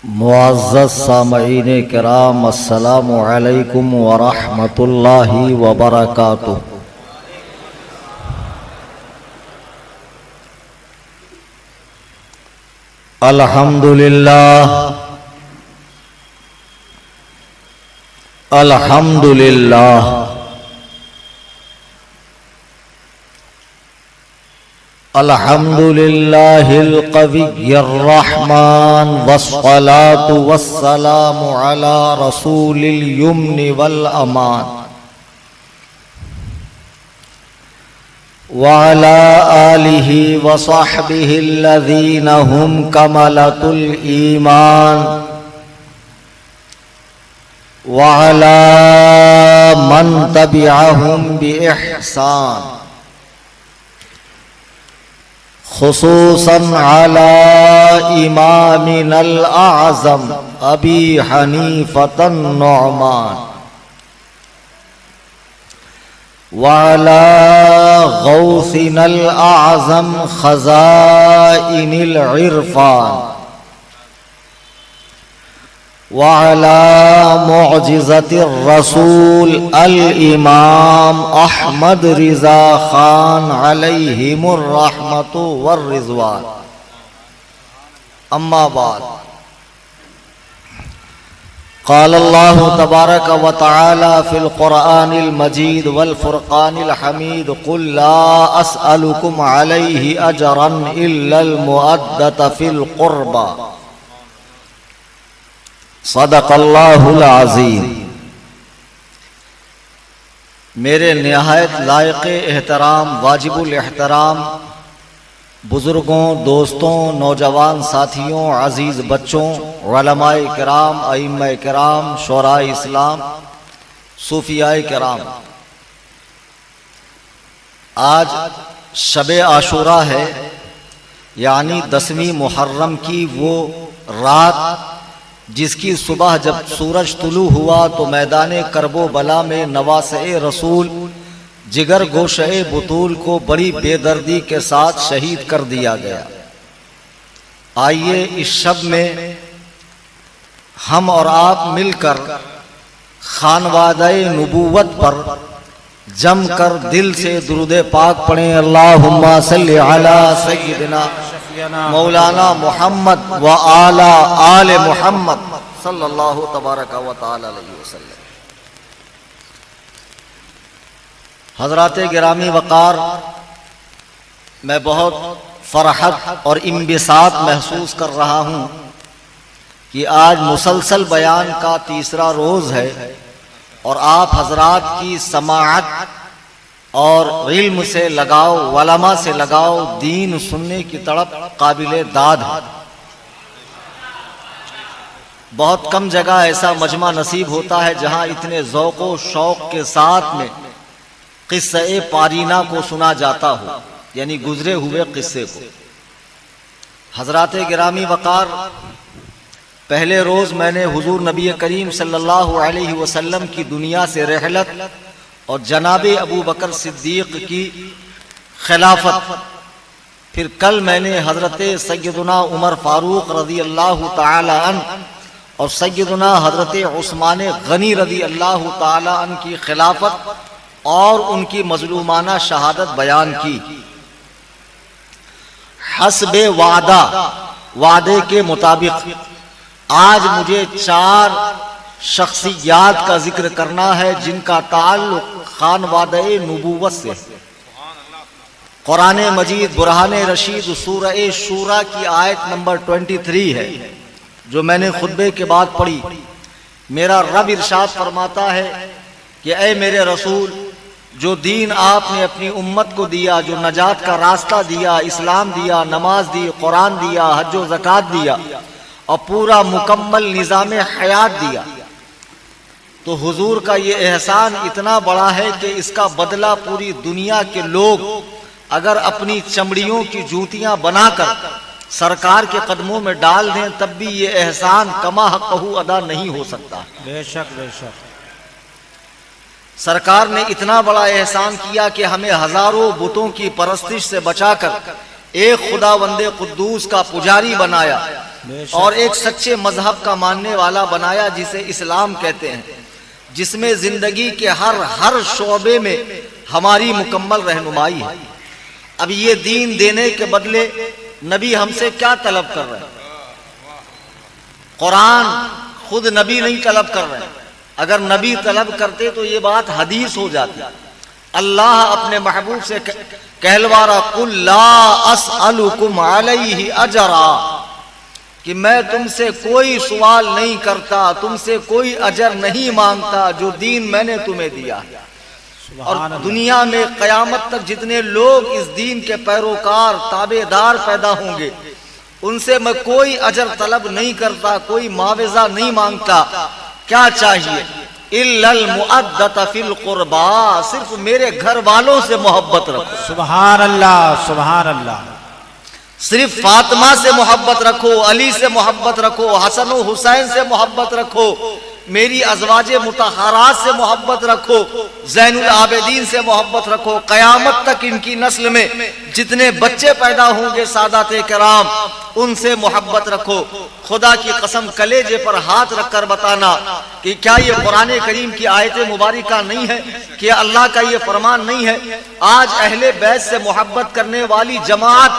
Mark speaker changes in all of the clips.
Speaker 1: معزز سامعین کرام، السلام علیکم ورحمۃ اللہ وبرکاتہ۔ الحمدللہ الحمدللہ الحمدللہ القوی الرحمن والصلاة والسلام علی رسول الیمن والامان وعلى آلہ وصحبہ الذین هم کملۃ الایمان وعلى من تبعهم بإحسان خصوصاً على امامنا الاعظم ابی حنیفۃ النعمان وعلى غوثنا الاعظم خزائن العرفان وعلى معجزة الرسول الامام احمد رضا خان علیہم الرحمۃ والرضوان، اما بعد، قال اللہ تبارک و تعالی فی القرآن المجید والفرقان الحمید قل لا اسألکم علیہ اجرا الا المؤدۃ فی القربى صدق اللہ العظیم۔ میرے نہایت لائق احترام واجب الاحترام بزرگوں، دوستوں، نوجوان ساتھیوں، عزیز بچوں، علماء کرام، ائمہ کرام، شعراء اسلام، صوفیاء کرام، آج شب عاشوراء ہے، یعنی 10ویں محرم کی وہ رات جس کی صبح جب سورج طلوع ہوا تو میدان کرب و بلا میں نواسع رسول جگر گوشہ بطول کو بڑی بے دردی کے ساتھ شہید کر دیا گیا۔ آئیے اس شب میں ہم اور آپ مل کر خانوادہ نبوت پر جم کر دل سے درود پاک پڑھیں۔ اللہم صلی علی سیدنا مولانا محمد و آلہ آل محمد صلی اللہ تبارک و تعالی علیہ وسلم۔ حضرات گرامی وقار، میں بہت فرحت اور انبساط محسوس کر رہا ہوں کہ آج مسلسل بیان کا تیسرا روز ہے اور آپ حضرات کی سماعت اور علم سے لگاؤ، علماء سے لگاؤ، دین سننے کی تڑپ قابل داد ہے۔ بہت کم جگہ ایسا مجمع نصیب ہوتا ہے جہاں اتنے ذوق و شوق کے ساتھ میں قصہ پارینہ کو سنا جاتا ہو، یعنی گزرے ہوئے قصے کو۔ حضرات گرامی وقار، پہلے روز میں نے حضور نبی کریم صلی اللہ علیہ وسلم کی دنیا سے رحلت اور جناب ابو بکر صدیق کی خلافت، پھر کل میں نے حضرت سیدنا عمر فاروق رضی اللہ تعالی عنہ اور سیدنا حضرت عثمان غنی رضی اللہ تعالی عنہ کی خلافت اور ان کی مظلومانہ شہادت بیان کی۔ حسب وعدے کے مطابق آج مجھے 4 شخصیات کا ذکر کرنا ہے جن کا تعلق خانوادہ نبوت سے۔ قرآن مجید برہان رشید سورہ شورى کی آیت نمبر 23 ہے جو میں نے خطبے کے بعد پڑھی۔ میرا رب ارشاد فرماتا ہے کہ اے میرے رسول، جو دین آپ نے اپنی امت کو دیا، جو نجات کا راستہ دیا، اسلام دیا، نماز دی، قرآن دیا، حج و زکوٰۃ دیا اور پورا مکمل نظام حیات دیا، تو حضور کا یہ احسان اتنا بڑا ہے کہ اس کا بدلہ پوری دنیا کے لوگ اگر اپنی چمڑیوں کی جوتیاں بنا کر سرکار کے قدموں میں ڈال دیں تب بھی یہ احسان کما حقہ ادا نہیں ہو سکتا۔
Speaker 2: بے شک بے شک۔
Speaker 1: سرکار نے اتنا بڑا احسان کیا کہ ہمیں ہزاروں بتوں کی پرستش سے بچا کر ایک خداوند قدوس کا پجاری بنایا، اور ایک سچے مذہب کا ماننے والا بنایا جسے اسلام کہتے ہیں، جس میں زندگی کے ہر شعبے میں ہماری مکمل رہنمائی ہے۔ اب یہ دین دینے کے بدلے نبی ہم سے کیا طلب کر رہے ہیں؟ قرآن خود نبی نہیں طلب کر رہے ہیں، اگر نبی طلب کرتے تو یہ بات حدیث ہو جاتی۔ اللہ اپنے محبوب سے کہلوا رہا قل لا اسألکم علیہ اجرا، کہ میں تم سے کوئی سوال نہیں کرتا، تم سے کوئی اجر نہیں مانگتا جو دین میں نے تمہیں دیا ہے۔ اور دنیا میں قیامت تک جتنے لوگ اس دین کے پیروکار تابع دار پیدا ہوں گے، ان سے میں کوئی اجر طلب نہیں کرتا، کوئی معاوضہ نہیں مانگتا۔ کیا چاہیے؟ الا المؤدۃ فی القربا، صرف میرے گھر والوں سے محبت رکھو۔
Speaker 2: سبحان اللہ، سبحان اللہ۔
Speaker 1: صرف فاطمہ سے محبت رکھو، علی سے محبت رکھو، حسن و حسین سے محبت رکھو، میری ازواج مطہرات سے محبت رکھو، زین العابدین سے محبت رکھو۔ قیامت تک ان کی نسل میں جتنے بچے پیدا ہوں گے سادات کرام، ان سے محبت رکھو۔ خدا کی قسم کلیجے پر ہاتھ رکھ کر بتانا کہ کیا یہ قرآن کریم کی آیت مبارکہ نہیں ہے؟ کہ اللہ کا یہ فرمان نہیں ہے؟ آج اہل بیت سے محبت کرنے والی جماعت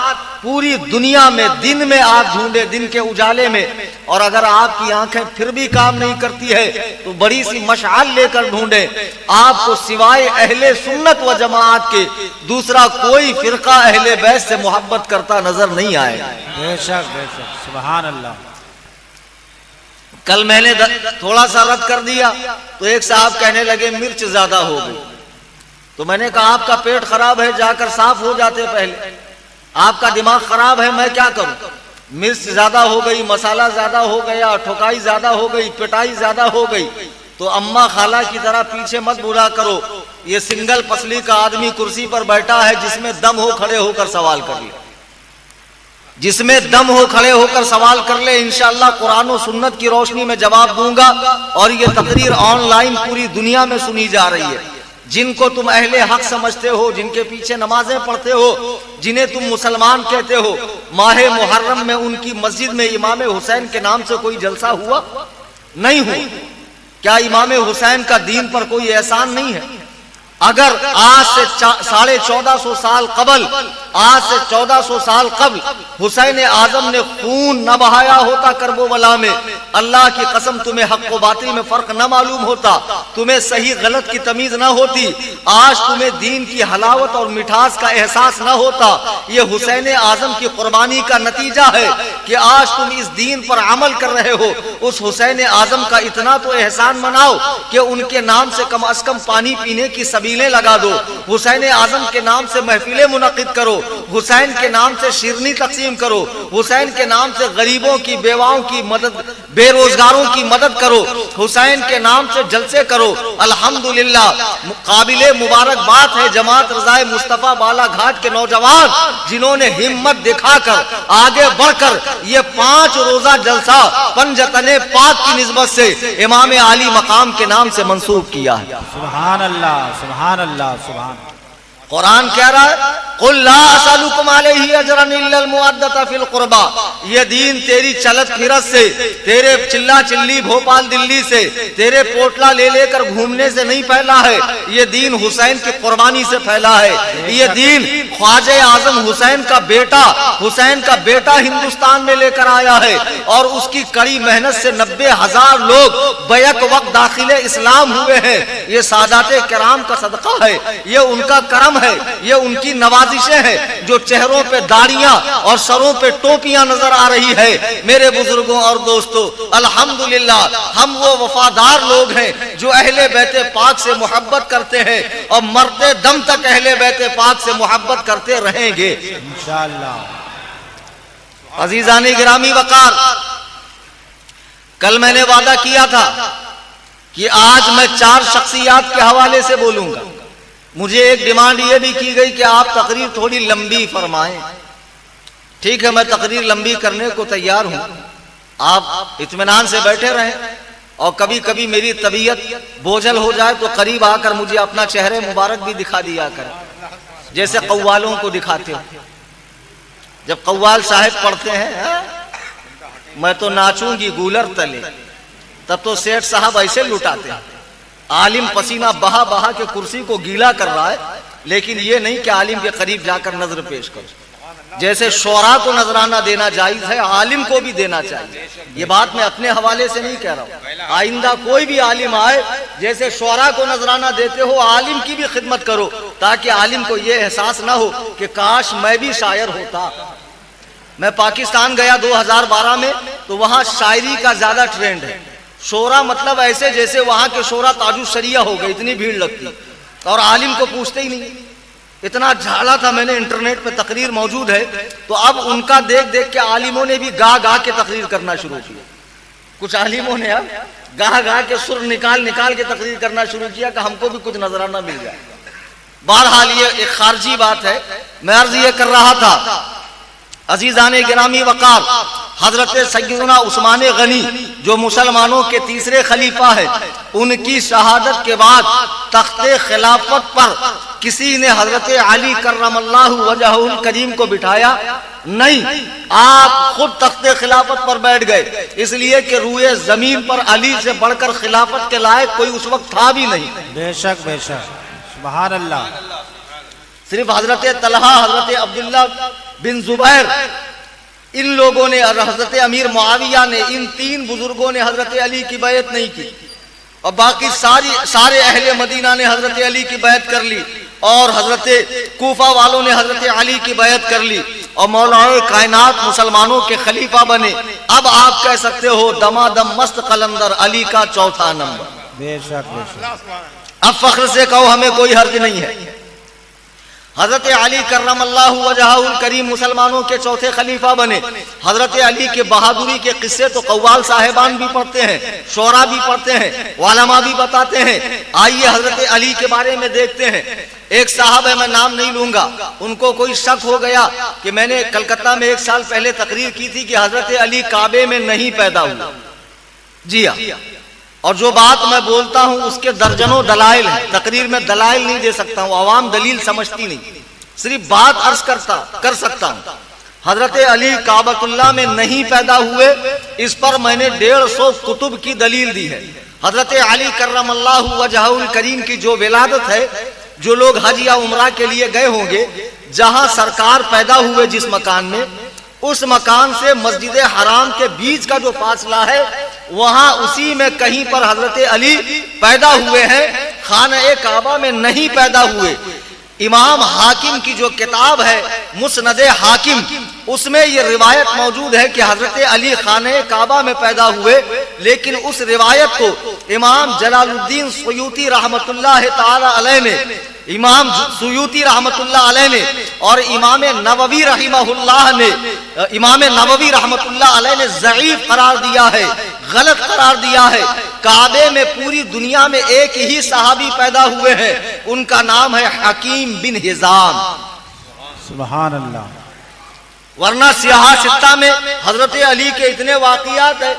Speaker 1: پوری دنیا میں دن میں آپ ڈھونڈے، دن کے اجالے میں، اور اگر آپ کی آنکھیں پھر بھی کام نہیں کرتی ہے تو بڑی سی مشعل لے کر ڈھونڈے، آپ کو سوائے اہل سنت و جماعت کے دوسرا کوئی فرقہ اہل بیت سے محبت کرتا نظر نہیں آئے۔
Speaker 2: بے شک بے شک، سبحان اللہ۔
Speaker 1: کل میں نے تھوڑا سا رد کر دیا تو ایک صاحب کہنے لگے مرچ زیادہ ہو گئی، تو میں نے کہا آپ کا پیٹ خراب ہے، جا کر صاف ہو جاتے پہلے، آپ کا دماغ خراب ہے، میں کیا کروں؟ مرچ زیادہ ہو گئی، مسالہ زیادہ ہو گیا، ٹھوکائی زیادہ ہو گئی، پٹائی زیادہ ہو گئی، تو اماں خالہ کی طرح پیچھے مت بولا کرو۔ یہ سنگل پسلی کا آدمی کرسی پر بیٹھا ہے، جس میں دم ہو کھڑے ہو کر سوال کر لے، جس میں دم ہو کھڑے ہو کر سوال کر لے، انشاءاللہ قرآن و سنت کی روشنی میں جواب دوں گا۔ اور یہ تقریر آن لائن پوری دنیا میں سنی جا رہی ہے۔ جن کو تم اہل حق سمجھتے ہو، جن کے پیچھے نمازیں پڑھتے ہو، جنہیں تم مسلمان کہتے ہو، ماہ محرم میں ان کی مسجد میں امام حسین کے نام سے کوئی جلسہ ہوا؟ نہیں ہوا۔ کیا امام حسین کا دین پر کوئی احسان نہیں ہے؟ اگر آج سے 1450 سال قبل، آج سے 1400 سال قبل حسین اعظم نے خون نہ بہایا ہوتا کربلا میں، اللہ کی قسم تمہیں حق و باطل میں فرق نہ معلوم ہوتا، تمہیں صحیح غلط کی تمیز نہ ہوتی، آج تمہیں دین کی حلاوت اور مٹھاس کا احساس نہ ہوتا۔ یہ حسین اعظم کی قربانی کا نتیجہ ہے کہ آج تم اس دین پر عمل کر رہے ہو۔ اس حسین اعظم کا اتنا تو احسان مناؤ کہ ان کے نام سے کم از کم پانی پینے کی سبیلیں لگا دو، حسین اعظم کے نام سے محفلیں منعقد کرو، حسین کے نام سے شیرنی تقسیم کرو، حسین کے نام سے غریبوں کی، بیواؤں کی مدد، بے روزگاروں کی مدد کرو، حسین کے نام سے جلسے کرو۔ الحمدللہ قابل مبارکباد ہے جماعت رضائے مصطفیٰ بالا گھاٹ کے نوجوان، جنہوں نے ہمت دکھا کر آگے بڑھ کر یہ 5 روزہ جلسہ پنجتن پاک کی نسبت سے امام عالی مقام کے نام سے منسوب کیا ہے۔
Speaker 2: سبحان اللہ، سبحان اللہ، سبحان اللہ۔
Speaker 1: قرآن کہہ رہا ہے قل لا اسألکم علیہ اجرا الا المؤدۃ فی القربى، یہ دین تیری چلت پھرت سے، تیرے چلا چلی بھوپال دلی سے، تیرے پوٹلا لے لے کر گھومنے سے نہیں پھیلا ہے، یہ دین حسین کی قربانی سے پھیلا ہے۔ یہ دین خواجہ اعظم حسین کا بیٹا ہندوستان میں لے کر آیا ہے، اور اس کی کڑی محنت سے 90,000 لوگ بیک وقت داخل اسلام ہوئے ہیں۔ یہ سادات کرام کا صدقہ ہے، یہ ان کا کرم ہے، یہ ان کی نوازشیں ہیں جو چہروں پہ داڑیاں اور سروں پہ ٹوپیاں نظر آ رہی ہے۔ میرے بزرگوں اور دوستوں، الحمدللہ ہم وہ وفادار لوگ ہیں جو اہل بیت پاک سے محبت کرتے ہیں، اور مرتے دم تک اہل بیت پاک سے محبت کرتے رہیں گے
Speaker 2: انشاءاللہ۔
Speaker 1: عزیزان گرامی وقار، کل میں نے وعدہ کیا تھا کہ آج میں 4 شخصیات کے حوالے سے بولوں گا۔ مجھے ایک ڈیمانڈ یہ بھی کی گئی کہ آپ تقریر تھوڑی لمبی فرمائیں۔ ٹھیک ہے، میں تقریر لمبی کرنے کو تیار ہوں، آپ اطمینان سے بیٹھے رہیں، اور کبھی کبھی میری طبیعت بوجھل ہو جائے تو قریب آ کر مجھے اپنا چہرے مبارک بھی دکھا دیا کریں، جیسے قوالوں کو دکھاتے ہو۔ جب قوال صاحب پڑھتے ہیں میں تو ناچوں گی گولر تلے، تب تو سیٹھ صاحب ایسے لٹاتے ہیں. عالم پسینہ بہا بہا کے کرسی کو گیلا کر رہا ہے، لیکن یہ نہیں کہ عالم کے قریب جا کر نظر پیش کرو. جیسے شعراء کو نذرانہ دینا جائز ہے، عالم کو بھی دینا چاہیے. یہ بات میں اپنے حوالے سے نہیں کہہ رہا ہوں. آئندہ کوئی بھی عالم آئے، جیسے شعراء کو نذرانہ دیتے ہو، عالم کی بھی خدمت کرو، تاکہ عالم کو یہ احساس نہ ہو کہ کاش میں بھی شاعر ہوتا. میں پاکستان گیا 2012 میں، تو وہاں شاعری کا زیادہ ٹرینڈ ہے. شعراء مطلب ایسے جیسے وہاں کے شعراء تاج الشریعہ ہو گئے، اتنی بھیڑ لگتی، اور عالم کو پوچھتے ہی نہیں. اتنا جھالا تھا. میں نے انٹرنیٹ پہ تقریر موجود ہے، تو اب ان کا دیکھ دیکھ کے عالموں نے بھی گا گا کے تقریر کرنا شروع کیا. کچھ عالموں نے اب گا گا کے سر نکال نکال کے تقریر کرنا شروع کیا کہ ہم کو بھی کچھ نذرانہ مل جائے. بہرحال یہ ایک خارجی بات ہے. میں عرض یہ کر رہا تھا، عزیزان گرامی وقار، حضرت سیدنا عثمان غنی جو مسلمانوں کے تیسرے خلیفہ ہیں، ان کی شہادت کے بعد تخت خلافت پر کسی نے حضرت علی کرم اللہ وجہہ الکریم کو بٹھایا نہیں. آپ خود تخت خلافت پر بیٹھ گئے، اس لیے کہ روئے زمین پر علی سے بڑھ کر خلافت کے لائق کوئی اس وقت تھا بھی نہیں.
Speaker 2: بے شک بے شک، سبحان اللہ.
Speaker 1: صرف حضرت طلحہ، حضرت عبداللہ بن زبیر، ان لوگوں نے، اور حضرت امیر معاویہ نے، ان تین بزرگوں نے حضرت علی کی بیعت نہیں کی، اور باقی سارے اہل مدینہ نے حضرت علی کی بیعت کر لی، اور حضرت کوفہ والوں نے حضرت علی کی بیعت کر لی، اور مولا کائنات مسلمانوں کے خلیفہ بنے. اب آپ کہہ سکتے ہو دمادم مست قلندر، علی کا چوتھا نمبر.
Speaker 2: بے شک بے شک.
Speaker 1: اب فخر سے کہو ہمیں کوئی حرج نہیں ہے. حضرت علی کرم اللہ وجہہ الکریم مسلمانوں کے چوتھے خلیفہ بنے. حضرت علی کے بہادری کے قصے تو قوال صاحبان بھی پڑھتے ہیں، شعراء بھی پڑھتے ہیں، علماء بھی بتاتے ہیں. آئیے حضرت علی کے بارے میں دیکھتے ہیں. ایک صاحب ہے، میں نام نہیں لوں گا، ان کو کوئی شک ہو گیا کہ میں نے کلکتہ میں 1 سال پہلے تقریر کی تھی کہ حضرت علی کعبے میں نہیں پیدا ہوا. جی ہاں، اور جو بات میں بولتا ہوں اس کے درجنوں دلائل ہیں. تقریر میں دلائل نہیں دے سکتا ہوں، عوام دلیل سمجھتی نہیں، صرف بات عرض کر سکتا ہوں. حضرت علی کعبۃ اللہ میں نہیں پیدا ہوئے، اس پر میں نے 150 کتب کی دلیل دی ہے. حضرت علی کرم اللہ وجہہ الکریم کی جو ولادت ہے، جو لوگ حج یا عمرہ کے لیے گئے ہوں گے، جہاں سرکار پیدا ہوئے جس مکان میں، اس مکان سے مسجد حرام کے بیچ کا جو فاصلہ ہے، وہاں اسی میں کہیں پر حضرت علی پیدا ہوئے ہیں، خانہ کعبہ میں نہیں پیدا ہوئے. امام حاکم کی جو کتاب ہے مسند حاکم، اس میں یہ روایت موجود ہے کہ حضرت علی خانہ کعبہ میں پیدا ہوئے، لیکن اس روایت کو امام جلال الدین سیوطی رحمت اللہ تعالی علیہ نے، امام سیوطی رحمت اللہ علیہ نے اور امام نووی رحمہ اللہ نے، امام نووی رحمت اللہ علیہ نے ضعیف قرار دیا ہے، غلط قرار دیا ہے. کعبے میں پوری دنیا میں ایک ہی صحابی پیدا ہوئے ہیں، ان کا نام ہے حکیم بن حزام.
Speaker 2: سبحان اللہ.
Speaker 1: ورنہ سیاہ ستہ میں حضرت علی کے اتنے واقعات ہیں.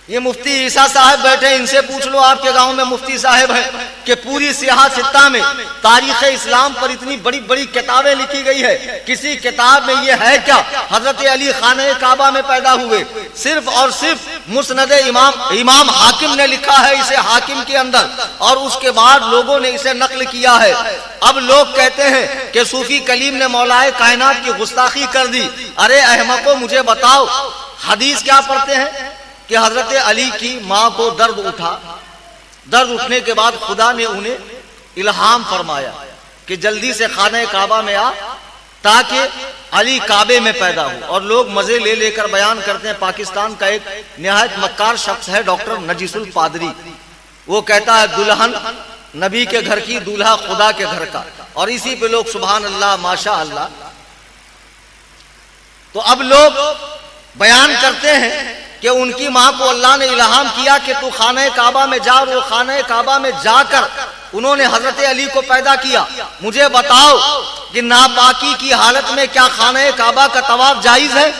Speaker 1: یہ مفتی عیسیٰ صاحب بیٹھے، ان سے پوچھ لو، آپ کے گاؤں میں مفتی صاحب ہیں، کہ پوری سیاہ ستہ میں تاریخ اسلام پر اتنی بڑی بڑی کتابیں لکھی گئی ہے، کسی کتاب میں یہ ہے کیا حضرت علی خانہ کعبہ میں پیدا ہوئے؟ صرف اور صرف مسند امام حاکم نے لکھا ہے اسے حاکم کے اندر، اور اس کے بعد لوگوں نے اسے نقل کیا ہے. اب لوگ کہتے ہیں کہ صوفی کلیم نے مولا کائنات کی گستاخی کر دی. ارے احمقو، مجھے بتاؤ، حدیث کیا پڑھتے ہیں کہ حضرت علی کی ماں کو درد اٹھا، درد اٹھنے کے بعد خدا نے انہیں الہام فرمایا کہ جلدی سے خانہ کعبہ میں آ تاکہ علی کعبے میں پیدا ہو. اور لوگ مزے لے لے کر بیان کرتے ہیں. پاکستان کا ایک نہایت مکار شخص ہے ڈاکٹر نجیس الپادری، وہ کہتا ہے دلہن نبی کے گھر کی، دولہا خدا کے گھر کا، اور اسی پہ لوگ سبحان اللہ ماشاء اللہ. تو اب لوگ بیان کرتے ہیں کہ ان کی ماں کو اللہ نے الہام کیا کہ تو خانہ کعبہ میں جا، اور وہ خانہ کعبہ میں جا کر انہوں نے حضرت علی کو پیدا کیا. مجھے بتاؤ کہ ناپاکی کی حالت میں کیا خانہ کعبہ کا طواف جائز ہے؟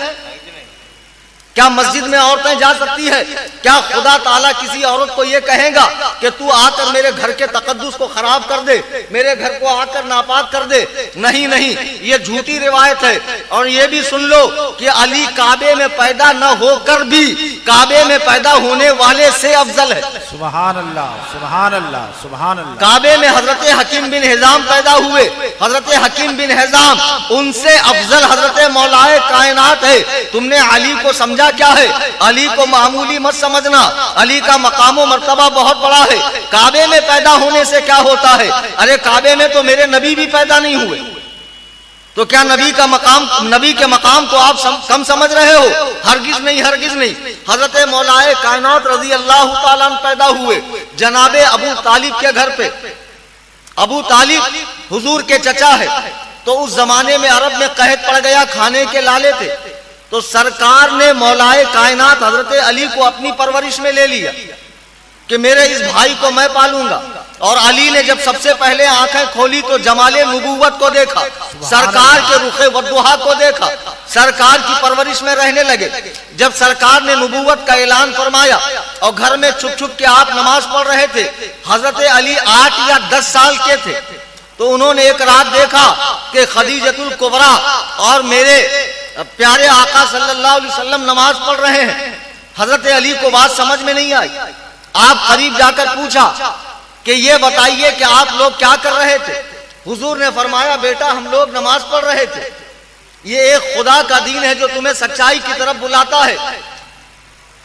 Speaker 1: کیا مسجد میں عورتیں جا سکتی ہے؟ کیا خدا تعالیٰ کسی عورت کو یہ کہے گا کہ تو آ کر میرے گھر کے تقدس کو خراب کر دے، میرے گھر کو آ کر ناپاک کر دے؟ نہیں نہیں، یہ جھوٹی روایت ہے۔ اور یہ بھی سن لو کہ علی کعبے میں پیدا نہ ہو کر بھی کعبے میں پیدا ہونے والے سے افضل ہے۔
Speaker 2: سبحان اللہ سبحان اللہ سبحان اللہ۔
Speaker 1: کعبے میں حضرت حکیم بن حزام پیدا ہوئے، حضرت حکیم بن حزام ان سے افضل حضرت مولائے کائنات ہے۔ تم نے علی کو سمجھا کیا ہے؟ علی کو معمولی مت سمجھنا، علی کا مقام و مرتبہ بہت بڑا ہے۔ کعبے میں پیدا ہونے سے کیا ہوتا ہے؟ ارے کعبے میں تو میرے نبی بھی پیدا نہیں ہوئے، تو کیا نبی کے مقام کو آپ کم سمجھ رہے ہو؟ ہرگز نہیں، ہرگز نہیں۔ حضرت مولائے کائنات رضی اللہ تعالیٰ عنہ پیدا ہوئے جناب ابو طالب کے گھر پہ۔ ابو طالب حضور کے چچا ہے، تو اس زمانے میں عرب میں قحط پڑ گیا، کھانے کے لالے تھے، تو سرکار نے مولائے کائنات حضرت علی کو اپنی پرورش میں لے لیا کہ میرے اس بھائی کو میں پالوں گا۔ اور علی نے جب سب سے پہلے آنکھیں کھولی تو جمال نبوت کو دیکھا، سرکار کے رخ وضحا کو دیکھا، سرکار کی پرورش میں رہنے لگے۔ جب سرکار نے نبوت کا اعلان فرمایا اور گھر میں چھپ چھپ کے آپ نماز پڑھ رہے تھے، حضرت علی 8 یا 10 سال کے تھے، تو انہوں نے ایک رات دیکھا کہ خدیجۃ الکبریٰ اور میرے پیارے آقا صلی اللہ علیہ وسلم نماز پڑھ رہے ہیں۔ حضرت علی کو بات سمجھ میں نہیں آئی۔ آپ قریب جا کر پوچھا کہ یہ بتائیے کہ آپ لوگ کیا کر رہے تھے؟ حضور نے فرمایا بیٹا ہم لوگ نماز پڑھ رہے تھے۔ یہ ایک خدا کا دین ہے جو تمہیں سچائی کی طرف بلاتا ہے۔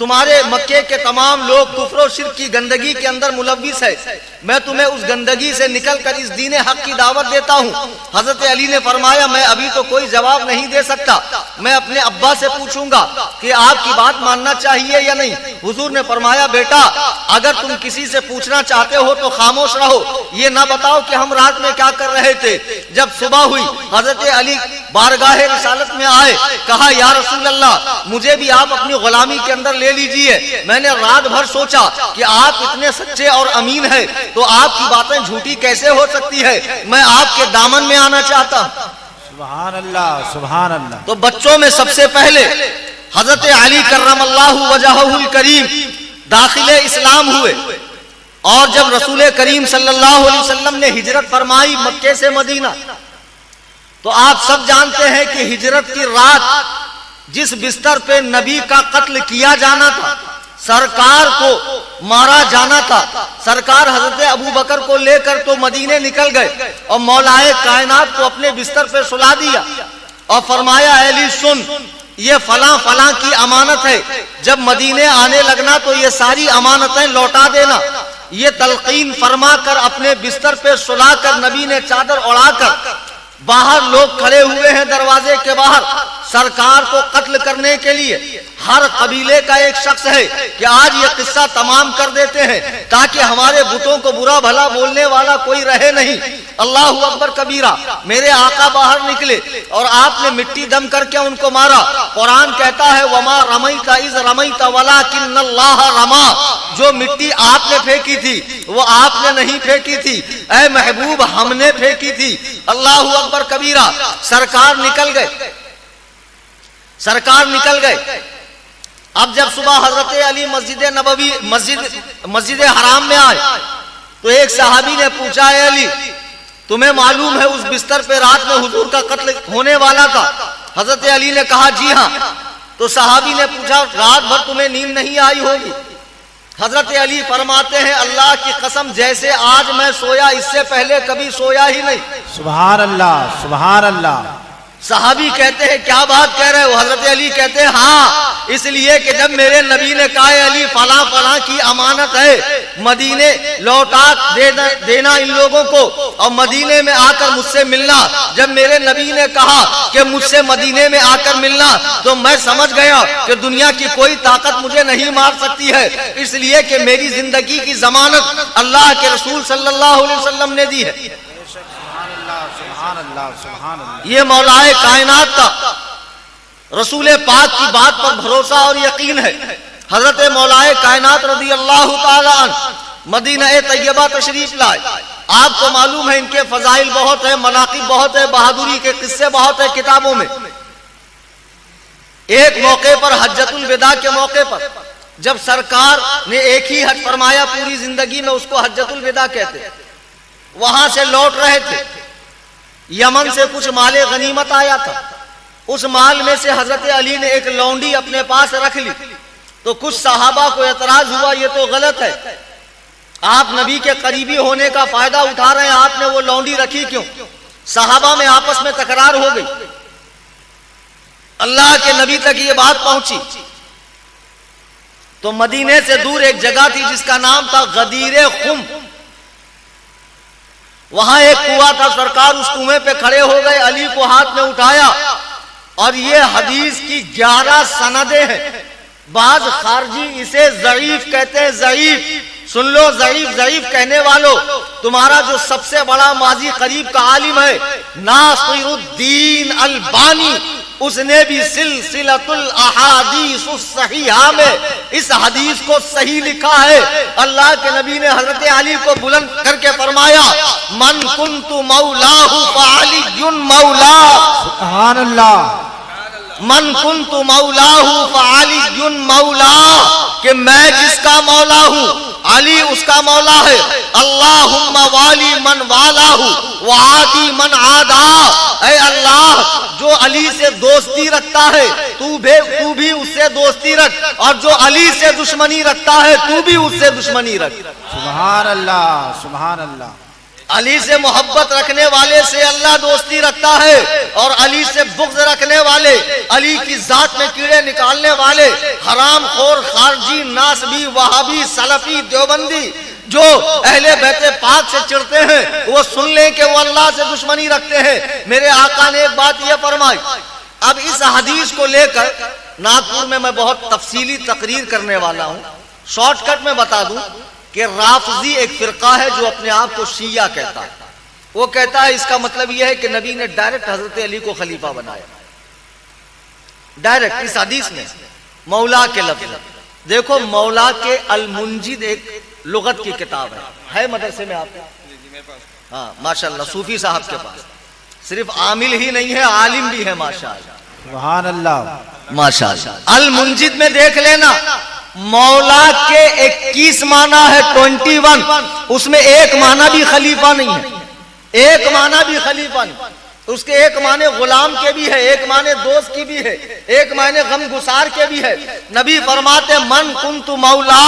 Speaker 1: تمہارے مکے کے تمام لوگ کفر و شرک کی گندگی کے اندر ملوث ہے، میں تمہیں اس گندگی سے نکل کر اس دین حق کی دعوت دیتا ہوں۔ حضرت علی نے فرمایا میں ابھی تو کوئی جواب نہیں دے سکتا، میں اپنے ابا سے پوچھوں گا کہ آپ کی بات ماننا چاہیے یا نہیں۔ حضور نے فرمایا بیٹا اگر تم کسی سے پوچھنا چاہتے ہو تو خاموش رہو، یہ نہ بتاؤ کہ ہم رات میں کیا کر رہے تھے۔ جب صبح ہوئی حضرت علی بارگاہ رسالت میں آئے، کہا یا رسول اللہ مجھے بھی آپ اپنی غلامی کے اندر لے لیجئے، میں نے رات بھر سوچا کہ آپ اتنے سچے اور امین ہیں تو آپ کی باتیں جھوٹی کیسے ہو سکتی ہے، میں آپ کے دامن میں آنا چاہتا ہوں۔
Speaker 2: سبحان اللہ سبحان اللہ۔
Speaker 1: تو بچوں میں سب سے پہلے حضرت علی کرم اللہ وجہہ الکریم داخل اسلام ہوئے، اور جب رسول کریم صلی اللہ علیہ وسلم نے ہجرت فرمائی مکے سے مدینہ، تو آپ سب جانتے ہیں کہ ہجرت کی رات جس بستر پہ نبی کا قتل کیا جانا تھا، سرکار کو مارا جانا تھا، سرکار حضرت ابو بکر کو لے کر تو مدینے نکل گئے اور مولائے کائنات کو اپنے بستر پہ سلا دیا اور فرمایا اے علی سن، یہ فلاں فلاں کی امانت ہے، جب مدینے آنے لگنا تو یہ ساری امانتیں لوٹا دینا۔ یہ تلقین فرما کر اپنے بستر پہ سلا کر نبی نے چادر اڑا کر، باہر لوگ کھڑے ہوئے ہیں دروازے کے باہر سرکار کو قتل کرنے کے لیے، ہر قبیلے کا ایک شخص ہے کہ آج یہ قصہ تمام کر دیتے ہیں تاکہ ہمارے بتوں کو برا بھلا بولنے والا کوئی رہے نہیں۔ اللہ اکبر کبیرہ، میرے آقا باہر نکلے اور آپ نے مٹی دم کر کے ان کو مارا۔ قرآن کہتا ہے وما رمیت اذ رمیت ولکن اللہ رما، جو مٹی آپ نے پھینکی تھی وہ آپ نے نہیں پھینکی تھی، اے محبوب ہم نے پھینکی تھی۔ اللہ اکبر کبیرہ، سرکار نکل گئے، سرکار نکل گئے۔ اب جب صبح حضرت علی مسجد نبوی مسجد حرام میں آئے تو ایک صحابی نے پوچھا اے علی تمہیں معلوم ہے اس بستر پہ رات میں حضور کا قتل ہونے والا تھا؟ حضرت علی نے کہا جی ہاں۔ تو صحابی نے پوچھا رات بھر تمہیں نیند نہیں آئی ہوگی؟ حضرت علی فرماتے ہیں اللہ کی قسم جیسے آج میں سویا اس سے پہلے کبھی سویا ہی نہیں۔
Speaker 2: سبحان اللہ سبحان اللہ۔
Speaker 1: صحابی کہتے ہیں کیا بات کہہ رہے ہو؟ حضرت علی کہتے ہیں ہاں، اس لیے کہ جب میرے نبی نے کہا علی فلاں فلاں کی امانت ہے، مدینے لوٹا دینا ان لوگوں کو اور مدینے میں آ کر مجھ سے ملنا، جب میرے نبی نے کہا کہ مجھ سے مدینے میں آ کر ملنا تو میں سمجھ گیا کہ دنیا کی کوئی طاقت مجھے نہیں مار سکتی ہے، اس لیے کہ میری زندگی کی ضمانت اللہ کے رسول صلی اللہ علیہ وسلم نے دی ہے۔
Speaker 2: سبحان اللہ سبحان اللہ۔
Speaker 1: یہ مولائے کائنات کا رسول پاک کی بات پر بھروسہ اور یقین ہے۔ حضرت مولائے کائنات رضی اللہ تعالی عنہ مدینہ طیبہ تشریف لائے۔ آپ کو معلوم ہے ان کے فضائل بہت ہیں، مناقب بہت ہے، بہادری کے قصے بہت ہیں کتابوں میں۔ ایک موقع پر حجۃ الوداع کے موقع پر جب سرکار نے ایک ہی حج فرمایا پوری زندگی میں، اس کو حجۃ الوداع کہتے ہیں، وہاں سے لوٹ رہے تھے، یمن سے کچھ مال غنیمت آیا تھا، اس مال میں سے حضرت علی نے ایک لونڈی اپنے پاس رکھ لی، تو کچھ صحابہ کو اعتراض ہوا یہ تو غلط ہے، آپ نبی کے قریبی ہونے کا فائدہ اٹھا رہے ہیں، آپ نے وہ لونڈی رکھی کیوں؟ صحابہ میں آپس میں تکرار ہو گئی، اللہ کے نبی تک یہ بات پہنچی تو مدینے سے دور ایک جگہ تھی جس کا نام تھا غدیر خم، وہاں ایک کنواں تھا، سرکار اس کنویں پہ کھڑے ہو گئے، علی کو ہاتھ میں اٹھایا، اور یہ حدیث کی 11 سندیں ہیں، بعض خارجی اسے ضعیف کہتے ہیں، ضعیف سن لو، ضعیف ضعیف کہنے والوں، تمہارا جو سب سے بڑا ماضی قریب کا عالم ہے ناصر الدین البانی، اس نے بھی سلسلۃ الاحادیث الصحیحہ میں اس حدیث کو صحیح لکھا ہے۔ اللہ کے نبی نے حضرت علی کو بلند کر کے فرمایا من کنت مولاہ فعلی مولا،
Speaker 2: سبحان اللہ،
Speaker 1: من کنت مولاہ فعلی مولا، کہ میں جس کا مولا ہوں علی اس کا مولا ہے، اللہم والی من والاہ وعادی من عادا، اے اللہ جو علی سے دوستی رکھتا ہے تو بھی اس سے دوستی رکھ، اور جو علی سے دشمنی رکھتا ہے تو بھی اس سے دشمنی رکھ۔
Speaker 2: سبحان اللہ، سبحان اللہ،
Speaker 1: علی سے محبت رکھنے والے سے اللہ دوستی رکھتا ہے، اور علی سے بغض رکھنے والے، علی کی ذات میں کیڑے نکالنے والے، حرام خور، خارجی، ناسبی، وہابی، سلفی، دیوبندی جو اہل بیت پاک سے چڑھتے ہیں، وہ سن لیں کہ وہ اللہ سے دشمنی رکھتے ہیں۔ میرے آقا نے ایک بات یہ فرمائی، اب اس حدیث کو لے کر ناگپور میں بہت تفصیلی تقریر کرنے والا ہوں، شارٹ کٹ میں بتا دوں کہ رافضی ایک فرقہ ہے جو اپنے آپ کو شیعہ کہتا ہے، وہ کہتا ہے اس کا مطلب یہ ہے کہ نبی نے ڈائریکٹ حضرت علی کو خلیفہ بنایا، ڈائریکٹ اس حدیث میں مولا کے لفظ۔ دیکھو مولا کے المنجد ایک لغت کی کتاب ہے مدرسے میں آپ، ہاں ماشاءاللہ صوفی صاحب کے پاس، صرف عامل ہی نہیں ہے عالم بھی ہے ماشاءاللہ،
Speaker 2: سبحان اللہ،
Speaker 1: ماشاءاللہ۔ المنجد میں دیکھ لینا، مولا کے 21 معنی ہے، 21، اس میں ایک معنی بھی خلیفہ نہیں ہے، ایک معنی بھی خلیفہ نہیں، اس کے ایک معنی غلام کے بھی ہے، ایک معنی دوست کی بھی ہے، ایک معنی غم گسار کے بھی ہے۔ نبی فرماتے من کنت مولا،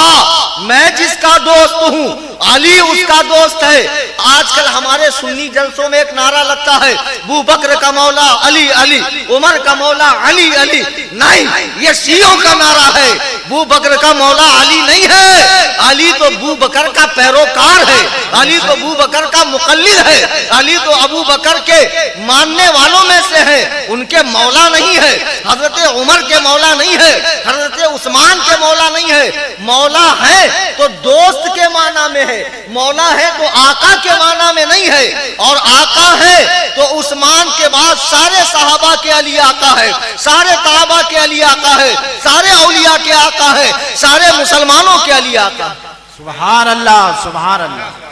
Speaker 1: میں جس کا دوست ہوں علی اس کا دوست ہے۔ آج کل ہمارے سنی جلسوں میں ایک نعرہ لگتا ہے ابو بکر کا مولا علی علی، عمر کا مولا علی علی، نہیں، یہ شیعوں کا نعرہ ہے، ابو بکر کا مولا علی نہیں ہے، علی تو ابو بکر کا پیروکار ہے، علی تو ابو بکر کا مقلد ہے، علی تو ابو بکر کے ماننے والوں میں سے ہے، ان کے مولا نہیں ہے، حضرت عمر کے مولا نہیں ہے، حضرت عثمان کے مولا نہیں ہے، مولا ہے تو دوست کے معنی میں ہے، مولا ہے تو آقا کے معنی میں نہیں ہے، اور آقا ہے تو عثمان کے بعد سارے صحابہ کے علی آقا ہے، سارے تابعہ کے علی آقا ہے، سارے اولیاء کے آقا ہے، سارے مسلمانوں کے علی آقا ہے۔
Speaker 2: سبحان اللہ، سبحان اللہ،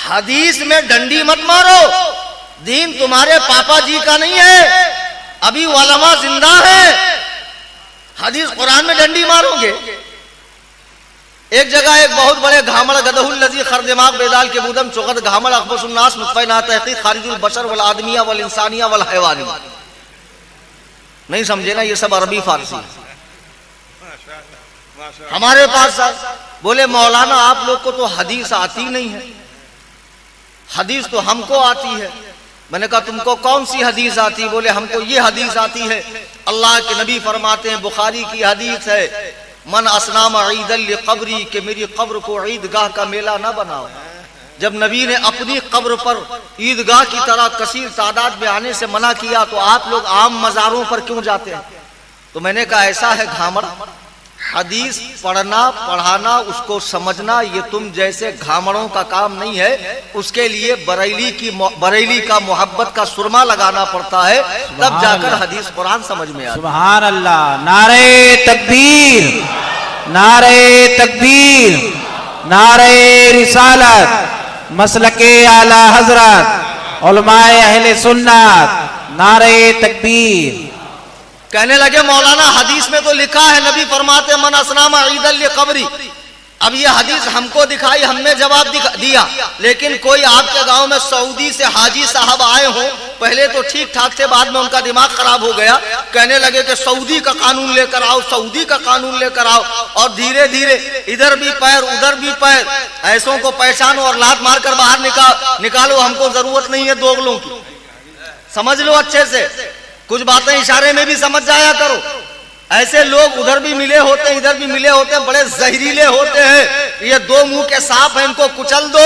Speaker 1: حدیث میں ڈنڈی مت مارو، دین تمہارے پاپا جی کا نہیں ہے، ابھی علماء زندہ ہیں، حدیث قرآن میں ڈنڈی مارو گے۔ ایک جگہ ایک بہت بڑے گھامڑ گدہ الذی خردماغ بیدال کے بودم چغد گھامڑ اخبص الناس نطفہ نا تحقیق خارج البشر والآدمیہ والانسانیہ والحیوانیہ، نہیں سمجھے نا، یہ سب عربی فارسی ہمارے پاس بولے مولانا آپ لوگ کو تو حدیث آتی نہیں ہے، حدیث تو ہم کو آتی ہے۔ میں نے کہا تم کو کون سی حدیث آتی؟ بولے ہم کو یہ حدیث آتی ہے، اللہ کے نبی فرماتے ہیں، بخاری کی حدیث ہے، من اسنام عیدا لقبری، کہ میری قبر کو عیدگاہ کا میلہ نہ بناؤ۔ جب نبی نے اپنی قبر پر عیدگاہ کی طرح کثیر تعداد میں آنے سے منع کیا تو آپ لوگ عام مزاروں پر کیوں جاتے ہیں؟ تو میں نے کہا ایسا ہے گھامڑ، حدیث پڑھنا پڑھانا اس کو سمجھنا یہ تم جیسے گھامڑوں کا کام نہیں ہے، اس کے لیے بریلی کا محبت کا سرما لگانا پڑتا ہے، تب جا کر حدیث قرآن سمجھ میں آتا ہے۔
Speaker 2: سبحان اللہ، نعرہ تکبیر، نعرہ تکبیر، نعرہ رسالت، مسلک اعلی حضرت، علماء اہل سنت، نعرہ تکبیر۔
Speaker 1: کہنے لگے مولانا حدیث میں تو لکھا ہے نبی فرماتے من اسلام عید القبری. اب یہ حدیث ہم کو دکھائی, ہم نے جواب دیا, لیکن کوئی آپ کے گاؤں میں سعودی سے حاجی صاحب آئے ہوں, پہلے تو ٹھیک ٹھاک تھے, بعد میں ان کا دماغ خراب ہو گیا, کہنے لگے کہ سعودی کا قانون لے کر آؤ, سعودی کا قانون لے کر آؤ, اور دھیرے دھیرے ادھر بھی پیر ادھر بھی پیر, ایسوں کو پہچانو اور لات مار کر باہر نکالو, ہم کو ضرورت نہیں ہے دوغلوں کی. سمجھ لو اچھے سے, کچھ باتیں اشارے میں بھی سمجھ جایا کرو. ایسے لوگ ادھر بھی ملے ہوتے ہیں ادھر بھی ملے ہوتے ہیں, بڑے زہریلے ہوتے ہیں. یہ دو منہ کے سانپ ہیں, ان کو کچل دو.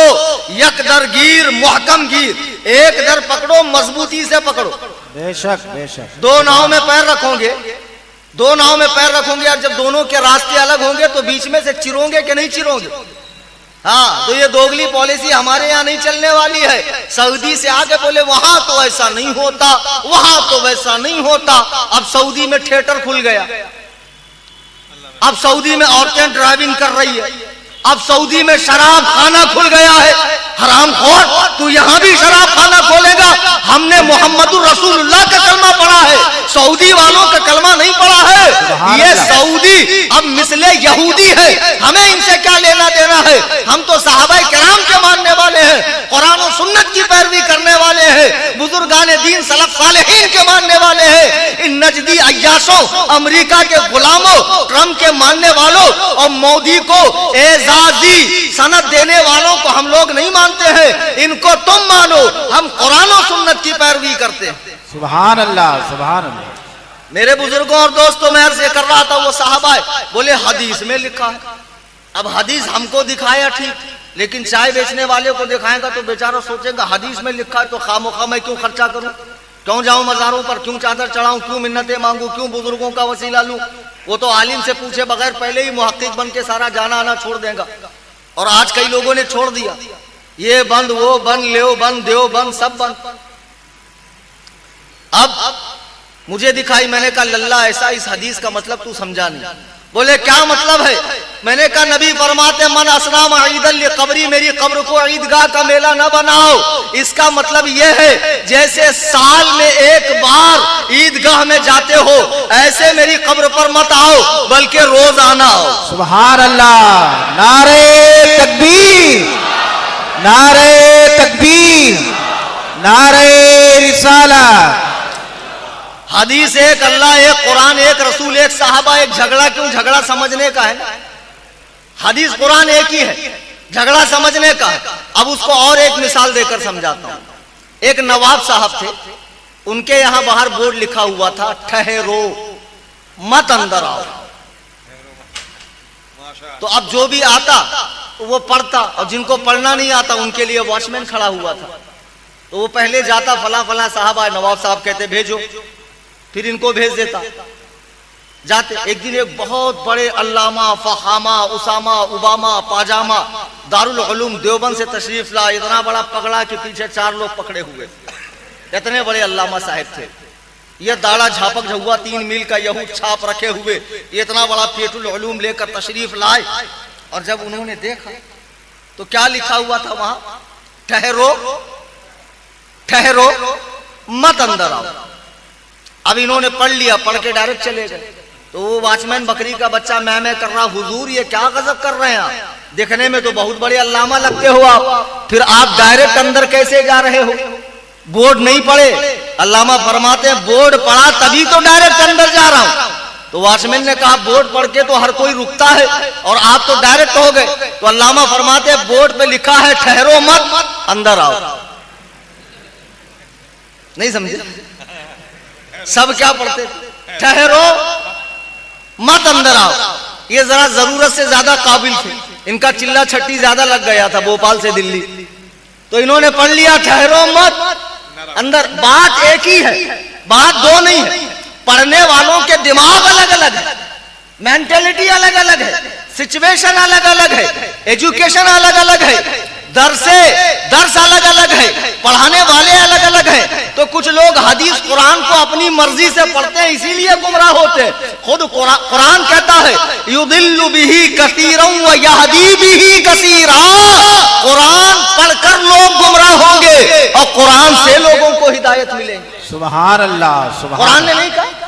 Speaker 1: یک در گیر محکم گیر, ایک در پکڑو مضبوطی سے پکڑو.
Speaker 2: بے شک بے شک.
Speaker 1: دو ناؤں میں پیر رکھو گے, دو ناؤں میں پیر رکھو گے, اور جب دونوں کے راستے الگ ہوں گے تو بیچ میں سے چرو گے کہ نہیں چرو گے؟ ہاں, تو یہ دوگلی پالیسی ہمارے یہاں نہیں چلنے والی ہے. سعودی سے آگے بولے وہاں تو ایسا نہیں ہوتا, وہاں تو ویسا نہیں ہوتا. اب سعودی میں تھیٹر کھل گیا, اب سعودی میں عورتیں ڈرائیونگ کر رہی ہے, اب سعودی میں شراب خانہ کھل گیا ہے. حرام خور, تو یہاں بھی شراب خانہ کھولے گا؟ ہم نے محمد الرسول اللہ کا کلمہ پڑھا ہے, سعودی والوں کا کلمہ نہیں پڑھا ہے. یہ سعودی اب مثل یہودی ہے, ہمیں ان سے کیا لینا دینا ہے؟ ہم تو صحابہ کرام کے ماننے والے ہیں, قرآن و سنت کی پیروی کرنے والے ہیں, بزرگان دین سلف صالحین کے ماننے والے ہیں. ان نجدی عیاشوں, امریکہ کے غلاموں, ٹرمپ کے ماننے والوں اور مودی کو اعزازی سند دینے والوں کو ہم لوگ نہیں مانتے ہیں. ان کو تم مانو, ہم قرآن و سنت کی پیروی کرتے ہیں.
Speaker 2: سبحان اللہ سبحان اللہ.
Speaker 1: میرے بزرگوں اور دوستوں, میں عرض کر رہا تھا, وہ صحابہ بولے حدیث میں لکھا ہے. اب حدیث ہم کو دکھایا ٹھیک, لیکن چائے بیچنے والے کو دکھائے گا تو بیچارہ سوچے گا حدیث میں لکھا ہے تو خواہ میں کیوں خرچہ کروں, کیوں جاؤں مزاروں پر, کیوں چادر چڑھاؤں, کیوں منتیں مانگوں, کیوں بزرگوں کا وسیلہ لوں. وہ تو عالم سے پوچھے بغیر پہلے ہی محقق بن کے سارا جانا آنا چھوڑ دے گا. اور آج کئی لوگوں نے چھوڑ دیا, یہ بند وہ بند لیو بند دیو بند سب بند. اب مجھے دکھائی, میں نے کہا للہ ایسا, اس حدیث کا مطلب تو سمجھا نہیں. بولے کیا مطلب ہے؟ میں نے کہا نبی فرماتے من اسلام عید القبری, میری قبر کو عیدگاہ کا میلہ نہ بناؤ. اس کا مطلب یہ ہے جیسے سال میں ایک بار عیدگاہ میں جاتے ہو, ایسے میری قبر پر مت آؤ بلکہ روز آنا آؤ.
Speaker 2: سبحان اللہ. نعرے تکبیر, نعرے تکبیر, نعرے رسالت.
Speaker 1: حدیث ایک, اللہ ایک, قرآن ایک, رسول ایک, صحابہ ایک. جھگڑا کیوں؟ جھگڑا سمجھنے کا ہے. حدیث قرآن ایک ہی ہے, جھگڑا سمجھنے کا. اب اس کو اور ایک مثال دے کر سمجھاتا ہوں. ایک نواب صاحب تھے, ان کے یہاں باہر بورڈ لکھا ہوا تھا ٹھہرو مت اندر آؤ. تو اب جو بھی آتا وہ پڑھتا, اور جن کو پڑھنا نہیں آتا ان کے لیے واچ مین کھڑا ہوا تھا. تو وہ پہلے جاتا, فلاں فلاں صاحب آئے, نواب صاحب کہتے بھیجو, پھر ان کو بھیج دیتا. جاتے. ایک دن ایک بہت بڑے علامہ, فخامہ, اسامہ, اوباما, پاجامہ, دارالعلوم دیوبند سے تشریف لا. اتنا بڑا پگڑا کہ پیچھے 4 لوگ پکڑے ہوئے, اتنے بڑے علامہ صاحب تھے. یہ داڑھا جھاپک جھوا 3 میل کا یہود چھاپ رکھے ہوئے, یہ اتنا بڑا پیٹ العلوم لے کر تشریف لائے. اور جب انہوں نے دیکھا تو کیا لکھا ہوا تھا وہاں؟ ٹھہرو ٹھہرو مت اندر آؤ. اب انہوں نے پڑھ لیا, پڑھ کے ڈائریکٹ چلے گئے. تو وہ واچ مین بکری کا بچہ میں کر رہا, حضور یہ کیا غضب کر رہے ہیں آپ, دیکھنے میں تو بہت بڑے علامہ لگتے ہو آپ, پھر آپ ڈائریکٹ اندر کیسے جا رہے ہو؟ بورڈ نہیں پڑھے. علامہ فرماتے ہیں بورڈ پڑھا تبھی تو ڈائریکٹ اندر جا رہا ہوں. تو واچ مین نے کہا بورڈ پڑھ کے تو ہر کوئی رکتا ہے اور آپ تو ڈائریکٹ ہو گئے. تو علامہ فرماتے ہیں بورڈ پہ لکھا ہے ٹھہرو مت اندر آؤ. نہیں سمجھے؟ سب کیا پڑھتے؟ ٹھہرو مت اندر آؤ. یہ ذرا ضرورت سے زیادہ قابل تھے, ان کا چلا چھٹی زیادہ لگ گیا تھا بھوپال سے دلی, تو انہوں نے پڑھ لیا ٹھہرو مت اندر. بات ایک ہی ہے, بات دو نہیں ہے. پڑھنے والوں کے دماغ الگ الگ ہے, مینٹلٹی الگ الگ ہے, سچویشن الگ الگ ہے, ایجوکیشن الگ الگ ہے, درس الگ الگ ہے, پڑھانے والے الگ الگ ہیں. تو کچھ لوگ حدیث قرآن کو اپنی مرضی سے پڑھتے ہیں, اسی لیے گمراہ ہوتے ہیں. خود قرآن کہتا ہے یضل بہ کثیرا ویہدی بہ کثیرا. قرآن پڑھ کر لوگ گمراہ ہوں گے اور قرآن سے لوگوں کو ہدایت ملے گی.
Speaker 2: سبحان اللہ.
Speaker 1: قرآن نے نہیں کہا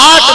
Speaker 1: 8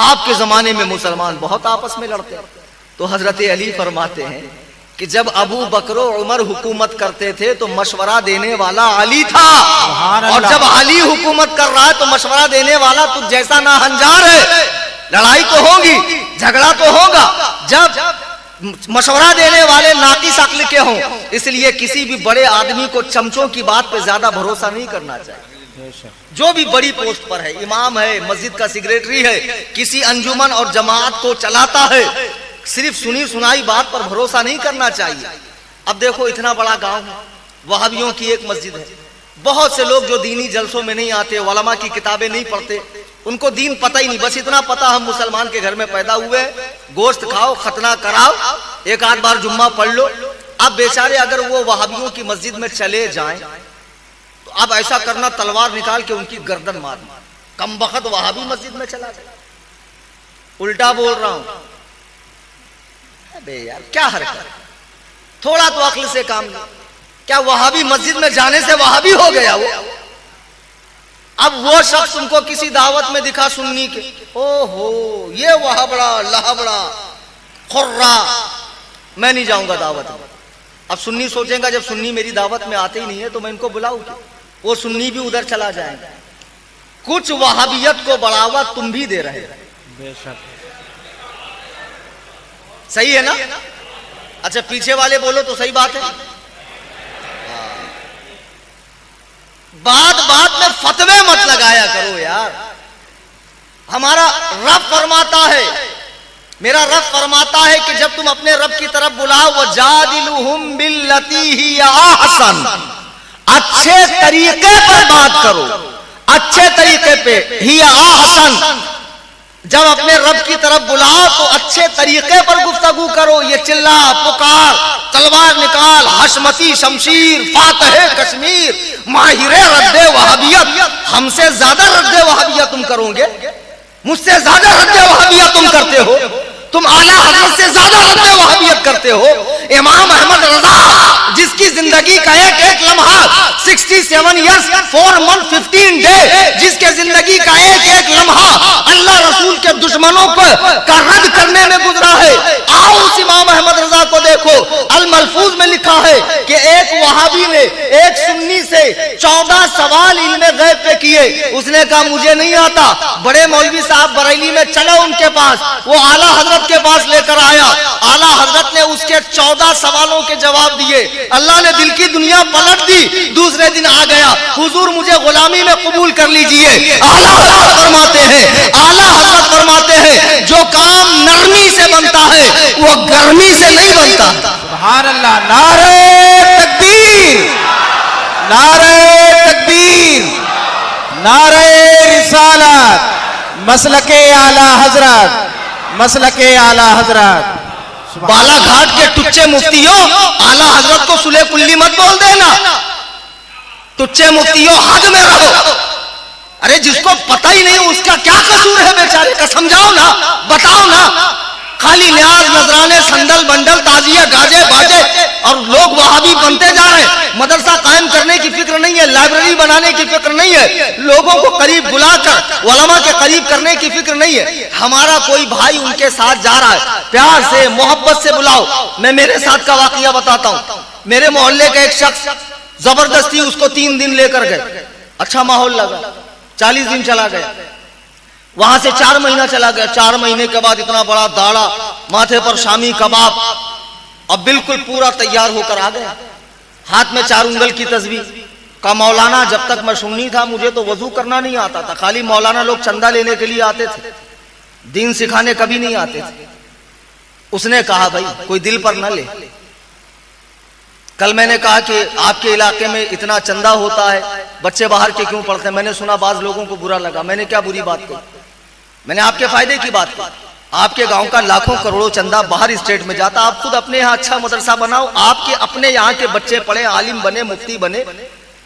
Speaker 1: آپ کے زمانے میں مسلمان بہت آپس میں لڑتے ہیں۔ تو حضرت علی فرماتے ہیں کہ جب ابو بکر و عمر حکومت کرتے تھے تو مشورہ دینے والا علی تھا، اور جب علی حکومت کر رہا ہے تو مشورہ دینے والا تجھ جیسا ناہنجار ہے۔ لڑائی تو ہوگی، جھگڑا تو ہوگا، جب مشورہ دینے والے ناقص عقل کے ہوں۔ اس لیے کسی بھی بڑے آدمی کو چمچوں کی بات پہ زیادہ بھروسہ نہیں کرنا چاہیے۔ جو بھی بڑی پوسٹ پر ہے، امام ہے، مسجد کا سیکریٹری ہے، کسی انجمن اور جماعت کو چلاتا ہے، صرف سنی سنائی بات پر بھروسہ نہیں کرنا چاہیے۔ اب دیکھو اتنا بڑا گاؤں ہے، وہابیوں کی ایک مسجد ہے، بہت سے لوگ جو دینی جلسوں میں نہیں آتے، علماء کی کتابیں نہیں پڑھتے، ان کو دین پتہ ہی نہیں، بس اتنا پتا ہم مسلمان کے گھر میں پیدا ہوئے، گوشت کھاؤ، ختنہ کراؤ، ایک آدھ بار جمعہ پڑھ لو۔ اب بیچارے اگر وہ وہابیوں کی مسجد میں چلے جائیں تو اب ایسا کرنا تلوار نکال کے ان کی گردن مارنا۔ کم بخت وہابی مسجد میں چلا جائے، الٹا بول رہا ہوں، ابے یار کیا حرکت، تھوڑا تو عقل سے کام لے۔ کیا وہابی مسجد میں جانے سے وہابی ہو گیا وہ؟ اب وہ شخص تم کو کسی دعوت میں دکھا سنی کے، او ہو یہ وہاں بڑا لہبڑا خرا، میں نہیں جاؤں گا دعوت میں۔ اب سنی سوچیں گا جب سنی میری دعوت میں آتے ہی نہیں ہے تو میں ان کو بلاؤں کیا؟ وہ سنی بھی ادھر چلا جائیں گا۔ کچھ وہابیت کو بڑھاوا تم بھی دے رہے ہو،
Speaker 2: بے شک
Speaker 1: صحیح ہے نا؟ اچھا پیچھے والے بولو تو صحیح بات ہے۔ بات بات میں فتوے مت لگایا کرو یار۔ ہمارا رب فرماتا ہے، میرا رب فرماتا ہے کہ جب تم اپنے رب کی طرف بلاؤ، وَجَادِلُهُمْ بِالَّتِي هِيَ أَحْسَنُ، اچھے طریقے پر بات کرو، اچھے طریقے پہ، ہی احسن، جب اپنے رب کی طرف بلاؤ تو اچھے طریقے پر گفتگو کرو۔ یہ چلا پکار، تلوار نکال، حشمتی شمشیر، فاتح کشمیر، ماہر رد وہابیت، ہم سے زیادہ رد وہابیت تم کرو گے، مجھ سے زیادہ رد وہابیت تم کرتے ہو، تم اعلیٰ حضرت سے زیادہ رد وہابیت کرتے ہو۔ امام احمد رضا جس کی زندگی کا ایک ایک لمحہ 67 ایئرس 4 months 15 days، جس کے زندگی کا ایک ایک لمحہ اللہ رسول کے دشمنوں کا رد کرنے میں گزرا ہے۔ آؤ اس امام احمد رضا کو دیکھو، الملفوظ میں لکھا ہے کہ ایک وہابی نے ایک سنی سے 14 سوال علم غیب پہ کیے، اس نے کہا مجھے نہیں آتا، بڑے مولوی صاحب بریلی میں چلو ان کے پاس، وہ اعلیٰ حضرت کے پاس لے کر آیا، اعلیٰ حضرت نے اس کے 14 سوالوں کے جواب دیے، اللہ نے دل کی دنیا پلٹ دی۔ دوسرے دن آ گیا، حضور مجھے غلامی میں قبول کر لیجئے۔ اعلیٰ حضرت فرماتے ہیں، اعلیٰ حضرت فرماتے ہیں جو کام نرمی سے بنتا ہے وہ گرمی سے نہیں بنتا۔
Speaker 2: سبحان اللہ، نعرہ تکبیر، نعرہ تکبیر، نعرہ رسالت، مسلک اعلیٰ حضرت، مسلک اعلیٰ حضرت۔
Speaker 1: بالا گھاٹ کے ٹچے مفتیوں، اعلیٰ حضرت کو صلح کلی مت بول دینا، ٹچے مفتیوں حد میں رہو۔ ارے جس کو پتہ ہی نہیں اس کا کیا قصور ہے بیچارے کا، سمجھاؤ نا، بتاؤ نا۔ خالی نیاز، نذرانے، سندل بنڈل، تعزیہ، گاجے باجے، اور لوگ وہابی بنتے جا رہے ہیں۔ مدرسہ قائم کرنے کی فکر نہیں ہے، لائبریری بنانے کی فکر نہیں ہے، لوگوں کو قریب بلا کر علماء کے قریب کرنے کی فکر نہیں ہے۔ ہمارا کوئی بھائی ان کے ساتھ جا رہا ہے، پیار سے محبت سے بلاؤ۔ میں میرے ساتھ کا واقعہ بتاتا ہوں۔ میرے محلے کا ایک شخص زبردستی اس کو 3 دن لے کر گئے، اچھا ماحول لگا، 40 دن چلا گیا، وہاں سے 4 مہینہ چلا گیا۔ 4 مہینے کے بعد اتنا بڑا داڑھا، ماتھے پر شامی کباب، اب بالکل پورا تیار ہو کر آ گیا، ہاتھ میں 4 انگل کی تسبیح۔ کہا مولانا جب تک میں سنی تھا مجھے تو وضو کرنا نہیں آتا تھا، خالی مولانا لوگ چندہ لینے کے لیے آتے تھے، دین سکھانے کبھی نہیں آتے تھے۔ اس نے کہا بھائی کوئی دل پر نہ لے، کل میں نے کہا کہ آپ کے علاقے میں اتنا چندہ ہوتا ہے، بچے باہر کے کیوں پڑھتے ہیں؟ میں نے سنا بعض لوگوں کو برا لگا، میں نے کیا بری بات کی؟ میں نے آپ کے فائدے کی بات کی۔ آپ کے گاؤں کا لاکھوں کروڑوں چندہ باہر اسٹیٹ میں جاتا، آپ خود اپنے یہاں اچھا مدرسہ بناؤ، آپ کے اپنے یہاں کے بچے پڑھے، عالم بنے، مفتی بنے،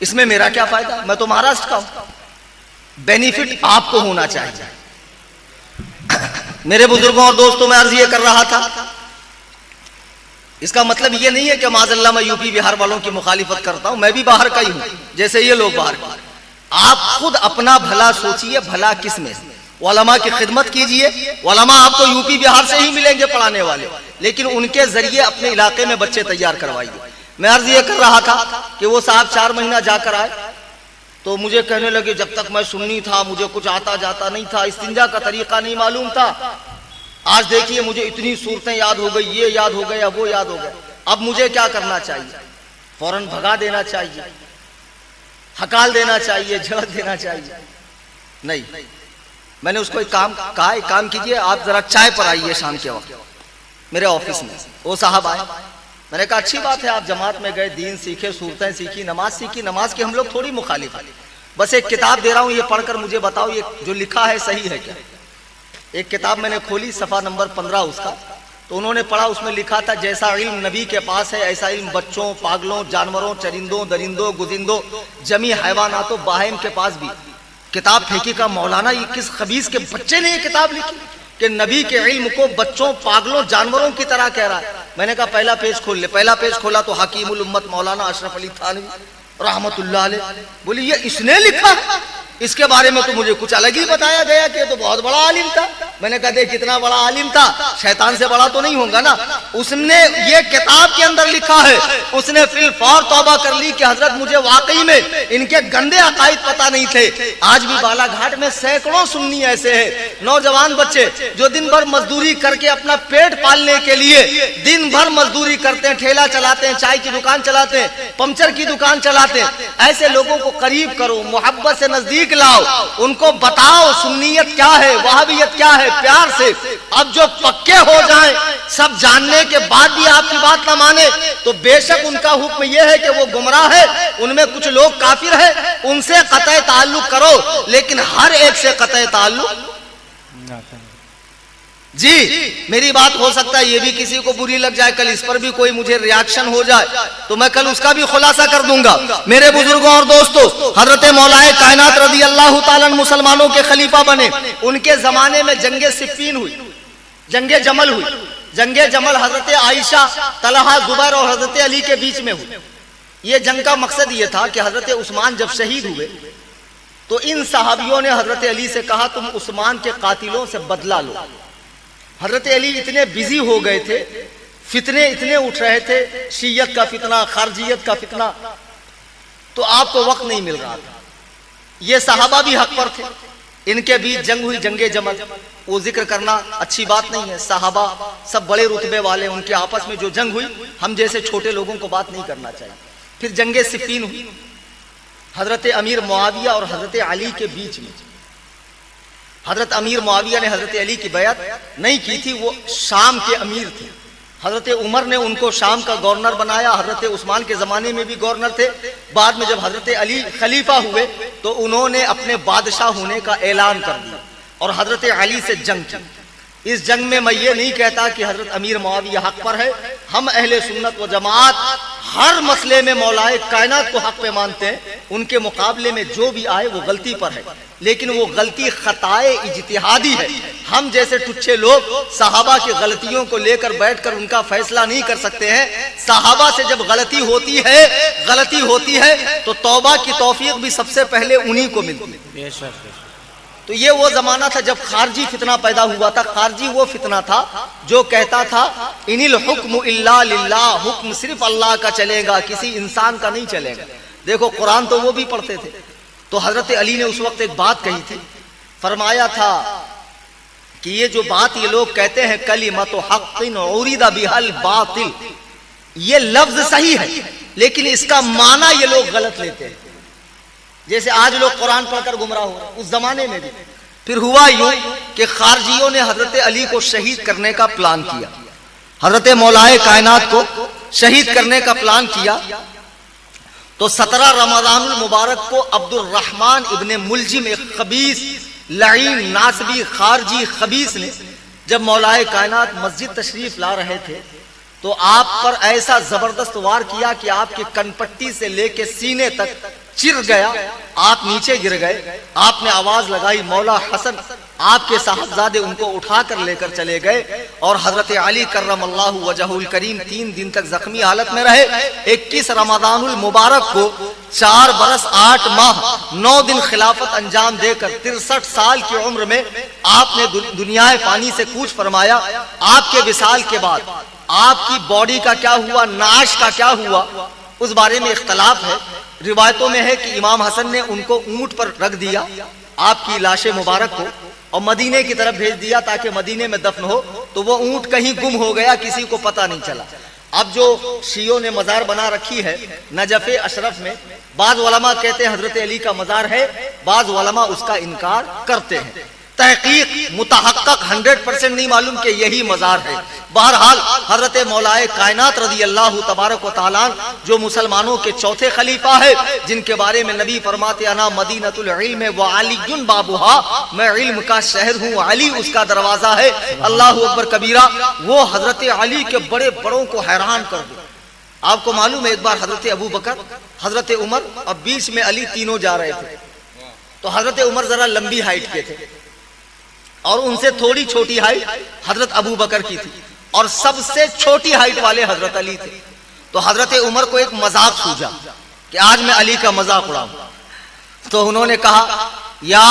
Speaker 1: اس میں میرا کیا فائدہ؟ میں تو مہاراشٹر کا ہوں۔ بینیفٹ آپ کو ہونا چاہیے۔ میرے بزرگوں اور دوستوں میں عرض یہ کر رہا تھا، اس کا مطلب یہ نہیں ہے کہ معاذ اللہ میں یو پی بہار والوں کی مخالفت کرتا ہوں، میں بھی باہر کا ہی ہوں جیسے یہ لوگ باہر کا۔ آپ خود اپنا بھلا سوچئے، بھلا کس میں؟ علماء کی خدمت کیجئے. علماء آپ کو یو پی بہار سے ہی ملیں گے پڑھانے والے, لیکن ان کے ذریعے اپنے علاقے میں بچے تیار کروائیے. میں عرض یہ کر رہا تھا کہ وہ صاحب 4 مہینہ جا کر آئے تو مجھے کہنے لگے جب تک میں سنی تھا مجھے کچھ آتا جاتا نہیں تھا, استنجا کا طریقہ نہیں معلوم تھا. آج دیکھیے مجھے اتنی صورتیں یاد ہو گئی, یہ یاد ہو گیا, وہ یاد ہو گیا. اب مجھے کیا کرنا چاہیے؟ فوراً بھگا دینا چاہیے, ہکال دینا چاہیے, جھڑک دینا چاہیے؟ نہیں. میں نے اس کو ایک کام کہا, ایک کام کیجئے, آپ ذرا چائے پر آئیے شام کے وقت میرے آفس میں. وہ صاحب آئے, میں نے کہا اچھی بات ہے آپ جماعت میں گئے, دین سیکھے, صورتیں سیکھی, نماز سیکھی. نماز کے ہم لوگ تھوڑی مخالف ہیں, بس ایک کتاب دے رہا ہوں, یہ پڑھ کر مجھے بتاؤ یہ جو لکھا ہے صحیح ہے کیا. ایک کتاب میں نے کھولی, صفحہ نمبر 15 اس کا, تو انہوں نے پڑھا, اس میں لکھا تھا جیسا علم نبی کے پاس ہے ایسا علم بچوں, پاگلوں, جانوروں, چرندوں, درندوں, گزندوں, جمی حیوانات و بہائم کے پاس بھی. کتاب پھینکی کا مولانا یہ کس خبیث کے بچے نے یہ کتاب لکھی کہ نبی کے علم کو بچوں, پاگلوں, جانوروں کی طرح کہہ رہا ہے. میں نے کہا پہلا پیج کھول لے. پہلا پیج کھولا تو حکیم الامت مولانا اشرف علی تھانوی رحمت اللہ علیہ. بولی یہ اس نے لکھا ہے, اس کے بارے میں تو مجھے کچھ الگ ہی بتایا گیا کہ یہ تو بہت بڑا عالم تھا. میں نے کہا دیکھ کتنا بڑا عالم تھا, شیطان سے بڑا تو نہیں ہوگا نا. اس نے یہ کتاب کے اندر لکھا ہے, اس نے فی الفور توبہ کر لی کہ حضرت مجھے واقعی میں ان کے گندے عقائد پتہ نہیں تھے. آج بھی بالا گھاٹ میں سینکڑوں سنی ایسے ہیں, نوجوان بچے جو دن بھر مزدوری کر کے اپنا پیٹ پالنے کے لیے دن بھر مزدوری کرتے ہیں, ٹھیلا چلاتے ہیں, چائے کی دکان چلاتے ہیں, پنچر کی دکان چلاتے ہیں. ایسے لوگوں کو قریب کرو, محبت سے نزدیک لاؤ, ان کو بتاؤ سنیت کیا ہے, وہابیت کیا ہے, پیار سے. اب جو پکے ہو جائیں سب جاننے کے بعد بھی آپ کی بات نہ مانے تو بے شک ان کا حکم یہ ہے کہ وہ گمراہ ہے, ان میں کچھ لوگ کافر ہیں, ان سے قطع تعلق کرو, لیکن ہر ایک سے قطع تعلق. جی میری بات ہو سکتا ہے یہ بھی کسی کو بری لگ جائے, کل اس پر بھی کوئی مجھے ریاکشن ہو جائے تو میں کل اس کا بھی خلاصہ کر دوں گا. میرے بزرگوں اور دوستوں, حضرت مولا کائنات رضی اللہ تعالیٰ عنہ مسلمانوں کے خلیفہ بنے. ان کے زمانے میں جنگ صفین ہوئی, جنگ جمل ہوئی. جنگ جمل حضرت عائشہ, طلحہ, زبیر اور حضرت علی کے بیچ میں ہوئی. یہ جنگ کا مقصد یہ تھا کہ حضرت عثمان جب شہید ہوئے تو ان صحابیوں نے حضرت علی سے کہا تم عثمان کے قاتلوں سے بدلہ لو. حضرت علی اتنے بزی ہو گئے تھے, فتنے اتنے اٹھ رہے تھے, شیعت کا فتنہ, خارجیت کا فتنہ, تو آپ کو وقت نہیں مل رہا تھا. یہ صحابہ بھی حق پر تھے, ان کے بیچ جنگ ہوئی, جنگ جمل. وہ ذکر کرنا اچھی بات نہیں ہے, صحابہ سب بڑے رتبے والے, ان کے آپس میں جو جنگ ہوئی ہم جیسے چھوٹے لوگوں کو بات نہیں کرنا چاہیے. پھر جنگ صفین ہوئی, حضرت امیر معاویہ اور حضرت علی کے بیچ میں. حضرت امیر معاویہ نے حضرت علی کی بیعت نہیں کی تھی, وہ شام کے امیر تھے. حضرت عمر نے ان کو شام کا گورنر بنایا, حضرت عثمان کے زمانے میں بھی گورنر تھے. بعد میں جب حضرت علی خلیفہ ہوئے تو انہوں نے اپنے بادشاہ ہونے کا اعلان کر دیا اور حضرت علی سے جنگ کی. اس جنگ میں میں یہ نہیں کہتا کہ حضرت امیر معاویہ حق پر ہے, ہم اہل سنت و جماعت ہر مسئلے میں مولائے کائنات کو حق پہ مانتے ہیں. ان کے مقابلے میں جو بھی آئے وہ غلطی پر ہے, لیکن وہ غلطی خطائے اجتہادی ہے. ہم جیسے ٹچھے لوگ صحابہ کی غلطیوں کو لے کر بیٹھ کر ان کا فیصلہ نہیں کر سکتے ہیں. صحابہ سے جب غلطی ہوتی ہے تو توبہ کی توفیق بھی سب سے پہلے انہی کو ملتی ہے. تو یہ وہ زمانہ تھا جب خارجی فتنہ پیدا ہوا تھا. خارجی وہ فتنہ تھا جو کہتا تھا ان الحکم الا للہ, حکم صرف اللہ کا چلے گا, کسی انسان کا نہیں چلے گا. دیکھو قرآن تو وہ بھی پڑھتے تھے. تو حضرت علی نے اس وقت ایک بات کہی تھی, فرمایا تھا کہ یہ جو بات یہ لوگ کہتے ہیں کلمۃ حق عرض بها الباطل, یہ لفظ صحیح ہے لیکن اس کا معنی یہ لوگ غلط لیتے ہیں. جیسے آج لوگ قرآن پڑھ کر گمراہ ہو رہے ہیں, اس زمانے میں بھی. پھر ہوا یوں کہ خارجیوں نے حضرت علی کو شہید کرنے کا پلان کیا, حضرت مولائے کائنات کو شہید کرنے کا پلان کیا. تو 17 رمضان المبارک کو عبد الرحمن ابن ملجم, ایک خبیث لعین ناسبی خارجی خبیث نے جب مولائے کائنات مسجد تشریف لا رہے تھے تو آپ پر ایسا زبردست وار کیا کہ آپ کی کن پٹی سے لے کے سینے تک چر گیا, آپ نیچے گر گئے. آپ نے آواز لگائی مولا حسن, آپ کے صاحبزادے ان کو اٹھا کر لے کر چلے گئے اور حضرت علی کرم اللہ وجہہ الکریم 3 دن تک زخمی حالت میں رہے. 21 رمضان المبارک کو 4 برس 8 ماہ 9 دن خلافت انجام دے کر 63 سال کی عمر میں آپ نے دنیا فانی سے کوچ فرمایا. آپ کے وصال کے بعد آپ کی باڈی کا کیا ہوا, نعش کا کیا ہوا, اس بارے میں اختلاف ہے. روایتوں میں ہے کہ امام حسن نے ان کو اونٹ پر رکھ دیا, آپ کی لاش مبارک کو, اور مدینے کی طرف بھیج دیا تاکہ مدینے میں دفن ہو. تو وہ اونٹ کہیں گم ہو گیا, کسی کو پتہ نہیں چلا. اب جو شیعوں نے مزار بنا رکھی ہے نجف اشرف میں, بعض علماء کہتے ہیں حضرت علی کا مزار ہے, بعض علماء اس کا انکار کرتے ہیں. تحقیق متحقق 100% نہیں معلوم کہ یہی مزار ہے. بہرحال حضرت مولا کائنات رضی اللہ تبارک و تعالیٰ جو مسلمانوں کے چوتھے خلیفہ ہے, جن کے بارے میں نبی فرماتے انا مدینۃ العلم وعلی بابھا, میں علم کا شہر ہوں, علی اس کا دروازہ ہے. اللہ اکبر کبیرہ. وہ حضرت علی کے بڑے بڑوں کو حیران کر دو. آپ کو معلوم ہے ایک بار حضرت ابو بکر, حضرت عمر اور بیچ میں علی تینوں جا رہے تھے. تو حضرت عمر ذرا لمبی ہائٹ کے تھے اور ان سے تھوڑی چھوٹی ہائٹ حضرت ابو بکر کی تھی, اور سب سے چھوٹی ہائٹ والے حضرت علی تھے. تو حضرت عمر کو ایک مذاق سوجا کہ آج میں علی کا مذاق اڑاؤں. تو انہوں نے کہا یا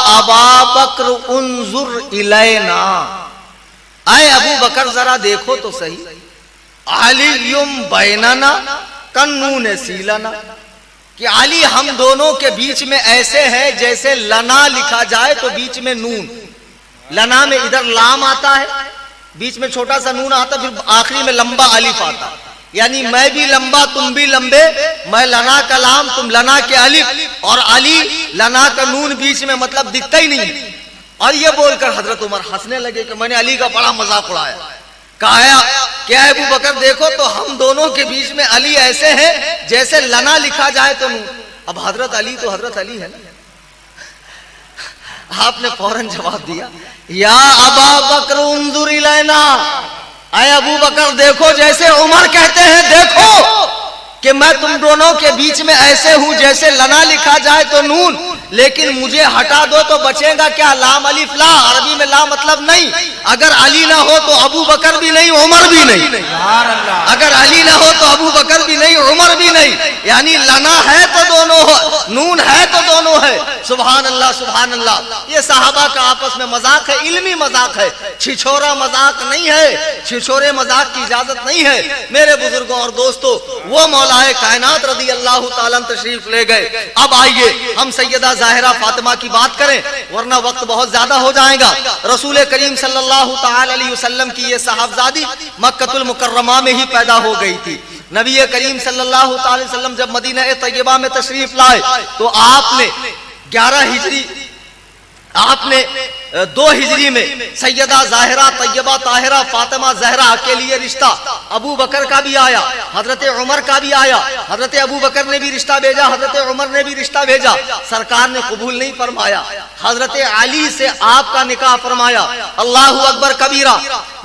Speaker 1: ابا بکر انظر الینا, اے ابو بکر ذرا دیکھو تو صحیح, علی بیننا کنون سیلنا, کہ علی ہم دونوں کے بیچ میں ایسے ہے جیسے لنا لکھا جائے تو بیچ میں نون, لنا میں ادھر لام آتا ہے, بیچ میں چھوٹا سا نون آتا, پھر آخری میں لمبا الف آتا. یعنی میں بھی لمبا تم بھی لمبے, میں لنا کا لام تم لنا کے الف, اور علی لنا کا نون بیچ میں, مطلب دکھتا ہی نہیں. اور یہ بول کر حضرت عمر ہنسنے لگے کہ میں نے علی کا بڑا مذاق اڑایا. کہا کیا ابو بکر دیکھو تو ہم دونوں کے بیچ میں علی ایسے ہیں جیسے لنا لکھا جائے تو نون. اب حضرت علی تو حضرت علی ہے نا. آپ نے فوراً جواب دیا یا ابا بکر انظر الینا, اے ابو بکر دیکھو جیسے عمر کہتے ہیں دیکھو کہ میں تم دونوں کے بیچ میں ایسے ہوں جیسے لنا لکھا جائے تو نون, لیکن مجھے ہٹا دو تو بچے گا کیا, لام الف لا. عربی میں لا مطلب نہیں, اگر علی نہ ہو تو ابو بکر بھی نہیں عمر بھی نہیں, اگر علی نہ ہو تو ابو بکر بھی نہیں عمر بھی نہیں. یعنی لنا ہے تو دونوں ہو, نون ہے تو دونوں ہے. سبحان اللہ سبحان اللہ. یہ صحابہ کا آپس میں مذاق ہے, علمی مذاق ہے, چھچورا مذاق نہیں ہے, چھچورے مذاق کی اجازت نہیں ہے. میرے بزرگوں اور دوستوں, وہ مولا کائنات رضی اللہ تعالیٰ تشریف لے گئے. اب آئیے ہم سیدہ ظاہرہ فاطمہ کی بات کریں ورنہ وقت بہت زیادہ ہو جائے گا. رسول کریم صلی اللہ تعالی علیہ وسلم کی یہ صاحبزادی مکہ المکرمہ میں ہی پیدا ہو گئی تھی. نبی کریم صلی اللہ تعالی وسلم جب مدینہ طیبہ میں تشریف لائے تو آپ نے 11 ہجری, آپ نے 2 ہجری میں سیدہ ظاہرہ طیبہ طاہرہ فاطمہ زہرا کے لیے رشتہ ابو بکر کا بھی آیا, حضرت عمر کا بھی آیا. حضرت ابو بکر نے بھی رشتہ بھیجا, حضرت عمر نے بھی رشتہ بھیجا. سرکار نے قبول نہیں فرمایا. حضرت علی سے آپ کا نکاح فرمایا. اللہ اکبر کبیرہ.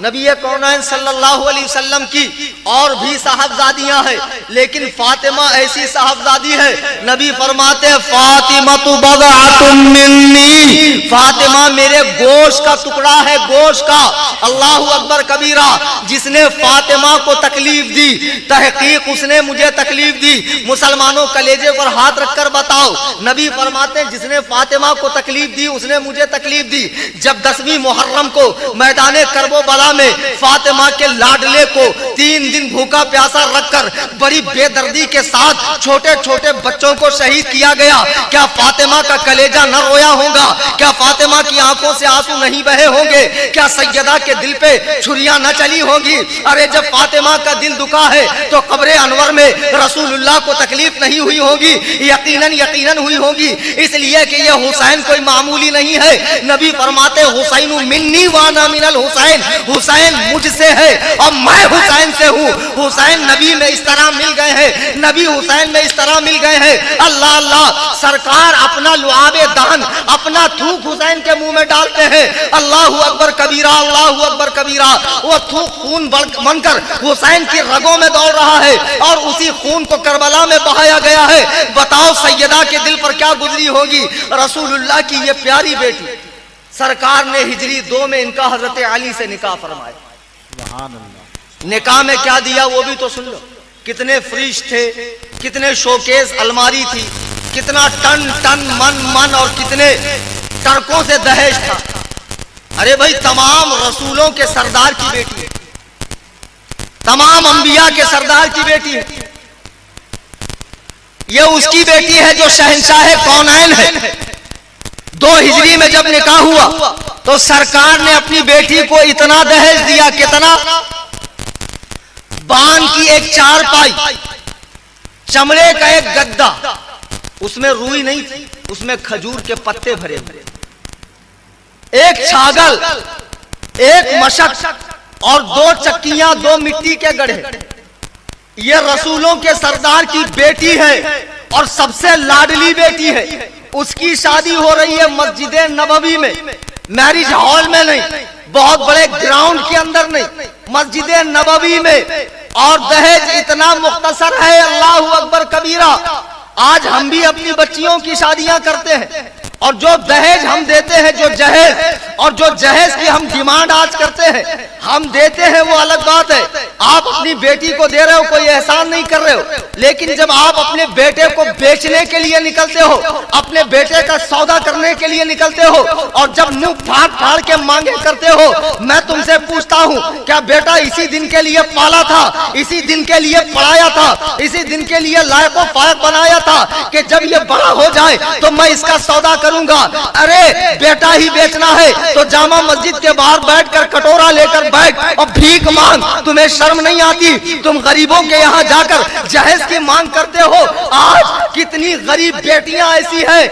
Speaker 1: نبی کونین صلی اللہ علیہ وسلم کی اور بھی صاحبزادیاں ہیں, لیکن فاطمہ ایسی صاحبزادی ہے نبی فرماتے فاطمہ بضعۃ منی, فاطمہ میرے گوشت کا ٹکڑا ہے, گوشت کا. اللہ اکبر کبیرہ. جس نے فاطمہ کو تکلیف دی, تحقیق اس نے مجھے تکلیف دی. مسلمانوں کلیجے پر ہاتھ رکھ کر بتاؤ, نبی فرماتے ہیں جس نے فاطمہ کو تکلیف دی اس نے مجھے تکلیف دی. جب 10ویں محرم کو میدان کرب و بلا میں فاطمہ کے لاڈلے کو 3 دن بھوکا پیاسا رکھ کر بڑی بے دردی کے ساتھ چھوٹے چھوٹے بچوں کو شہید کیا گیا, کیا فاطمہ کا کلیجہ نہ رویا ہوگا؟ کیا فاطمہ کی آنکھوں سے آنسو نہیں بہے ہوں گے؟ کیا سیدہ کے دل پہ چھریاں نہ چلی ہوگی؟ ارے جب فاطمہ کا دل دکھا ہے تو قبر انور میں رسول اللہ کو تکلیف نہیں ہوئی ہوگی؟ یقیناً ہوئی ہوگی, اس لیے کہ یہ حسین کوئی معمولی نہیں ہے. نبی فرماتے حسین منی وانا من الحسین, حسین مجھ سے ہے اور میں حسین سے ہوں. حسین نبی میں اس طرح مل گئے ہیں, نبی حسین میں اس طرح مل گئے ہیں. اللہ اللہ, سرکار اپنا لعاب دہن, اپنا تھوک حسین کے منہ میں ڈالتے ہیں. اللہ اکبر کبیرہ, اللہ اکبر کبیرہ. وہ تھوک خون بن کر حسین کی رگوں میں دوڑ رہا ہے اور اسی خون کو کربلا میں بہایا گیا ہے. بتاؤ سیدہ کے دل پر کیا گزری ہوگی؟ رسول اللہ کی یہ پیاری بیٹی, سرکار نے ہجری 2 میں ان کا حضرت علی سے نکاح فرمایا.
Speaker 2: سبحان اللہ.
Speaker 1: نکاح میں کیا دیا وہ بھی تو سن لو. کتنے فریج تھے, کتنے شوکیس الماری تھی, کتنا ٹن ٹن من اور کتنے ٹرکوں سے دہیج تھا. ارے بھائی تمام رسولوں کے سردار کی بیٹی ہے, تمام انبیاء کے سردار کی بیٹی ہے, یہ اس کی بیٹی ہے جو شہنشاہ کونین ہے. 2 ہجری میں جب نکاح ہوا تو سرکار نے اپنی بیٹی کو اتنا دہیج دیا, کتنا, بان کی ایک چارپائی, چمڑے کا ایک گدا, اس میں روئی نہیں تھی, اس میں کھجور کے پتے بھرے ہوئے, ایک چھاگل, ایک مشک اور 2 چکیاں, 2 مٹی کے گڑھے. یہ رسولوں کے سردار کی بیٹی ہے اور سب سے لاڈلی بیٹی ہے. اس کی شادی ہو رہی ہے مسجد نبوی میں, میرج ہال میں نہیں, بہت بڑے گراؤنڈ کے اندر نہیں, مسجد نبوی میں. اور دہیج اتنا مختصر ہے, اللہ اکبر کبیرہ. آج ہم بھی اپنی بچیوں کی شادیاں کرتے ہیں اور جو دہیج ہم دیتے ہیں, جو جہیز اور جو جہیز کی ہم ڈیمانڈ آج کرتے ہیں, ہم دیتے ہیں وہ الگ بات ہے. آپ اپنی بیٹی کو دے رہے ہو, کوئی احسان نہیں کر رہے ہو, لیکن جب آپ اپنے بیٹے کو بیچنے کے لیے نکلتے ہو, اپنے بیٹے کا سودا کرنے کے لیے نکلتے ہو, اور جب منہ پھاڑ پھاڑ کے مانگے کرتے ہو, میں تم سے پوچھتا ہوں کیا بیٹا اسی دن کے لیے پالا تھا, اسی دن کے لیے پڑھایا تھا, اسی دن کے لیے لائق و فائق بنایا تھا کہ جب یہ بڑا ہو جائے تو میں اس کا سودا کروں گا؟ ارے بیٹا ہی بیچنا ہے تو جامع مسجد کے باہر بیٹھ کر کٹورا لے کر بیٹھ اور بھیک مانگ. تمہیں شرم نہیں آتی؟ تم غریبوں کے یہاں جا کر جہیز کی مانگ کرتے ہو. آج کتنی غریب بیٹیاں ایسی ہیں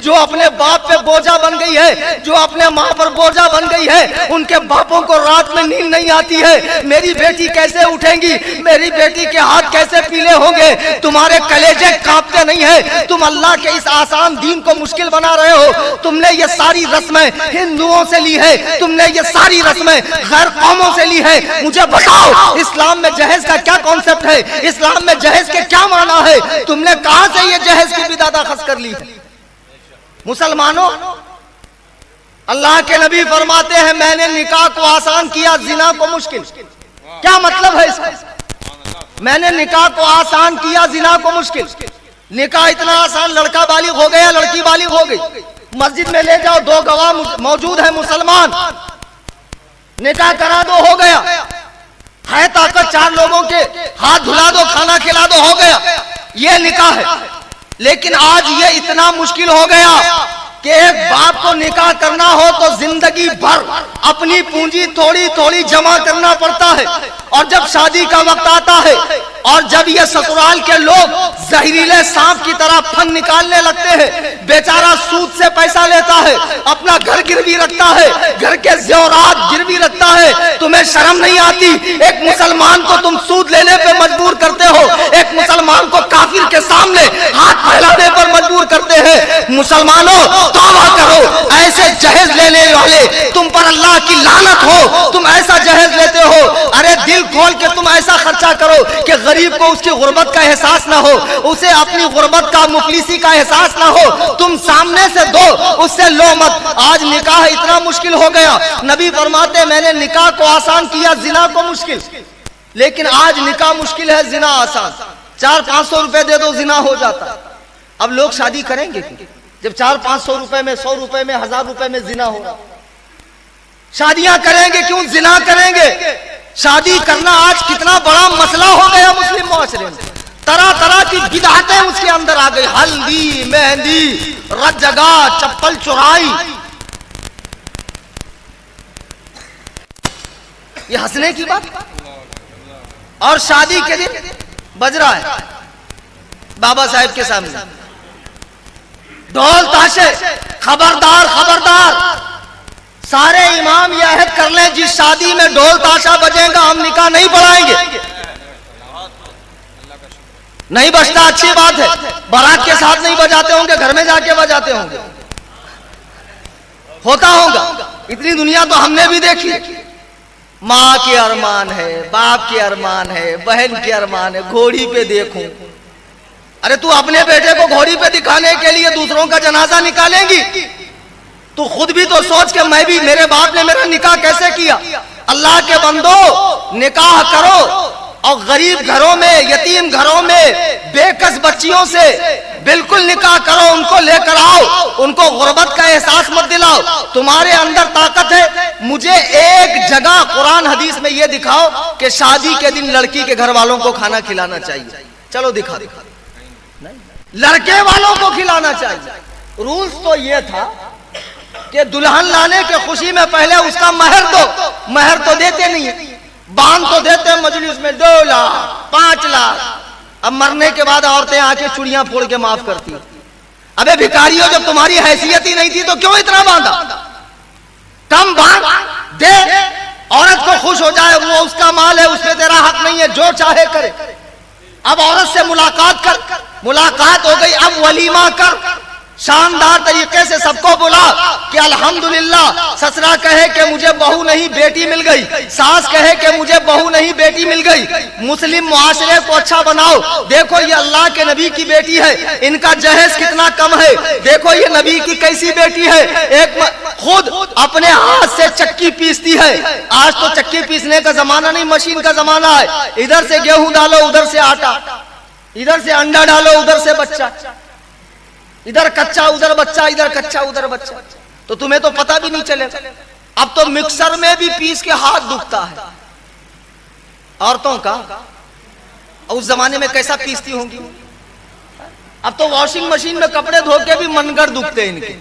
Speaker 1: جو اپنے باپ پہ بوجھا بن گئی ہے, جو اپنے ماں پر بوجھا بن گئی ہے, ان کے باپوں کو رات میں نیند نہیں آتی ہے. میری بیٹی کیسے اٹھیں گی, میری بیٹی کے ہاتھ کیسے پیلے ہوں گے؟ تمہارے کلیجے کانپتے نہیں ہیں؟ تم اللہ کے اس آسان دین کو مشکل بنا رہے ہو. تم نے یہ ساری رسمیں ہندوؤں سے لی ہے, تم نے یہ ساری رسمیں غیر قوموں سے لی ہے. مجھے بتاؤ اسلام میں جہیز کا کیا کانسیپٹ ہے, اسلام میں جہیز کے کیا معنی ہے؟ تم نے کہاں سے یہ جہیز کی بدعت اخذ کر لی ہے؟ مسلمانوں, اللہ کے نبی فرماتے ہیں میں نے نکاح کو آسان کیا, زنا کو مشکل. کیا مطلب ہے اس کا؟ میں نے نکاح کو آسان کیا, زنا کو مشکل. نکاح اتنا آسان, لڑکا بالغ ہو گیا, لڑکی بالغ ہو گئی, مسجد میں لے جاؤ, 2 گواہ موجود ہیں مسلمان, نکاح کرا دو, ہو گیا. ہے طاقت 4 لوگوں کے ہاتھ دھلا دو, کھانا کھلا دو, ہو گیا. یہ نکاح ہے. لیکن آج یہ اتنا مشکل ہو گیا کہ ایک باپ کو نکاح کرنا ہو تو زندگی بھر اپنی پونجی تھوڑی تھوڑی جمع کرنا پڑتا ہے, اور جب شادی کا وقت آتا ہے اور جب یہ سسرال کے لوگ زہریلے سانپ کی طرح پھن نکالنے لگتے ہیں, بیچارہ سود سے پیسہ لیتا ہے, اپنا گھر گروی رکھتا ہے, گھر کے زیورات گروی رکھتا ہے. تمہیں شرم نہیں آتی؟ ایک مسلمان کو تم سود لینے پہ مجبور کرتے ہو, ایک مسلمان کو کافر کے سامنے ہاتھ پھیلانے پر مجبور کرتے ہیں. مسلمانوں توبہ کرو, ایسے جہیز لینے والے تم پر اللہ کی لعنت ہو. تم ایسا جہیز لیتے ہو, ارے دل کھول کے تم ایسا خرچہ کرو کہ غریب کو اس کی غربت کا احساس نہ ہو, اسے اپنی غربت کا, مفلسی کا احساس نہ ہو. تم سامنے سے دو, اس سے لو مت. آج نکاح اتنا مشکل ہو گیا. نبی فرماتے میں نے نکاح کو آسان کیا, زنا کو مشکل. لیکن آج نکاح مشکل ہے, زنا آسان. 400-500 روپے دے دو, زنا ہو جاتا. اب لوگ شادی کریں گے جب 400-500 روپے میں, 100 روپے میں, 1000 روپے میں زنا ہوگا؟ شادیاں کریں گے کیوں, زنا کریں گے. شادی کرنا آج کتنا بڑا مسئلہ ہو گیا مسلم معاشرے میں. طرح طرح کی بدعتیں اس کے اندر آ گئی, ہلدی, مہندی, رت جگا, چپل چرائی. یہ ہنسنے کی بات. اور شادی کے دن بج رہا ہے بابا صاحب کے سامنے ڈھول تاشے. خبردار خبردار, سارے امام یہ عہد کر لیں جس شادی میں ڈھول تاشا بجے گا ہم نکاح نہیں پڑھائیں گے. نہیں بجتا اچھی بات ہے, بارات کے ساتھ نہیں بجاتے ہوں گے, گھر میں جا کے بجاتے ہوں گے, ہوتا ہوگا. اتنی دنیا تو ہم نے بھی دیکھی. ماں کے ارمان ہے, باپ کے ارمان ہے, بہن کے ارمان ہے, گھوڑی پہ دیکھوں. ارے تو اپنے بیٹے کو گھوڑی پہ دکھانے کے لیے دوسروں کا جنازہ نکالیں گی؟ تو خود بھی تو سوچ کہ میں بھی, میرے باپ نے میرا نکاح کیسے کیا. اللہ کے بندو, نکاح کرو. اور غریب گھروں میں, یتیم گھروں میں, بے
Speaker 3: بےکس بچیوں سے بالکل نکاح کرو، ان کو لے کر آؤ، ان کو غربت کا احساس مت دلاؤ، تمہارے اندر طاقت ہے۔ مجھے ایک جگہ قرآن حدیث میں یہ دکھاؤ کہ شادی کے دن لڑکی کے گھر والوں کو کھانا کھلانا چاہیے، چلو دکھا لڑکے والوں کو کھلانا چاہیے۔ رولز تو یہ تھا کہ دلہن لانے کے خوشی میں پہلے اس کا مہر دو، مہر تو دیتے نہیں ہیں، باندھ تو دیتے ہیں مجلس میں 2 لاکھ 5 لاکھ، اب مرنے کے بعد عورتیں آ کے چوڑیاں پھوڑ کے معاف کرتی ہیں۔ ابے بھکاریوں، جب تمہاری حیثیت ہی نہیں تھی تو کیوں اتنا باندھا؟ کم باندھ دے، عورت کو خوش ہو جائے، وہ اس کا مال ہے، اس پہ تیرا حق نہیں ہے، جو چاہے کرے۔ اب عورت سے ملاقات کر، ملاقات ہو گئی، اب ولیمہ کر، شاندار طریقے سے سب کو بلا کہ الحمدللہ، سسرا کہے کہ مجھے بہو نہیں بیٹی مل گئی، ساس کہے کہ مجھے بہو نہیں بیٹی مل گئی۔ مسلم معاشرے کو اچھا بناؤ، دیکھو یہ اللہ کے نبی کی بیٹی ہے، ان کا جہیز کتنا کم ہے، دیکھو یہ نبی کی کیسی بیٹی ہے، ایک خود اپنے ہاتھ سے چکی پیستی ہے۔ آج تو چکی پیسنے کا زمانہ نہیں، مشین کا زمانہ ہے، ادھر سے گیہوں ڈالو، ادھر سے آٹا، ادھر سے انڈا ڈالو، ادھر سے بچہ، ادھر کچا ادھر بچہ، ادھر کچا ادھر بچہ، تو تمہیں تو پتہ بھی نہیں چلے۔ اب تو مکسر میں بھی پیس کے ہاتھ دکھتا ہے عورتوں کا، اس زمانے میں کیسا پیستی ہوں گی؟ اب تو واشنگ مشین میں کپڑے دھو کے بھی منگڑ دکھتے ان کے،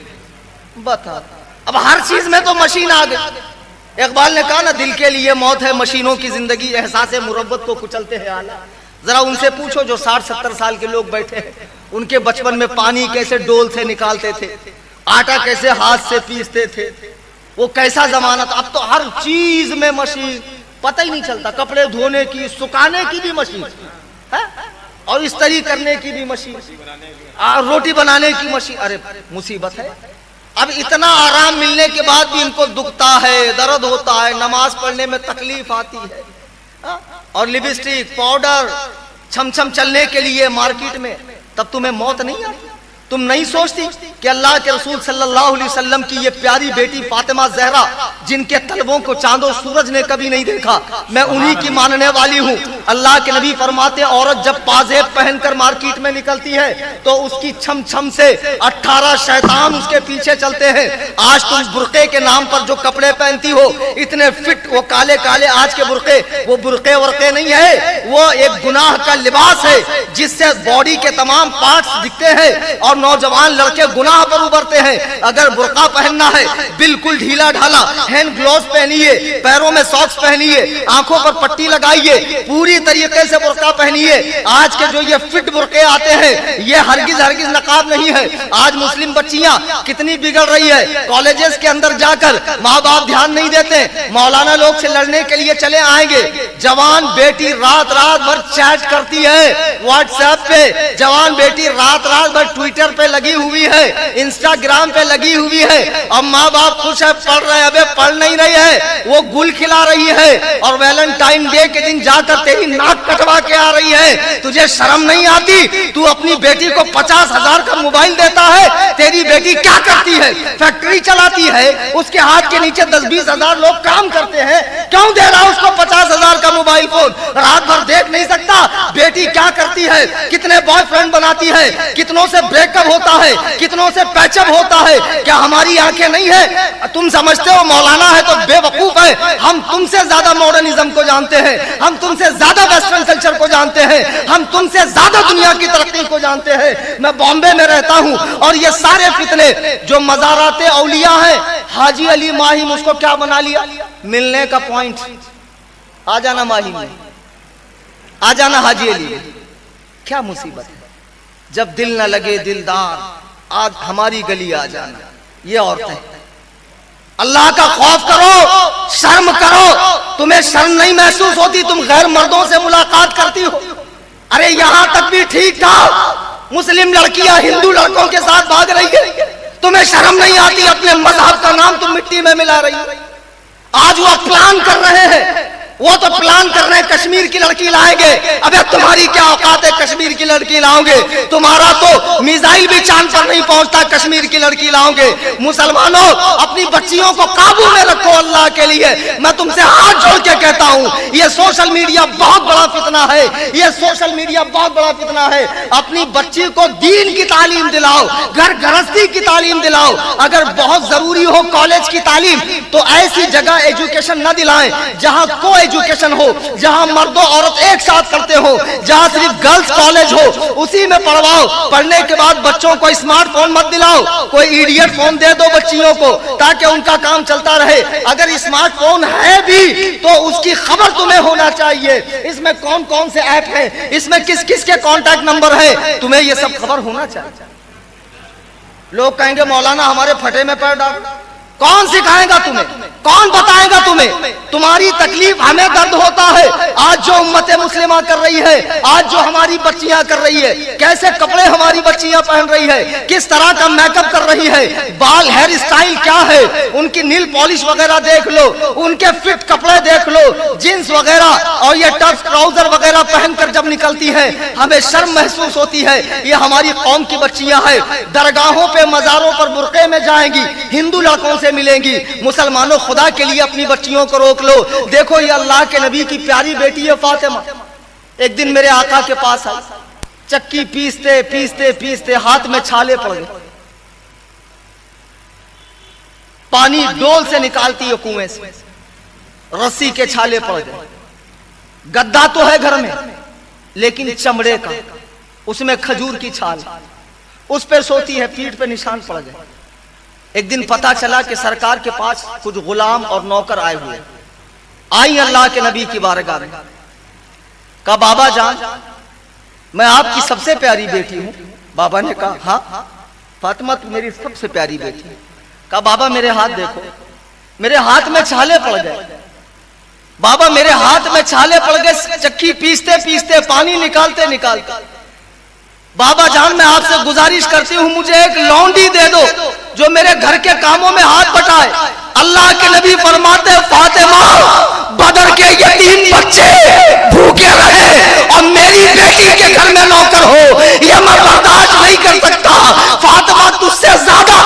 Speaker 3: بتا، اب ہر چیز میں تو مشین آ گئی۔ اقبال نے کہا نا، دل کے لیے موت ہے مشینوں کی زندگی، احساس مربت کو کچلتے ہیں آلہ۔ ذرا ان سے پوچھو جو 60-70 سال کے لوگ بیٹھے ہیں، ان کے بچپن میں پانی کیسے ڈول سے نکالتے تھے، آٹا کیسے ہاتھ سے پیستے تھے، وہ کیسا زمانہ تھا۔ اب تو ہر چیز میں مشین، پتہ ہی نہیں چلتا، کپڑے دھونے کی، سکھانے کی بھی مشین ہے، اور استری کرنے کی بھی مشین، روٹی بنانے کی مشین۔ ارے مصیبت ہے۔ اب اتنا آرام ملنے کے بعد بھی ان کو دکھتا ہے، درد ہوتا ہے، نماز پڑھنے میں تکلیف آتی ہے، اور لپسٹک پاؤڈر چھم چھم چلنے کے لیے مارکیٹ میں، تب تمہیں موت نہیں آتی؟ تم نہیں سوچتی کہ اللہ کے رسول صلی اللہ علیہ وسلم کی یہ پیاری بیٹی فاطمہ زہرا، جن کے طلبوں کو چاند و سورج نے کبھی نہیں دیکھا، میں انہی کی ماننے والی ہوں۔ اللہ کے نبی فرماتے ہیں عورت جب پازیب پہن کر مارکیٹ میں نکلتی ہے تو اس کی چھم چھم سے 18 شیطان اس کے پیچھے چلتے ہیں۔ آج تم برقعے کے نام پر جو کپڑے پہنتی ہو، اتنے فٹ، وہ کالے کالے آج کے برقعے، وہ برقعے ورقے نہیں ہے، وہ ایک گناہ کا لباس ہے جس سے باڈی کے تمام پارٹس دکھتے ہیں، اور نوجوان لڑکے گناہ پر ابھرتے ہیں۔ اگر برقع پہننا ہے بالکل ڈھیلا ڈھالا، ہینڈ گلوز پہنیے، پیروں میں ساکس پہنیے، آنکھوں پر پٹی لگائیے، پوری طریقے سے برقع پہنیے۔ آج کے جو یہ فٹ برقعے آتے ہیں، یہ ہرگز ہرگز نقاب نہیں ہے۔ آج مسلم بچیاں کتنی بگڑ رہی ہے، کالجز کے اندر جا کر ماں باپ دھیان نہیں دیتے، مولانا لوگ سے لڑنے کے لیے چلے آئیں گے۔ جوان بیٹی رات رات بھر چیٹ کرتی ہے واٹس ایپ پہ، جوان بیٹی رات رات بھر ٹویٹر پہ لگی ہوئی ہے، انسٹاگرام پہ لگی ہوئی ہے، اور ماں باپ خوش ہے، پڑھ رہے ہیں، ابے پڑھ نہیں رہی ہے، وہ گل کھلا رہی ہے، اور ویلنٹائن ڈے کے دن جا کر تیری ناک کٹوا کے آ رہی ہے۔ تجھے شرم نہیں آتی؟ تو اپنی بیٹی کو 50,000 کا موبائل دیتا ہے، تیری بیٹی کیا کرتی ہے؟ فیکٹری چلاتی ہے، اس کے ہاتھ کے نیچے 10-20 ہزار لوگ کام کرتے ہیں، کیوں دے رہا اس کو 50,000 کا موبائل فون؟ رات بھر دیکھ نہیں سکتا بیٹی کیا کرتی ہے، کتنے بوائے فرینڈ بناتی ہے، کتنوں سے بریک اپ ہوتا ہے، کتنوں سے پیچ اپ ہوتا ہے؟ کیا ہماری آنکھیں نہیں ہے؟ تم سمجھتے ہو مولانا ہے تو بے وقوف ہے؟ ہم تم سے زیادہ ماڈرنزم کو جانتے ہیں، ہم تم سے زیادہ ویسٹرن کلچر کو جانتے ہیں، ہم تم سے زیادہ دنیا کی ترقی کو جانتے ہیں۔ میں بامبے میں رہتا ہوں، اور یہ سارے فتنے جو مزارات اولیاء ہیں، حاجی علی ماہی اس کو کیا بنا لیا؟ ملنے کا پوائنٹ۔ آ جانا ماہی میں، آ جانا حاجی علی۔ کیا مصیبت ہے؟ جب دل نہ لگے دلدار، آج ہماری گلی آ جانا۔ یہ عورتیں، اللہ کا خوف کرو، شرم کرو۔ تمہیں شرم نہیں محسوس ہوتی؟ تم غیر مردوں سے ملاقات کرتی ہو۔ ارے یہاں تک بھی ٹھیک تھا، مسلم لڑکیاں ہندو لڑکوں کے ساتھ بھاگ رہی ہے، تمہیں شرم نہیں آتی؟ اپنے مذہب کا نام تم مٹی میں ملا رہی ہو۔ آج وہ پلان کر رہے ہیں وہ تو پلان کر رہے ہیں کشمیر کی لڑکی لائیں گے. ابے تمہاری کیا اوقات ہے کشمیر کی لڑکی لاؤ گے؟ تمہارا تو میزائل بھی چاند پر نہیں پہنچتا, کشمیر کی لڑکی لاؤ گے. مسلمانوں اپنی بچیوں کو قابو میں رکھو اللہ کے لیے. میں تم سے ہاتھ جوڑ کے کہتا ہوں یہ سوشل میڈیا بہت بڑا فتنہ ہے, یہ سوشل میڈیا بہت بڑا فتنہ ہے. اپنی بچی کو دین کی تعلیم دلاؤ, گھر گھرستی کی تعلیم دلاؤ. اگر بہت ضروری ہو کالج کی تعلیم تو ایسی جگہ ایجوکیشن نہ دلائیں جہاں کو ایجوکیشن ہو, جہاں مرد و عورت ایک ساتھ کرتے ہو, جہاں صرف گرلز کالج ہو اسی میں پڑھواؤ. پڑھنے کے بعد بچوں کو اسمارٹ فون مت دلاؤ, کوئی ایڈیٹ فون دے دو بچیوں کو تاکہ ان کا کام چلتا رہے. اگر اسمارٹ فون ہے بھی تو اس کی خبر تمہیں ہونا چاہیے, اس میں کون کون سے ایپ ہیں, اس میں کس کس کے کانٹیکٹ نمبر ہے, تمہیں یہ سب خبر ہونا چاہیے. لوگ کہیں گے مولانا ہمارے پھٹے میں پیر ڈال. کون سکھائے گا تمہیں, کون بتائے گا تمہیں؟ تمہاری تکلیف ہمیں درد ہوتا ہے. آج جو امت مسلمہ کر رہی ہے, آج جو ہماری بچیاں کر رہی ہے, کیسے کپڑے ہماری بچیاں پہن رہی ہے, کس طرح کا میک اپ کر رہی ہے, بال ہیئر اسٹائل کیا ہے, ان کی نیل پالش وغیرہ دیکھ لو, ان کے فٹ کپڑے دیکھ لو, جینس وغیرہ اور یہ ٹف ٹراؤزر وغیرہ پہن کر جب نکلتی ہے ہمیں شرم محسوس ہوتی ہے. یہ ہماری قوم کی بچیاں ہیں, درگاہوں پہ مزاروں پر برقعے میں جائیں گی, ہندو لڑکوں سے ملیں گی. مسلمانوں خدا کے لیے اپنی بچیوں کو روک لو. دیکھو یہ اللہ کے نبی کی پیاری بیٹی ہے فاطمہ, ایک دن میرے آقا کے پاس آئی, چکی پیستے پیستے پیستے ہاتھ میں چھالے پڑ گئے, پانی ڈول سے نکالتی ہے کنویں سے, رسی کے چھالے پڑ گئے. گدا تو ہے گھر میں لیکن چمڑے کا, اس میں کھجور کی چھال, اس پہ سوتی ہے, پیٹھ پہ نشان پڑ گئے. ایک دن پتا چلا کہ سرکار کے پاس کچھ غلام اور نوکر آئے ہوئے. آئی اللہ کے نبی کی بارگاہ میں, کہا بابا جان میں آپ کی سب سے پیاری بیٹی ہوں. بابا نے کہا ہاں فاطمہ تو میری سب سے پیاری بیٹی ہے. کہا بابا میرے ہاتھ دیکھو, میرے ہاتھ میں چھالے پڑ گئے. بابا میرے ہاتھ میں چھالے پڑ گئے, چکی پیستے پیستے پانی نکالتے نکالتے. بابا جان میں آپ سے گزارش کرتی ہوں مجھے ایک لونڈی دے دو جو میرے گھر کے کاموں میں ہاتھ بٹائے. اللہ کے نبی فرماتے فاطمہ بدر کے یتیم بچے بھوکے رہے اور میری بیٹی کے گھر میں نوکر ہو, یہ میں برداشت نہیں کر سکتا. فاطمہ تجھ سے زیادہ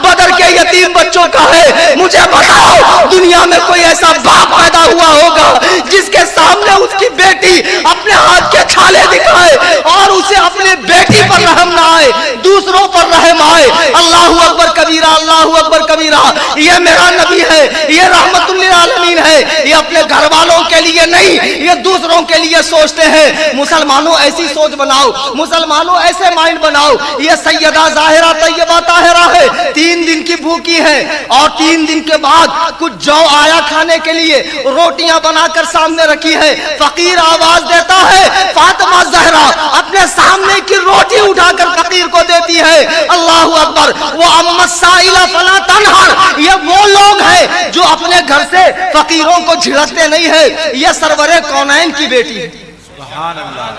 Speaker 3: بدر کے یتیم بچوں کا ہے. مجھے بتاؤ دنیا میں کوئی ایسا باپ پیدا ہوا ہوگا جس کے سامنے اس کی بیٹی اپنے ہاتھ کے چھالے دکھائے اور اسے اپنے بیٹی پر رحم نہ آئے, دوسروں پر رحم آئے. اللہ اکبر کبیرہ, اللہ اکبر کبیرہ. یہ میرا نبی ہے, یہ رحمت للعالمین ہے, یہ اپنے گھر والوں کے لیے نہیں یہ دوسروں کے لیے سوچتے ہیں. مسلمانوں ایسی سوچ بناؤ, مسلمانوں ایسے مائنڈ بناؤ. یہ سیدہ ظاہرہ طیبہ طاہرہ ہے, 3 دن کی بھوکی ہے اور 3 دن کے بعد کچھ جو آیا کھانے کے لیے, روٹیاں بنا کر سامنے رکھی ہے. فقیر آواز دیتا ہے, فاطمہ زہرا اپنے سامنے کی روٹی اٹھا کر فقیر کو دیتی ہے. اللہ اکبر. وہ اما السائل فلا تنہر, یہ وہ لوگ ہیں جو اپنے گھر سے فقیروں کو جھڑکتے نہیں ہیں. یہ سرور کونین کی بیٹی ہے.
Speaker 2: سبحان اللہ.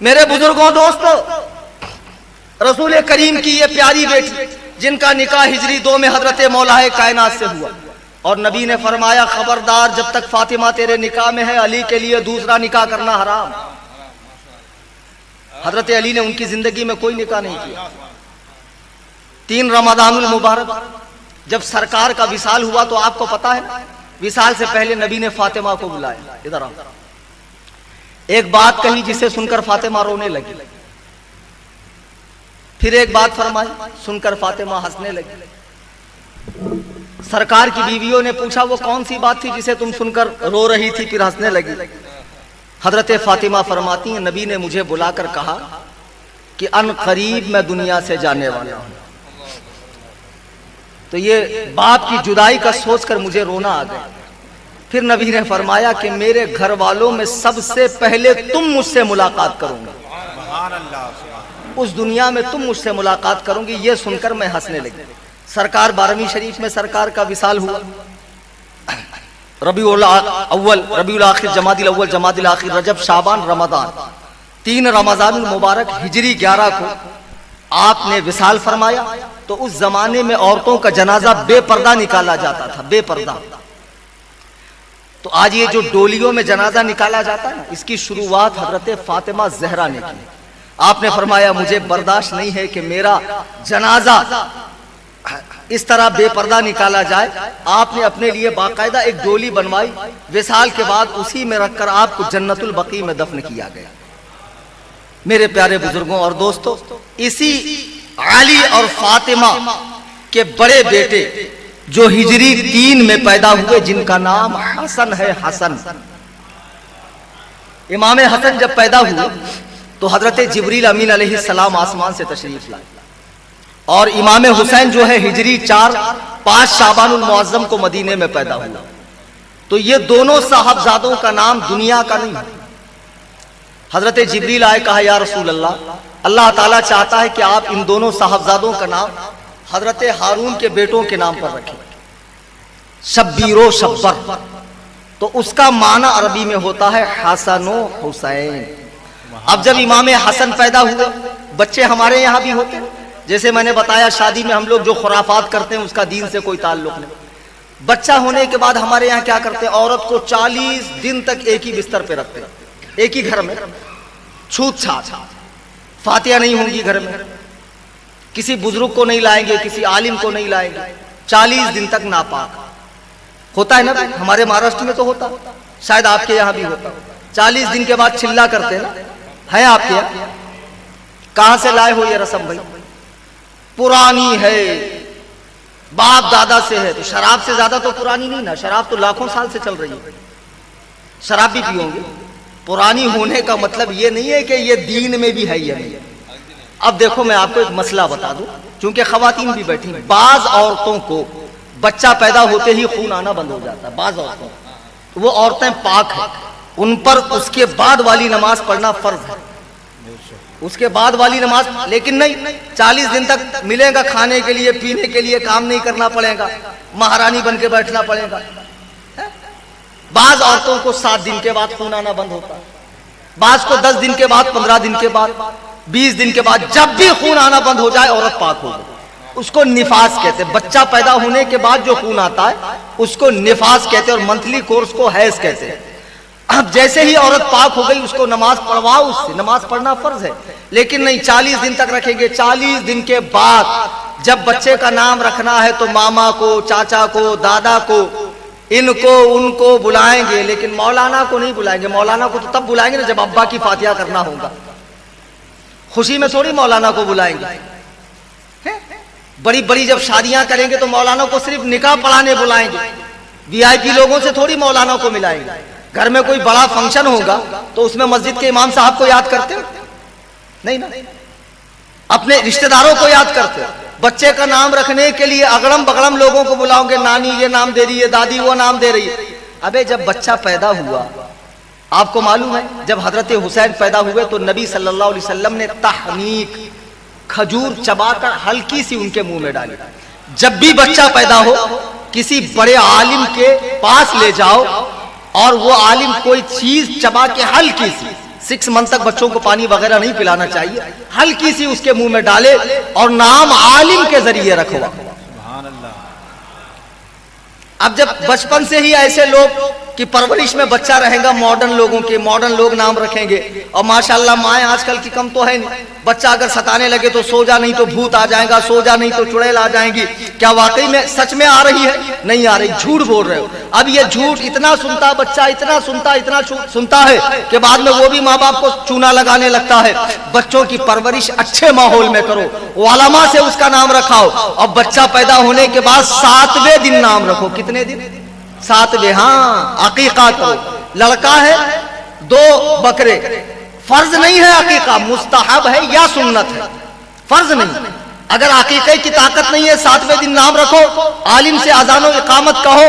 Speaker 3: میرے بزرگوں دوستو, رسول کریم کی یہ پیاری بیٹی جن کا نکاح ہجری 2 میں حضرت مولا کائنات سے ہوا, اور نبی نے فرمایا خبردار جب تک فاطمہ تیرے نکاح میں ہے علی کے لیے دوسرا نکاح کرنا حرام. حضرت علی نے ان کی زندگی میں کوئی نکاح نہیں کیا. 3 رمضان المبارک جب سرکار کا وصال ہوا تو آپ کو پتا ہے وصال سے پہلے نبی نے فاطمہ کو بلایا, ادھر آؤ. ایک بات کہی جسے سن کر فاطمہ رونے لگی, پھر ایک بات فرمائی سن کر فاطمہ ہنسنے لگی. سرکار کی بیویوں نے پوچھا وہ کون سی بات تھی جسے تم سن کر رو رہی تھی پھر ہنسنے لگی؟ حضرت فاطمہ فرماتی ہیں نبی نے مجھے بلا کر کہا کہ ان قریب میں دنیا سے جانے والا ہوں. تو یہ باپ کی جدائی کا سوچ کر مجھے رونا آ گیا. پھر نبی نے فرمایا کہ میرے گھر والوں میں سب سے پہلے تم مجھ سے ملاقات کرو گے,
Speaker 2: سبحان اللہ.
Speaker 3: اس دنیا میں تم مجھ سے ملاقات کروں گی. یہ سن کر میں ہنسنے لگی. سرکار 12ویں شریف میں سرکار کا وصال ہوا. ربیع الاول, ربیع الاخر, جمادی الاول, جمادی الاخر, رجب, شعبان, رمضان, 3 رمضان المبارک ہجری 11 کو آپ نے وصال فرمایا. تو اس زمانے میں عورتوں کا جنازہ بے پردہ نکالا جاتا تھا, بے پردہ. تو آج یہ جو ڈولیوں میں جنازہ نکالا جاتا ہے نا، اس کی شروعات حضرت فاطمہ زہرا نے کی. آپ نے فرمایا مجھے برداشت نہیں ہے کہ میرا جنازہ اس طرح بے پردہ نکالا جائے. آپ نے اپنے لیے باقاعدہ ایک ڈولی بنوائی، وصال کے بعد اسی میں رکھ کر آپ کو جنت البقیع میں دفن کیا گیا. میرے پیارے بزرگوں اور دوستوں، اسی علی اور فاطمہ کے بڑے بیٹے جو ہجری 3 میں پیدا ہوئے، جن کا نام حسن ہے. حسن، امام حسن جب پیدا ہوئے تو حضرت جبریل امین علیہ السلام آسمان سے تشریف لائے، اور امام حسین جو ہے ہجری 5 شعبان المعظم کو مدینے میں پیدا ہوا. تو یہ دونوں صاحبزادوں کا نام دنیا کا نہیں ہے. حضرت جبریل آئے، کہا یا رسول اللہ، اللہ تعالیٰ چاہتا ہے کہ آپ ان دونوں صاحبزادوں کا نام حضرت ہارون کے بیٹوں کے نام پر رکھیں، شبیر و شبر. تو اس کا معنی عربی میں ہوتا ہے حسن و حسین. اب جب امام حسن پیدا ہوئے، بچے ہمارے یہاں بھی ہوتے ہیں، جیسے میں نے بتایا شادی میں ہم لوگ جو خرافات کرتے ہیں اس کا دین سے کوئی تعلق نہیں. بچہ ہونے کے بعد ہمارے یہاں کیا کرتے ہیں، عورت کو 40 دن تک ایک ہی بستر پہ رکھتے ہیں، ایک ہی گھر میں، چھوت چھات، فاتحہ نہیں ہوں گی گھر میں، کسی بزرگ کو نہیں لائیں گے، کسی عالم کو نہیں لائیں گے، 40 دن تک ناپاک. ہوتا ہے نا، ہمارے مہاراشٹر میں تو ہوتا، شاید آپ کے یہاں بھی ہوتا. 40 دن کے بعد چلا کرتے ہیں نا، ہے آپ کے یہاں؟ کہاں سے لائے ہو یہ رسم بھائی؟ پرانی ہے، باپ دادا سے ہے. تو شراب سے زیادہ تو پرانی نہیں نا، شراب تو لاکھوں سال سے چل رہی ہے، شراب بھی پیوں گے. پرانی ہونے کا مطلب یہ نہیں ہے کہ یہ دین میں بھی ہے یا نہیں. اب دیکھو میں آپ کو ایک مسئلہ بتا دوں، چونکہ خواتین بھی بیٹھی ہیں. بعض عورتوں کو بچہ پیدا ہوتے ہی خون آنا بند ہو جاتا ہے، بعض عورتوں، وہ عورتیں پاک ہیں، ان پر اس کے بعد والی نماز پڑھنا فرض ہے، اس کے بعد والی نماز. لیکن نہیں، 40 دن تک ملے گا کھانے کے لیے پینے کے لیے، کام نہیں کرنا پڑے گا، مہارانی بن کے بیٹھنا پڑے گا. بعض عورتوں کو 7 دن کے بعد خون آنا بند ہوتا ہے، بعض کو 10 دن کے بعد، 15 دن کے بعد، 20 دن کے بعد. جب بھی خون آنا بند ہو جائے عورت پاک ہو گئی. اس کو نفاس کہتے ہیں. بچہ پیدا ہونے کے بعد جو خون آتا ہے اس کو نفاس کہتے ہیں، اور منتھلی کورس کو حیض کہتے ہیں. اب جیسے ہی عورت پاک ہو گئی اس کو نماز پڑھواؤ، اس سے نماز پڑھنا فرض ہے. لیکن نہیں، 40 دن تک رکھیں گے. 40 دن کے بعد جب بچے کا نام رکھنا ہے تو ماما کو، چاچا کو، دادا کو، ان کو بلائیں گے، لیکن مولانا کو نہیں بلائیں گے. مولانا کو تو تب بلائیں گے نا جب ابا کی فاتحہ کرنا ہوگا. خوشی میں تھوڑی مولانا کو بلائیں گے. بڑی بڑی جب شادیاں کریں گے تو مولانا کو صرف نکاح پڑھانے بلائیں گے. VIP لوگوں سے تھوڑی مولانا کو ملائیں گے. گھر میں کوئی بڑا فنکشن ہوگا تو اس میں مسجد کے امام صاحب کو یاد کرتے نہیں نا، اپنے رشتہ داروں کو یاد کرتے. بچے کا نام رکھنے کے لیے اگڑم بگڑم لوگوں کو بلاؤ گے، نانی یہ نام دے رہی ہے، دادی وہ نام دے رہی ہے. ابے جب بچہ پیدا ہوا، آپ کو معلوم ہے جب حضرت حسین پیدا ہوئے تو نبی صلی اللہ علیہ وسلم نے تحنیک، کھجور چبا کر ہلکی سی ان کے منہ میں ڈالی. جب بھی بچہ پیدا ہو کسی بڑے عالم کے پاس لے جاؤ، اور وہ عالم کوئی چیز چبا کے ہلکی سی، 6 منتھ تک بچوں کو پانی وغیرہ نہیں پلانا چاہیے، ہلکی سی اس کے منہ میں ڈالے اور نام عالم کے ذریعے رکھوا.
Speaker 2: سبحان اللہ.
Speaker 3: اب جب بچپن سے ہی ایسے لوگ کی پرورش میں بچہ رہے گا، ماڈرن لوگوں کے، ماڈرن لوگ نام رکھیں گے. اور ماشاءاللہ مائیں آج کل کی کم تو ہے نہیں. بچہ اگر ستانے لگے تو سو جا، نہیں تو بھوت آ جائے گا، سو جا نہیں تو چڑیل آ جائیں گی. کیا واقعی میں سچ میں آ رہی ہے؟ نہیں آ رہی، جھوٹ بول رہے ہو. اب یہ جھوٹ اتنا سنتا بچہ، اتنا سنتا ہے کہ بعد میں وہ بھی ماں باپ کو چونا لگانے لگتا ہے. بچوں کی پرورش اچھے ماحول میں کرو، علماء سے اس کا نام رکھاؤ. اور بچہ پیدا ہونے کے بعد 7ویں دن نام رکھو. کتنے دن؟ 7ویں. ہاں، عقیقہ کرو. لڑکا ہے 2 بکرے، فرض نہیں ہے عقیقہ، مستحب ہے یا سنت ہے، فرض نہیں. اگر عقیقے کی طاقت نہیں ہے 7ویں دن نام رکھو، عالم سے اذان و اقامت کہو،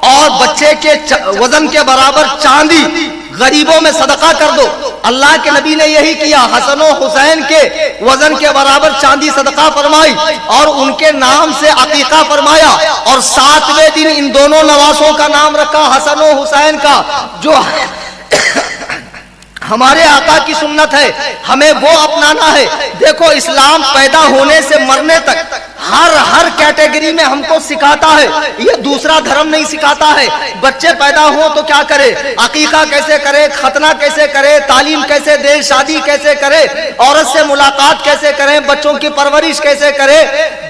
Speaker 3: اور بچے کے وزن کے برابر چاندی غریبوں میں صدقہ کر دو. اللہ کے نبی نے یہی کیا، حسن و حسین کے وزن کے برابر چاندی صدقہ فرمائی اور ان کے نام سے عقیقہ فرمایا. اور 7ویں دن ان دونوں نواسوں کا نام رکھا، حسن و حسین کا، جو ہمارے آقا کی سنت ہے، ہمیں وہ اپنانا ہے. دیکھو اسلام پیدا ہونے سے مرنے تک ہر کیٹیگری میں ہم کو سکھاتا ہے. یہ دوسرا دھرم نہیں سکھاتا ہے. بچے پیدا ہوں تو کیا کرے, عقیقہ کیسے کرے, ختنہ کیسے کرے, تعلیم کیسے دے, شادی کیسے کرے, عورت سے ملاقات کیسے کریں, بچوں کی پرورش کیسے کرے.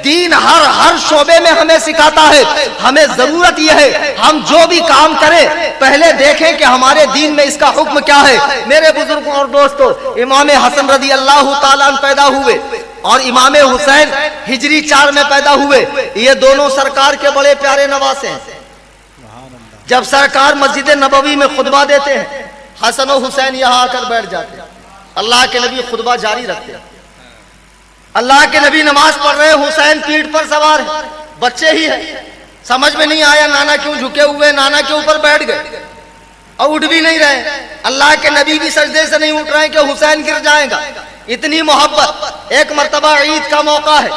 Speaker 3: دین ہر شعبے میں ہمیں سکھاتا ہے. ہمیں ضرورت یہ ہے ہم جو بھی کام کریں پہلے دیکھیں کہ ہمارے دین میں اس کا حکم کیا ہے. میرے بزرگوں اور دوستوں, امام حسن رضی اللہ تعالیٰ عنہ پیدا ہوئے اور امام حسین ہجری 4 میں پیدا ہوئے. یہ دونوں سرکار کے بڑے پیارے نواسے ہیں. جب سرکار مسجد نبوی میں خطبہ دیتے ہیں, حسن و حسین یہاں آ کر بیٹھ جاتے ہیں. اللہ کے نبی خطبہ جاری رکھتے ہیں. اللہ کے نبی نماز پڑھ رہے ہیں, حسین پیٹھ پر سوار ہے, بچے ہی ہیں. سمجھ میں نہیں آیا نانا کیوں جھکے ہوئے, نانا کے اوپر بیٹھ گئے اور اٹھ بھی نہیں رہے. اللہ کے نبی بھی سجدے سے نہیں اٹھ رہے ہیں کہ حسین گر جائے گا. اتنی محبت. ایک مرتبہ عید کا موقع ہے,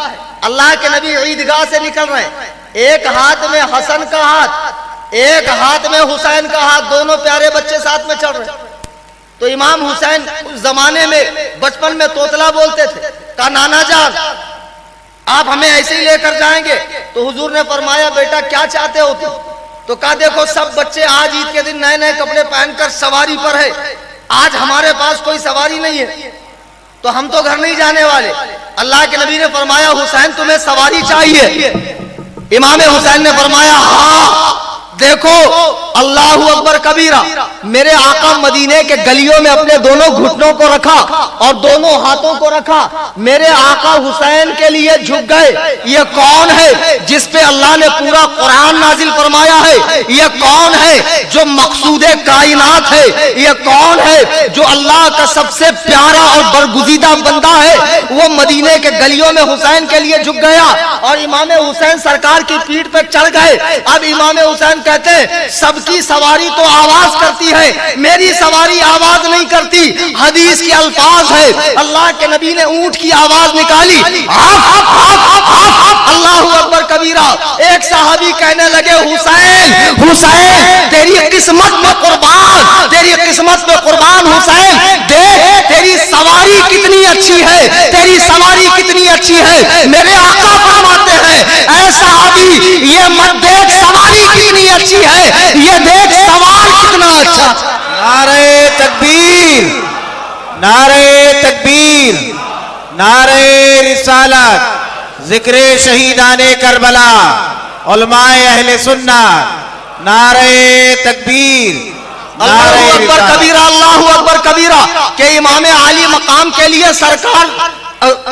Speaker 3: اللہ کے نبی عیدگاہ سے نکل رہے ہیں. ایک ہاتھ میں حسن کا ہاتھ, ایک ہاتھ میں حسین کا ہاتھ, دونوں پیارے بچے ساتھ میں چل رہے ہیں. تو امام حسین اس زمانے میں بچپن میں توتلا بولتے تھے. کہا نانا جان آپ ہمیں ایسے ہی لے کر جائیں گے؟ تو حضور نے فرمایا بیٹا کیا چاہتے ہو تم؟ تو کہا دیکھو سب بچے آج عید کے دن نئے نئے کپڑے پہن کر سواری پر ہے, آج ہمارے پاس کوئی سواری نہیں ہے تو ہم تو گھر نہیں جانے والے. اللہ کے نبی نے فرمایا حسین تمہیں سواری چاہیے؟ امام حسین نے فرمایا ہاں. دیکھو اللہ اکبر کبیرہ, میرے آقا مدینے کے گلیوں میں اپنے دونوں گھٹنوں کو رکھا اور دونوں ہاتھوں کو رکھا, میرے آقا حسین کے لیے جھک گئے. یہ کون ہے جس پہ اللہ نے پورا قرآن نازل فرمایا ہے؟ یہ کون ہے جو مقصود کائنات ہے؟ یہ کون ہے جو اللہ کا سب سے پیارا اور برگزیدہ بندہ ہے؟ وہ مدینے کے گلیوں میں حسین کے لیے جھک گیا اور امام حسین سرکار کی پیٹھ پہ چڑھ گئے. اب امام حسین کہتے ہیں سب کی سواری تو آواز کرتی ہے, میری سواری آواز نہیں کرتی. حدیث کے الفاظ ہے, اللہ کے نبی نے اونٹ کی آواز نکالی, اللہ اکبر کبیرہ. ایک صحابی کہنے لگے حسین حسین تیری قسمت میں قربان, تیری قسمت میں قربان حسین, دیکھ تیری سواری کتنی اچھی ہے, تیری سواری کتنی اچھی ہے. میرے آقا فرماتے ہیں اے صحابی یہ مت دیکھ سواری کتنی اچھی ہے, یہ دیکھ سوار کتنا اچھا.
Speaker 2: نعرہ تکبیر, نعرہ تکبیر, نعرہ رسالت, ذکر شہیدان کربلا, علماء اہل سنت, نعرہ تکبیر,
Speaker 3: اللہ اکبر کبیرہ, اللہ اکبر کبیرہ. کہ امام عالی مقام کے لیے سرکار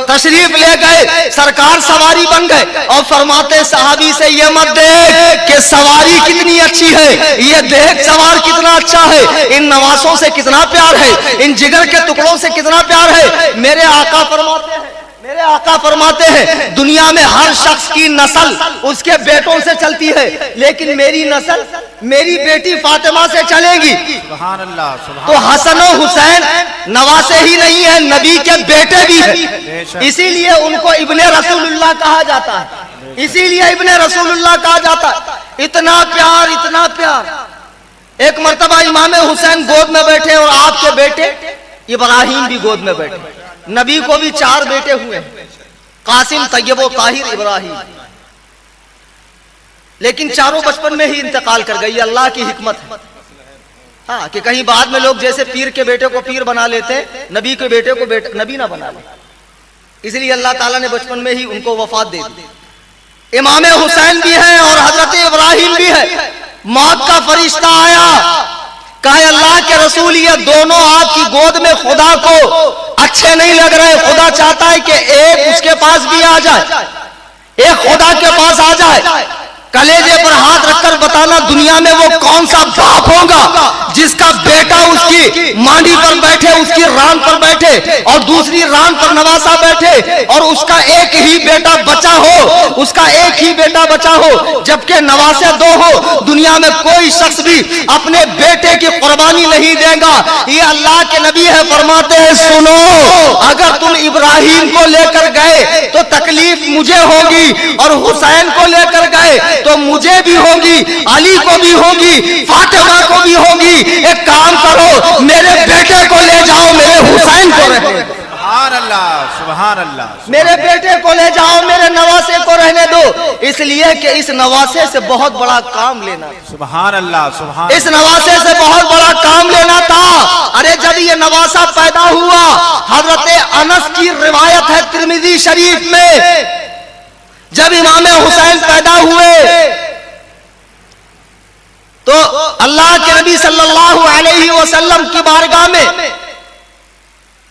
Speaker 3: تشریف لے گئے, سرکار سواری بن گئے اور فرماتے صحابی سے یہ مت دیکھ کہ سواری کتنی اچھی ہے, یہ دیکھ سوار کتنا اچھا ہے, ان نواسوں سے کتنا پیار ہے, ان جگر کے ٹکڑوں سے کتنا پیار ہے. میرے آقا فرماتے ہیں, میرے آقا فرماتے ہیں دنیا میں ہر شخص کی نسل اس کے بیٹوں سے چلتی ہے, لیکن میری نسل میری بیٹی فاطمہ سے چلے گی.
Speaker 2: سبحان اللہ, سبحان
Speaker 3: تو حسن و حسین نواسے ہی نہیں ہیں, نبی کے بیٹے بھی ہیں, اسی لیے ان کو ابن رسول اللہ کہا جاتا ہے, اسی لیے ابن رسول اللہ کہا جاتا ہے. اتنا پیار, اتنا پیار. ایک مرتبہ امام حسین گود میں بیٹھے اور آپ کے بیٹے ابراہیم بھی گود میں بیٹھے. نبی کو بھی 4 بیٹے ہوئے, قاسم, طیب و طاہر, ابراہیم, لیکن چاروں بچپن میں ہی انتقال کر گئی. اللہ کی حکمت ہے ہاں کہ کہیں بعد میں لوگ جیسے پیر کے بیٹے کو پیر بنا لیتے ہیں, نبی کے بیٹے کو نبی نہ بنا لے, اس لیے اللہ تعالیٰ نے بچپن میں ہی ان کو وفات دے دی. امام حسین بھی ہے اور حضرت ابراہیم بھی ہے. موت کا فرشتہ آیا, کہا اللہ کے رسول یہ دونوں آپ کی گود میں خدا کو اچھے نہیں لگ رہے, خدا چاہتا ہے کہ ایک اس کے پاس بھی آ جائے, ایک خدا کے پاس آ جائے. کلیجے پر ہاتھ رکھ کر بتانا دنیا میں وہ کون سا باپ ہوگا جس کا بیٹا اس کی مانڈی پر بیٹھے, اس کی ران پر بیٹھے اور دوسری ران پر نواسا بیٹھے اور اس کا ایک ہی بیٹا بچا ہو, اس کا ایک ہی بیٹا بچا ہو, جبکہ نواسے 2 ہو. دنیا میں کوئی شخص بھی اپنے بیٹے کی قربانی نہیں دے گا. یہ اللہ کے نبی ہے, فرماتے ہیں سنو اگر تم ابراہیم کو لے کر گئے تو تکلیف مجھے ہوگی اور حسین کو لے کر گئے تو مجھے بھی ہوگی, علی کو بھی ہوگی, فاطمہ کو بھی ہوگی. ایک کام کرو میرے بیٹے کو لے جاؤ, میرے حسین کو رہے.
Speaker 2: سبحان اللہ سبحان اللہ
Speaker 3: میرے بیٹے کو لے جاؤ، میرے نواسے کو رہنے دو، اس لیے کہ اس نواسے سے بہت بڑا کام لینا،
Speaker 2: سبحان اللہ سبحان
Speaker 3: اس نواسے سے بہت بڑا کام لینا تھا۔ ارے جب یہ نواسا پیدا ہوا، حضرت انس کی روایت ہے ترمذی شریف میں، جب امام حسین پیدا ہوئے تو اللہ کے نبی صلی اللہ علیہ وسلم کی بارگاہ میں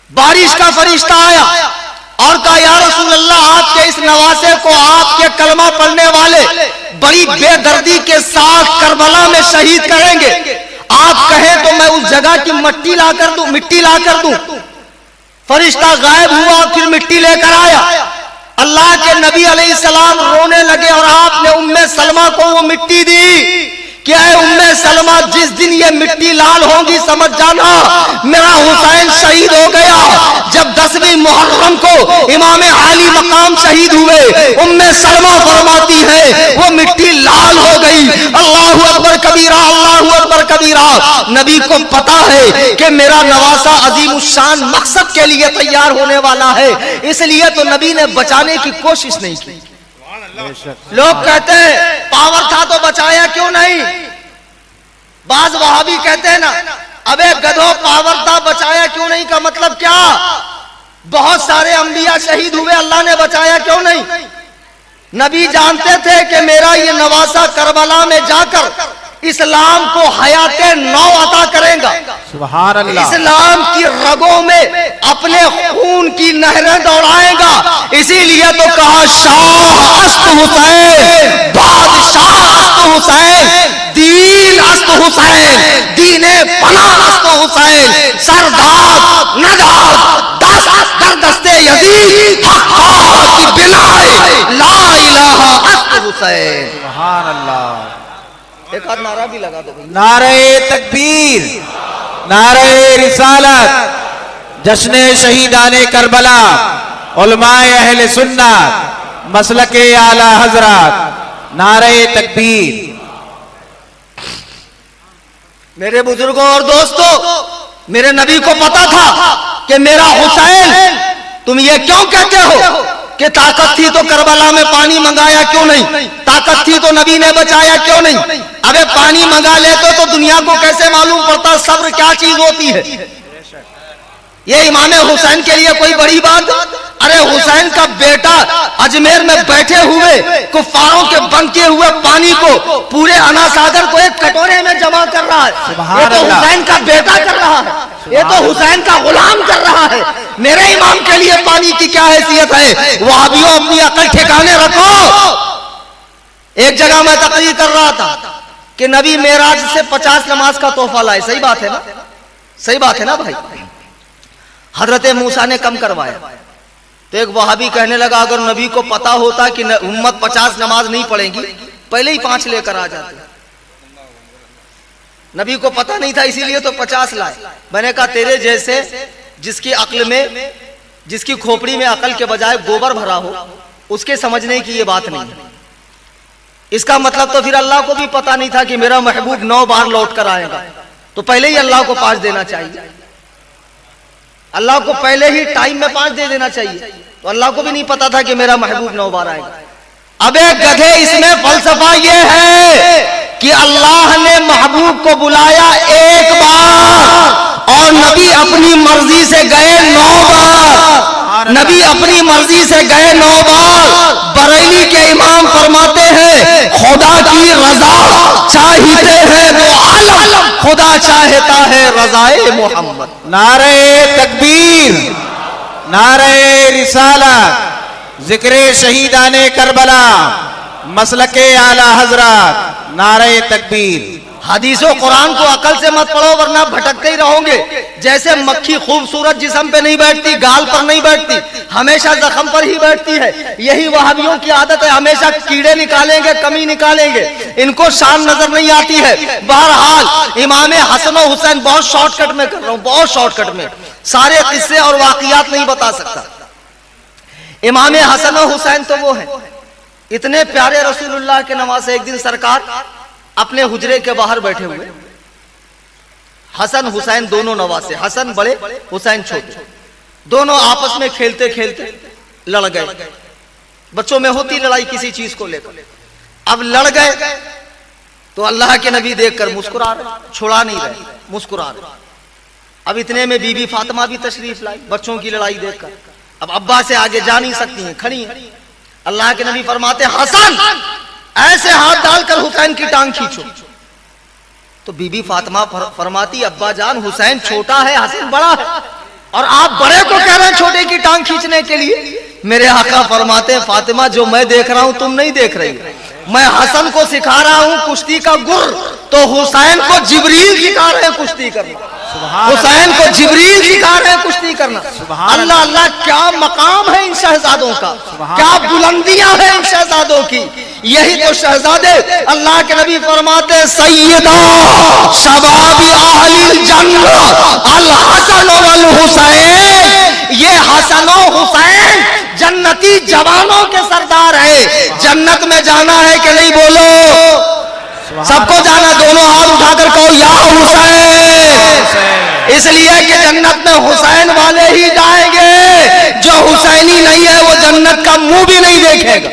Speaker 3: بارش کا فرشتہ آیا اور کہا یا رسول اللہ، آپ کے اس نواسے کو آپ کے کلمہ پڑھنے والے بڑی بے دردی کے ساتھ کربلا میں شہید کریں گے، آپ کہیں تو میں اس جگہ کی مٹی لا کر دوں۔ فرشتہ غائب ہوا، پھر مٹی لے کر آیا، اللہ کے نبی علیہ السلام رونے لگے اور آپ نے ام سلمہ کو وہ مٹی دی کہ اے ام سلمہ، جس دن یہ مٹی لال ہوگی سمجھ جانا میرا حسین شہید ہو گیا۔ جب 10ویں محرم کو امام عالی مقام شہید ہوئے، ام سلمہ فرماتی ہے وہ مٹی لال ہو گئی۔ اللہ اکبر کبیرہ، اللہ اکبر کبیرہ۔ نبی کو پتا ہے کہ میرا نواسا عظیم الشان مقصد کے لیے تیار ہونے والا ہے، اس لیے تو نبی نے بچانے کی کوشش نہیں کی۔ لوگ کہتے ہیں پاور تھا تو بچایا کیوں نہیں؟ بعض وہابی کہتے ہیں نا، ابے گدھو پاور تھا بچایا کیوں نہیں کا مطلب کیا؟ بہت سارے انبیاء شہید ہوئے، اللہ نے بچایا کیوں نہیں؟ نبی جانتے تھے کہ میرا یہ نواسا کربلا میں جا کر اسلام کو حیات نو عطا کرے گا،
Speaker 2: سبحان اللہ،
Speaker 3: اسلام کی رگوں میں اپنے خون کی نہریں دوڑائے گا۔ اسی لیے تو کہا شاہ است حسین، بادشاہ است حسین، دین است حسین، دین پناہ است حسین، سردار نجات دست در دستے یزید، حقا کی بلائے لا الہ است حسین۔
Speaker 2: سبحان اللہ۔
Speaker 3: ایک ہاتھ نعرہ بھی لگا دو۔
Speaker 2: نعرہ تکبیر، نعرہ رسالت، جشن شہیدان کربلا، علماء اہل سنت، مسلک اعلی حضرات، نعرہ تکبیر۔
Speaker 3: میرے بزرگوں اور دوستوں، میرے نبی کو پتا تھا کہ میرا حسین، تم یہ کیوں کہتے ہو کہ طاقت تھی تو کربلا میں پانی منگایا کیوں نہیں؟ طاقت تھی تو نبی نے بچایا کیوں نہیں؟ ابے پانی منگا لیتے تو دنیا کو کیسے معلوم پڑتا صبر کیا چیز ہوتی ہے؟ یہ امام حسین کے لیے کوئی بڑی بات؟ ارے حسین کا بیٹا اجمیر میں بیٹھے ہوئے کفاروں کے بند کیے ہوئے پانی کو پورے انا ساگر کو ایک کٹورے میں جمع کر رہا ہے۔ یہ تو حسین کا بیٹا کر رہا ہے، یہ تو حسین کا غلام کر رہا ہے۔ میرے امام کے لیے پانی کی کیا حیثیت ہے؟ وہابیوں اپنی عقل ٹھکانے رکھو۔ ایک جگہ میں تقریر کر رہا تھا کہ نبی معراج سے 50 نماز کا تحفہ لائے، صحیح بات ہے نا؟ صحیح بات ہے نا بھائی؟ حضرت موسیٰ نے کم کروایا تو ایک وہابی کہنے لگا اگر نبی کو پتا ہوتا کہ امت 50 نماز نہیں پڑھیں گی پہلے ہی 5 لے کر آ جاتے۔ نبی کو پتا نہیں تھا اسی لیے تو 50 لائے۔ میں نے کہا تیرے جیسے جس کی عقل میں، جس کی کھوپڑی میں عقل کے بجائے گوبر بھرا ہو، اس کے سمجھنے کی یہ بات نہیں ہے۔ اس کا مطلب تو پھر اللہ کو بھی پتا نہیں تھا کہ میرا محبوب 9 بار لوٹ کر آئے گا، تو پہلے ہی اللہ کو 5 دینا چاہیے، اللہ کو پہلے ہی ٹائم میں 5 دے دینا چاہیے۔ تو اللہ کو بھی نہیں پتا تھا کہ میرا محبوب 9 بار آئے گا۔ اب ایک گدھے اس میں فلسفہ یہ ہے کہ اللہ نے محبوب کو بلایا 1 بار اور نبی اپنی مرضی سے گئے 9 بار، نبی اپنی مرضی سے گئے 9 بار۔ بریلی کے امام فرماتے ہیں خدا کی رضا چاہتے ہیں وہ عالم، خدا چاہتا ہے رضائے محمد۔
Speaker 2: نعرہ تکبیر، نعرہ رسالت، ذکر شہیدان کربلا، مسلک اعلی حضرات، نعرہ تکبیر۔
Speaker 3: حدیث و قرآن کو عقل سے مت پڑھو ورنہ بھٹکتے ہی رہو گے۔ جیسے مکھی خوبصورت جسم پہ نہیں بیٹھتی، گال پر نہیں بیٹھتی، ہمیشہ زخم پر ہی بیٹھتی ہے، یہی وہابیوں کی عادت ہے، ہمیشہ کیڑے نکالیں گے، کمی نکالیں گے، ان کو شان نظر نہیں آتی ہے۔ بہرحال امام حسن و حسین، بہت شارٹ کٹ میں کر رہا ہوں، بہت شارٹ کٹ میں، سارے قصے اور واقعات نہیں بتا سکتا۔ امام حسن و حسین تو وہ ہیں اتنے پیارے رسول اللہ کے نواسے۔ ایک دن سرکار اپنے حجرے کے باہر بیٹھے ہوئے، حسن حسین دونوں نواسے، حسن بڑے حسین چھوٹے، دونوں آپس میں کھیلتے کھیلتے لڑ گئے. بچوں میں ہوتی لڑائی کسی چیز کو لے کر. اب لڑ گئے تو اللہ کے نبی دیکھ کر مسکرا رہے, چھوڑا نہیں رہے, مسکرا رہے. اب اتنے میں بی بی فاطمہ بھی تشریف لائی بچوں کی لڑائی دیکھ کر. اب ابا سے آگے جا نہیں سکتی ہیں, کھڑی ہیں. اللہ کے نبی فرماتے حسن ایسے ہاتھ ڈال کر حسین کی ٹانگ کھینچو. تو بی بی فاطمہ فرماتی ابا جان حسین چھوٹا ہے حسن بڑا ہے, اور آپ بڑے کو کہہ رہے ہیں چھوٹے کی ٹانگ کھینچنے کے لیے. میرے آقا فرماتے ہیں فاطمہ جو میں دیکھ رہا ہوں تم نہیں دیکھ رہی. میں حسن کو سکھا رہا ہوں کشتی کا گر, تو حسین کو جبریل سکھا رہے ہیں کشتی کرنا. حسین کو جبریل سکھا رہے ہیں کشتی کرنا. اللہ اللہ کیا مقام ہے ان شہزادوں کا, کیا بلندیاں ہیں ان شہزادوں کی. یہی تو شہزادے اللہ کے نبی فرماتے سیدہ شباب اہل الجنہ الحسن والحسین. یہ حسن و حسین جنتی جوانوں کے سردار ہے. جنت میں جانا ہے کہ نہیں بولو, سب کو جانا. دونوں ہاتھ اٹھا کر کہو یا حسین. اس لیے کہ جنت میں حسین والے ہی جائیں گے, جو حسینی نہیں ہے وہ جنت کا منہ بھی نہیں دیکھے گا,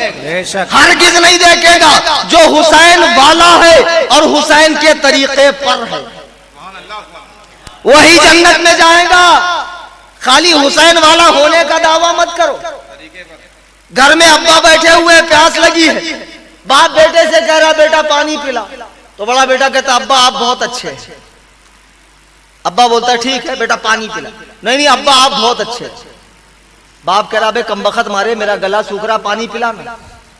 Speaker 3: ہرگز نہیں دیکھے گا. جو حسین والا ہے اور حسین کے طریقے پر ہے وہی جنت میں جائے گا. خالی حسین والا ہونے کا دعویٰ مت کرو. گھر میں ابا بیٹھے ہوئے پیاس لگی ہے, باپ بیٹے سے کہہ رہا بیٹا پانی پلا, تو بڑا بیٹا کہتا ابا آپ بہت اچھے ہیں. ابا بولتا ٹھیک ہے بیٹا پانی پلا. نہیں ابا آپ بہت اچھے ہیں. باپ کہہ رہا بے کم بخت مارے میرا گلا سوکھ رہا پانی پلانا.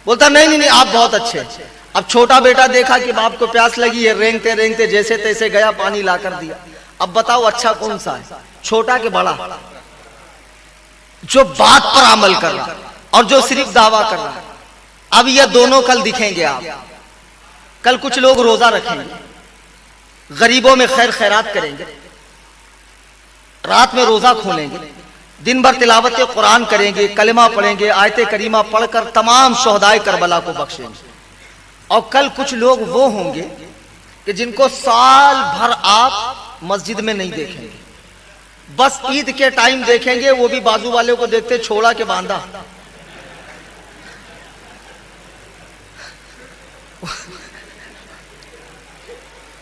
Speaker 3: بولتا نہیں آپ بہت اچھے ہیں. اب چھوٹا بیٹا دیکھا کہ باپ کو پیاس لگی ہے, رینگتے رینگتے جیسے تیسے گیا پانی لا کر دیا. اب بتاؤ اچھا کون سا ہے, چھوٹا کہ بڑا؟ جو بات پر عمل کر رہا اور جو صرف دعویٰ کر رہا. اب یہ دونوں کل دکھیں گے آپ. کل کچھ لوگ روزہ رکھیں گے, غریبوں میں خیر خیرات کریں گے, رات میں روزہ کھولیں گے, دن بھر تلاوت قرآن کریں گے, کلمہ پڑھیں گے, آیت کریمہ پڑھ کر تمام شہدائے کربلا کو بخشیں گے. اور کل کچھ لوگ وہ ہوں گے کہ جن کو سال بھر آپ مسجد میں نہیں دیکھیں گے, بس عید کے ٹائم دیکھیں گے, وہ بھی بازو والے کو دیکھتے چھوڑا کے باندھا.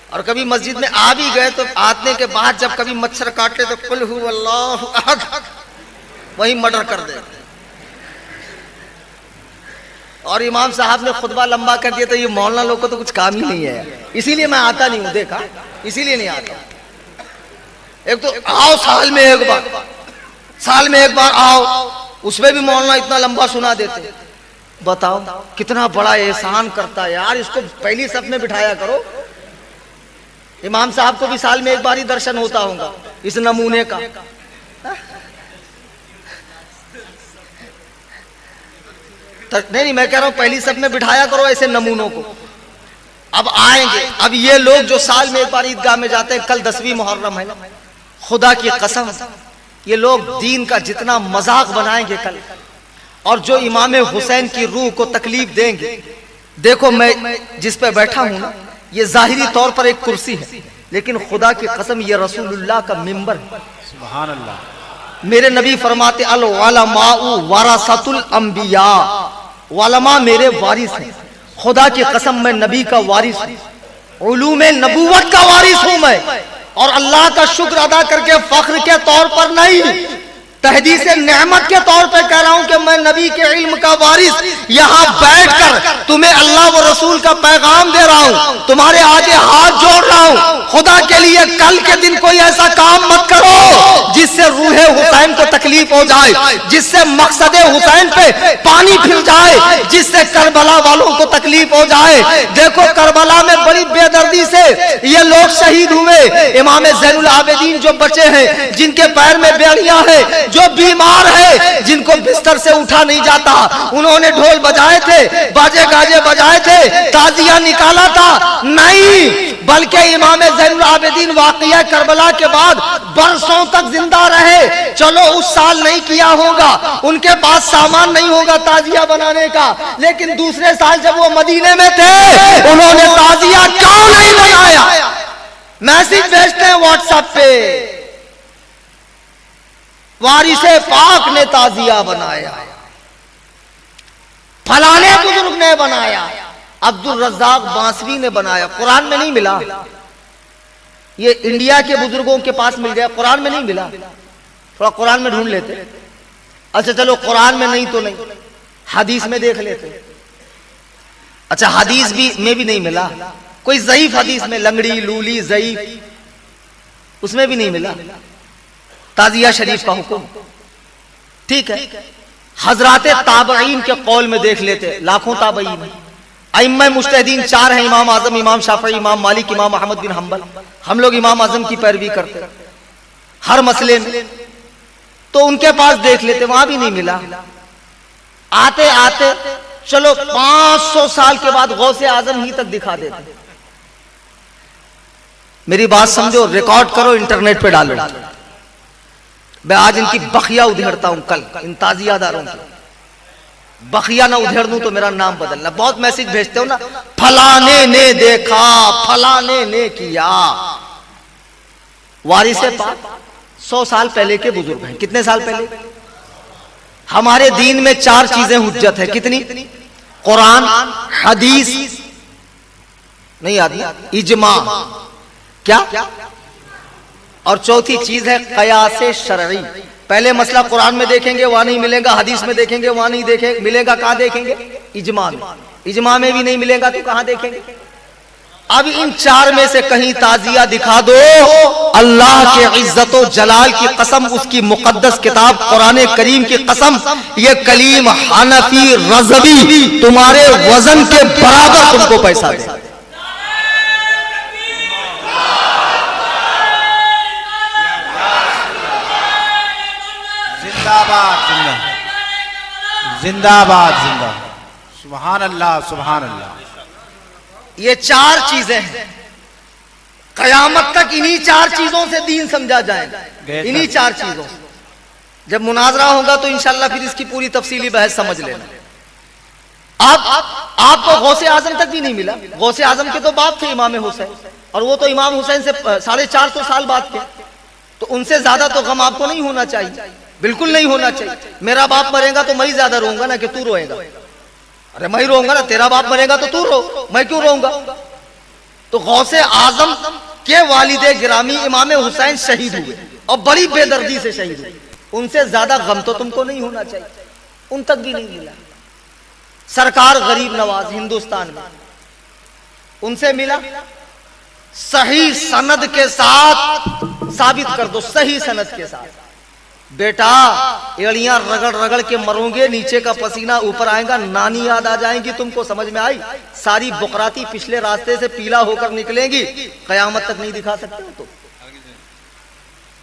Speaker 3: اور کبھی مسجد میں آ بھی گئے تو آنے کے بعد جب کبھی مچھر کاٹے تو قل ہو اللہ احد وہی مرڈر کر دے. اور امام صاحب نے خطبہ لمبا کر دیا تو یہ مولانا لوگ کو تو کچھ کام ہی نہیں ہے, اسی لیے میں آتا نہیں ہوں. دیکھا اسی لیے نہیں آتا. ایک تو آؤ سال میں ایک بار آؤ, اس میں بھی مولانا اتنا لمبا سنا دیتے. بتاؤ کتنا بڑا احسان کرتا ہے یار, اس کو پہلی صف میں بٹھایا کرو. امام صاحب کو بھی سال میں ایک بار ہی درشن ہوتا ہوگا اس نمونے کا. نہیں میں کہہ رہا ہوں پہلی صف میں بٹھایا کرو ایسے نمونوں کو. اب آئیں گے. اب یہ لوگ جو سال میں ایک بار عیدگاہ میں جاتے ہیں, کل 10ویں محرم ہے, خدا کی قسم یہ لوگ دین کا جتنا مذاق بنائیں گے کل, اور جو امام حسین کی روح کو تکلیف دیں گے. دیکھو میں جس پہ بیٹھا ہوں نا, یہ ظاہری طور پر ایک کرسی ہے, لیکن خدا کی قسم یہ رسول اللہ کا منبر ہے.
Speaker 2: سبحان اللہ.
Speaker 3: میرے نبی فرماتے العلماء ورثۃ الانبیاء, علماء میرے وارث ہیں. خدا کی قسم میں نبی کا وارث ہوں, علوم نبوت کا وارث ہوں میں. اور اللہ کا شکر ادا کر کے فخر کے طور پر نہیں, تحدیث نعمت کے طور پہ کہہ رہا ہوں کہ میں نبی کے علم کا وارث یہاں بیٹھ کر تمہیں اللہ و رسول کا پیغام دے رہا ہوں, تمہارے آگے ہاتھ جوڑ رہا ہوں. خدا کے لیے کل کے دن کوئی ایسا کام مت کرو جس سے روح حسین کو تکلیف ہو جائے, جس سے مقصد حسین پہ پانی پھر جائے, جس سے کربلا والوں کو تکلیف ہو جائے. دیکھو کربلا میں بڑی بے دردی سے یہ لوگ شہید ہوئے. امام زین العابدین جو بچے ہیں, جن کے پیر میں بیڑیاں ہیں, جو بیمار ہے, جن کو بستر سے اٹھا نہیں جاتا, انہوں نے ڈھول بجائے تھے, باجے گاجے بجائے تھے, تعزیہ نکالا تھا. نہیں, بلکہ امام زین العابدین واقعہ کربلا کے بعد برسوں تک زندہ رہے. چلو اس سال نہیں کیا ہوگا, ان کے پاس سامان نہیں ہوگا تعزیہ بنانے کا, لیکن دوسرے سال جب وہ مدینے میں تھے انہوں نے تعزیہ کیوں نہیں بنایا؟ میسج بھیجتے ہیں واٹس ایپ پہ, وارث پاک نے تازیہ بنایا، فلانے بزرگ نے بنایا، عبد الرزاق بانسری نے بنایا، قرآن میں نہیں ملا۔ یہ انڈیا کے بزرگوں کے پاس مل گیا، قرآن میں نہیں ملا، تھوڑا قرآن میں ڈھونڈ لیتے۔ اچھا چلو قرآن میں نہیں تو نہیں، حدیث میں دیکھ لیتے۔ اچھا حدیث میں بھی نہیں ملا، کوئی ضعیف حدیث میں لنگڑی لولی ضعیف، اس میں بھی نہیں ملا تعزیہ شریف کا حکم۔ ٹھیک ہے، حضرات تابعین کے قول میں دیکھ لیتے، لاکھوں تابعین، ائمہ مجتہدین 4 ہیں، امام اعظم، امام شافعی، امام مالک، امام احمد بن حنبل، ہم لوگ امام اعظم کی پیروی کرتے ہر مسئلے میں، تو ان کے پاس دیکھ لیتے، وہاں بھی نہیں ملا۔ آتے آتے چلو 500 سال کے بعد غوث اعظم ہی تک دکھا دیتے۔ میری بات سمجھو، ریکارڈ کرو، انٹرنیٹ پہ ڈالو۔ میں آج ان کی بخیا ادھیڑتا ہوں، کل ان تازیہ داروں کی بخیا نہ ادھیڑ دوں تو میرا نام بدلنا۔ بہت میسج بھیجتے ہو نا، فلانے نے دیکھا، فلانے نے کیا۔ وارث پاک 100 سال پہلے کے بزرگ ہیں۔ کتنے سال پہلے؟ ہمارے دین میں 4 چیزیں حجت ہے۔ کتنی؟ قرآن، حدیث نہیں یاد، اجماع، کیا؟ اور چوتھی چیز ہے قیاس شرعی۔ پہلے مسئلہ قرآن میں دیکھیں گے، وہاں نہیں ملے گا، حدیث میں دیکھیں گے، وہاں نہیں ملے گا، کہاں دیکھیں گے؟ اجماع میں۔ اجماع میں بھی نہیں ملے گا تو کہاں دیکھیں گے؟ اب ان 4 میں سے کہیں تعزیہ دکھا دو، اللہ کے عزت و جلال کی قسم، اس کی مقدس کتاب قرآن کریم کی قسم، یہ کلیم حنفی رضوی تمہارے وزن کے برابر تم کو پیسہ دے۔
Speaker 2: زندہ باد زندہ باد زندہ، سبحان اللہ سبحان اللہ۔
Speaker 3: یہ 4 چیزیں ہیں، قیامت تک انہی 4 چیزوں سے دین سمجھا جائے گا، انہی 4 چیزوں سے۔ جب مناظرہ ہوگا تو انشاءاللہ پھر اس کی پوری تفصیلی بحث سمجھ لینا۔ آپ کو غوث اعظم تک بھی نہیں ملا۔ غوث اعظم کے تو باپ تھے امام حسین، اور وہ تو امام حسین سے 450 سال بعد کے، تو ان سے زیادہ تو غم آپ کو نہیں ہونا چاہیے، بالکل نہیں ہونا چاہیے۔ میرا باپ مرے گا تو میں ہی زیادہ روؤں گا نا کہ تو روئے گا؟ ارے میں ہی روؤں گا نا، تیرا باپ مرے گا تو تو رو، میں کیوں روؤں گا؟ تو غوث اعظم کے والد گرامی امام حسین شہید ہوئے، اور بڑی بے دردی سے شہید ہوئے، ان سے زیادہ غم تو تم کو نہیں ہونا چاہیے، ان تک بھی نہیں ملا۔ سرکار غریب نواز ہندوستان میں، ان سے ملا، صحیح سند کے ساتھ ثابت کر دو، صحیح سند کے ساتھ۔ بیٹا ایڑیاں رگڑ رگڑ کے مروں گے، نیچے کا پسینہ اوپر آئے گا، نانی یاد آ جائیں گی تم کو، سمجھ میں آئی؟ ساری بقراتی پچھلے راستے سے پیلا ہو کر نکلیں گی، قیامت تک نہیں دکھا سکتے ہو تو۔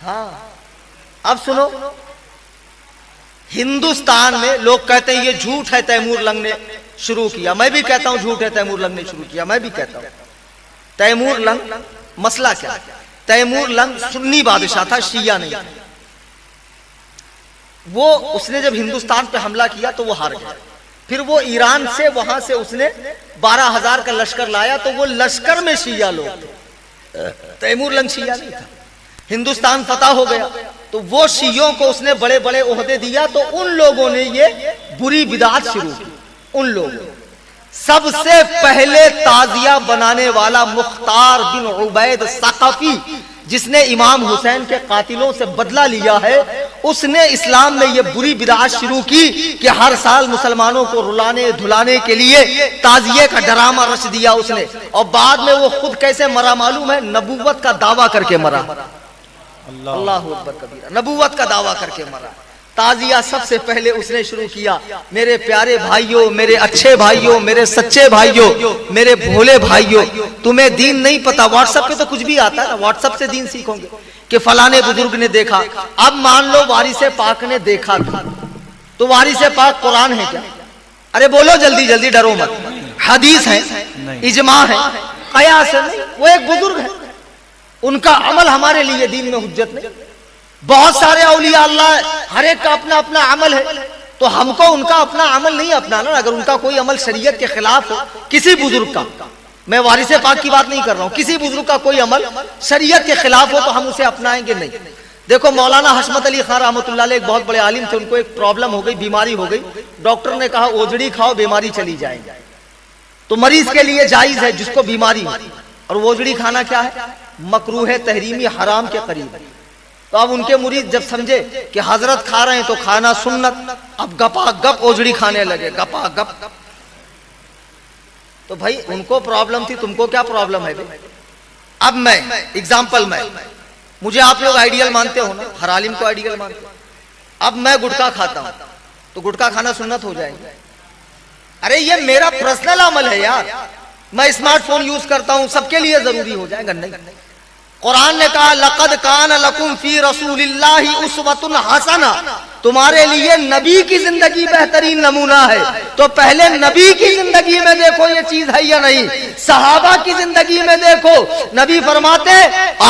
Speaker 3: ہاں اب سنو، ہندوستان میں لوگ کہتے ہیں یہ جھوٹ ہے تیمور لنگ نے شروع کیا، میں بھی کہتا ہوں جھوٹ ہے تیمور لنگ نے شروع کیا، میں بھی کہتا ہوں۔ تیمور لنگ مسئلہ کیا؟ تیمور لنگ سنی بادشاہ تھا، شیعہ نہیں تھا۔ وہ اس نے جب ہندوستان پہ حملہ کیا تو وہ ہار گیا، پھر وہ ایران سے وہاں سے اس نے 12,000 کا لشکر لایا، تو وہ لشکر میں شیعہ لوگ تھے، تیمور لنگ شیعہ نہیں تھا۔ ہندوستان فتح ہو گیا تو وہ شیعوں کو اس نے بڑے بڑے عہدے دیا، تو ان لوگوں نے یہ بری بدعت شروع کی۔ ان لوگوں سب سے پہلے تعزیہ بنانے والا مختار بن عبید ثقفی، جس نے امام حسین کے قاتلوں سے بدلہ لیا ہے، اس نے اسلام میں یہ بری بدعت شروع کی کہ ہر سال مسلمانوں کو رلانے دھلانے کے لیے تعزیے کا ڈرامہ رچ دیا اس نے، اور بعد میں وہ خود کیسے مرا معلوم ہے؟ نبوت کا دعویٰ کر کے مرا۔ اللہ اکبر کبیرہ، نبوت کا دعویٰ کر کے مرا۔ تعزیہ سب سے پہلے اس نے شروع کیا۔ میرے پیارے بھائیوں، میرے اچھے بھائیوں، میرے سچے بھائیوں، میرے بھولے بھائیوں، تمہیں دین نہیں پتا، واٹس ایپ پہ تو کچھ بھی آتا ہے نا، واٹس ایپ سے دین سیکھو گے کہ فلانے بزرگ نے دیکھا۔ اب مان لو وارث پاک نے دیکھا تھا، تو وارث پاک قرآن ہے کیا؟ ارے بولو جلدی جلدی، ڈرو مت۔ حدیث ہے، اجماع ہے، قیاس ہے؟ نہیں، وہ ایک بزرگ ہے، ان کا عمل ہمارے لیے دین میں حجت نہیں۔ بہت سارے اولیاء اللہ، ہر ایک کا اپنا اپنا عمل ہے، تو ہم کو ان کا اپنا عمل نہیں اپنانا۔ اگر ان کا کوئی عمل شریعت کے خلاف ہو، کسی بزرگ کا، میں وارث پاک کی بات نہیں کر رہا ہوں، کسی بزرگ کا کوئی عمل شریعت کے خلاف ہو تو ہم اسے اپنائیں گے نہیں۔ دیکھو مولانا حشمت علی خان رحمۃ اللہ علیہ ایک بہت بڑے عالم تھے، ان کو ایک پرابلم ہو گئی، بیماری ہو گئی، ڈاکٹر نے کہا اوجڑی کھاؤ بیماری چلی جائے گی، تو مریض کے لیے جائز ہے جس کو بیماری ہو، اور اوجڑی کھانا کیا ہے؟ مکروہ تحریمی، حرام کے قریب ہے۔ تو اب ان کے مرید جب سمجھے کہ حضرت کھا رہے ہیں تو کھانا سنت، اب گپا گپ اوجڑی کھانے لگے، گپا گپ۔ تو بھائی ان کو پرابلم تھی، تم کو کیا پرابلم ہے؟ اب میں ایگزامپل، مجھے آپ لوگ آئیڈیل مانتے ہو نا، ہر عالم کو آئیڈیل مانتے ہو، اب میں گٹکا کھاتا ہوں تو گٹکا کھانا سنت ہو جائے گا؟ ارے یہ میرا پرسنل عمل ہے یار، میں اسمارٹ فون یوز کرتا ہوں، سب کے لیے ضروری ہو جائے گا؟ نہیں۔ قرآن نے کہا لقد کان لکم فی رسول اللہ اسوۃ حسنہ، تمہارے لیے نبی کی زندگی بہترین نمونہ ہے۔ تو پہلے نبی کی زندگی میں دیکھو یہ چیز ہے یا نہیں، صحابہ کی زندگی میں دیکھو، نبی فرماتے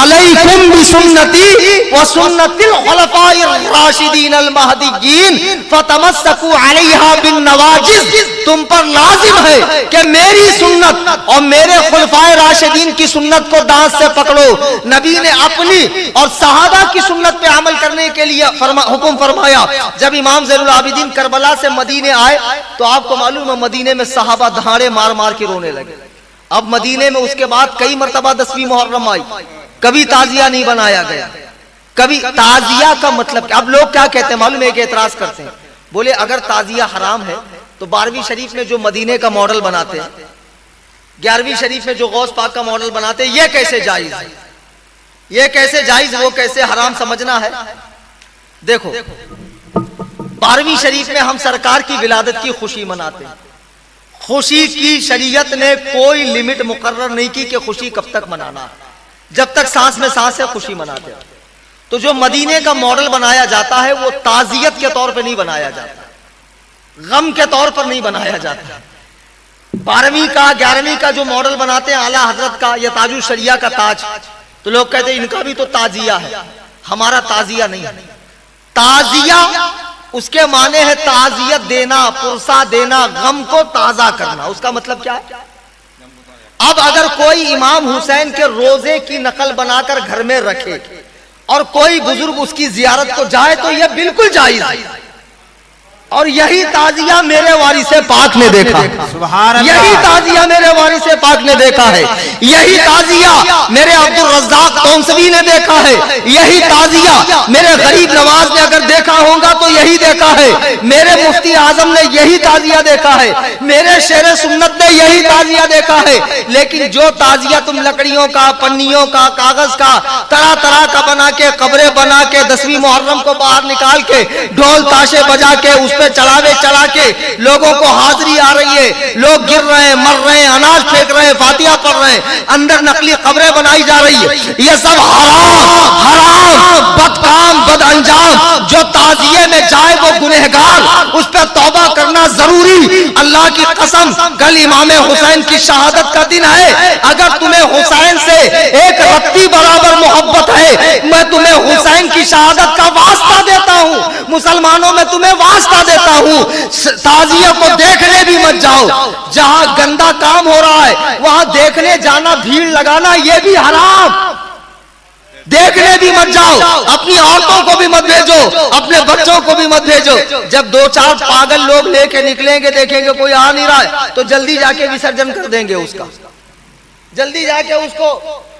Speaker 3: علیکم بسنتی وسنت الخلفاء الراشدین المہدیین فتمسکوا علیہا بالنواجذ، تم پر لازم ہے کہ میری سنت اور میرے خلفائے راشدین کی سنت کو دانت سے پکڑو۔ نبی نے اپنی اور صحابہ کی سنت پہ عمل کرنے کے لیے حکم فرمایا۔ جب امام زین العابدین کربلا سے مدینے آئے تو آپ کو معلوم ہے مدینے میں صحابہ دھاڑے مار مار کے رونے لگے۔ اب مدینے میں اس کے بعد کئی مرتبہ 10ویں محرم آئی، کبھی تعزیہ نہیں بنایا گیا، کبھی تعزیہ کا مطلب اب لوگ کیا کہتے ہیں معلوم ہے کہ اعتراض کرتے ہیں، بولے اگر تعزیہ حرام ہے تو 12ویں شریف میں جو مدینے کا ماڈل بناتے ہیں، 11ویں شریف میں جو غوث پاک کا ماڈل بناتے ہیں، یہ کیسے جائز ہے؟ یہ کیسے جائز وہ کیسے حرام سمجھنا ہے؟ دیکھو 12ویں شریف میں ہم سرکار کی ولادت کی خوشی مناتے ہیں، خوشی کی شریعت نے کوئی لمٹ مقرر نہیں کی کہ خوشی کب تک منانا ہے، جب تک سانس میں سانس ہے خوشی مناتے ہیں۔ تو جو مدینے کا ماڈل بنایا جاتا ہے وہ تعزیت کے طور پہ نہیں بنایا جاتا، غم کے طور پر نہیں بنایا جاتا۔ 12ویں کا 11ویں کا جو ماڈل بناتے ہیں اعلیٰ حضرت کا یا تاج الشریعہ کا تاج، تو لوگ کہتے ہیں ان کا بھی تو تعزیہ ہے، ہمارا تعزیہ نہیں ہے۔ تعزیہ اس کے معنی ہے تعزیت دینا، پرسا دینا، غم کو تازہ کرنا، اس کا مطلب کیا ہے؟ اب اگر کوئی امام حسین کے روزے کی نقل بنا کر گھر میں رکھے اور کوئی بزرگ اس کی زیارت کو جائے تو یہ بالکل جائز ہے، اور یہی تعزیہ میرے وارث پاک نے دیکھا، یہی تعزیہ میرے وارث پاک نے دیکھا ہے، یہی تعزیہ میرے عبد الرزاق تونسوی نے دیکھا ہے، یہی تعزیہ میرے غریب نواز نے اگر دیکھا ہوگا تو یہی دیکھا ہے، میرے مفتی اعظم نے یہی تعزیہ دیکھا ہے، میرے شیر سنت نے یہی تعزیہ دیکھا ہے۔ لیکن جو تعزیہ تم لکڑیوں کا، پنیوں کا، کاغذ کا، طرح طرح کا بنا کے، قبریں بنا کے، 10ویں محرم کو باہر نکال کے، ڈھول تاشے بجا کے، اس چلا کے لوگوں کو حاضری آ رہی ہے، لوگ گر رہے ہیں، مر رہے ہیں، اناج پھینک رہے ہیں، فاتحہ پڑھ رہے ہیں، اندر نقلی قبریں بنائی جا رہی ہے، یہ سب حرام بدکام بد انجام۔ جو تعزیے میں جائے وہ گنہگار، اس پہ توبہ کرنا ضروری۔ اللہ کی قسم کل امام حسین کی شہادت کا دن ہے، اگر تمہیں حسین سے ایک رتی برابر محبت ہے، میں تمہیں حسین کی شہادت کا واسطہ دیتا ہوں، مسلمانوں میں تمہیں واسطہ دیتا ہوں، تعزیہ کو دیکھنے بھی مت جاؤ۔ جہاں گندا کام ہو رہا ہے وہاں دیکھنے جانا، بھیڑ لگانا، یہ بھی حرام، دیکھنے بھی مت جاؤ، اپنی عورتوں کو بھی مت بھیجو، اپنے بچوں کو بھی مت بھیجو۔ جب 2-4 پاگل لوگ لے کے نکلیں گے، دیکھیں گے کوئی آ نہیں رہا ہے تو جلدی جا کے وسرجن کر دیں گے، اس کا جلدی جا کے اس کو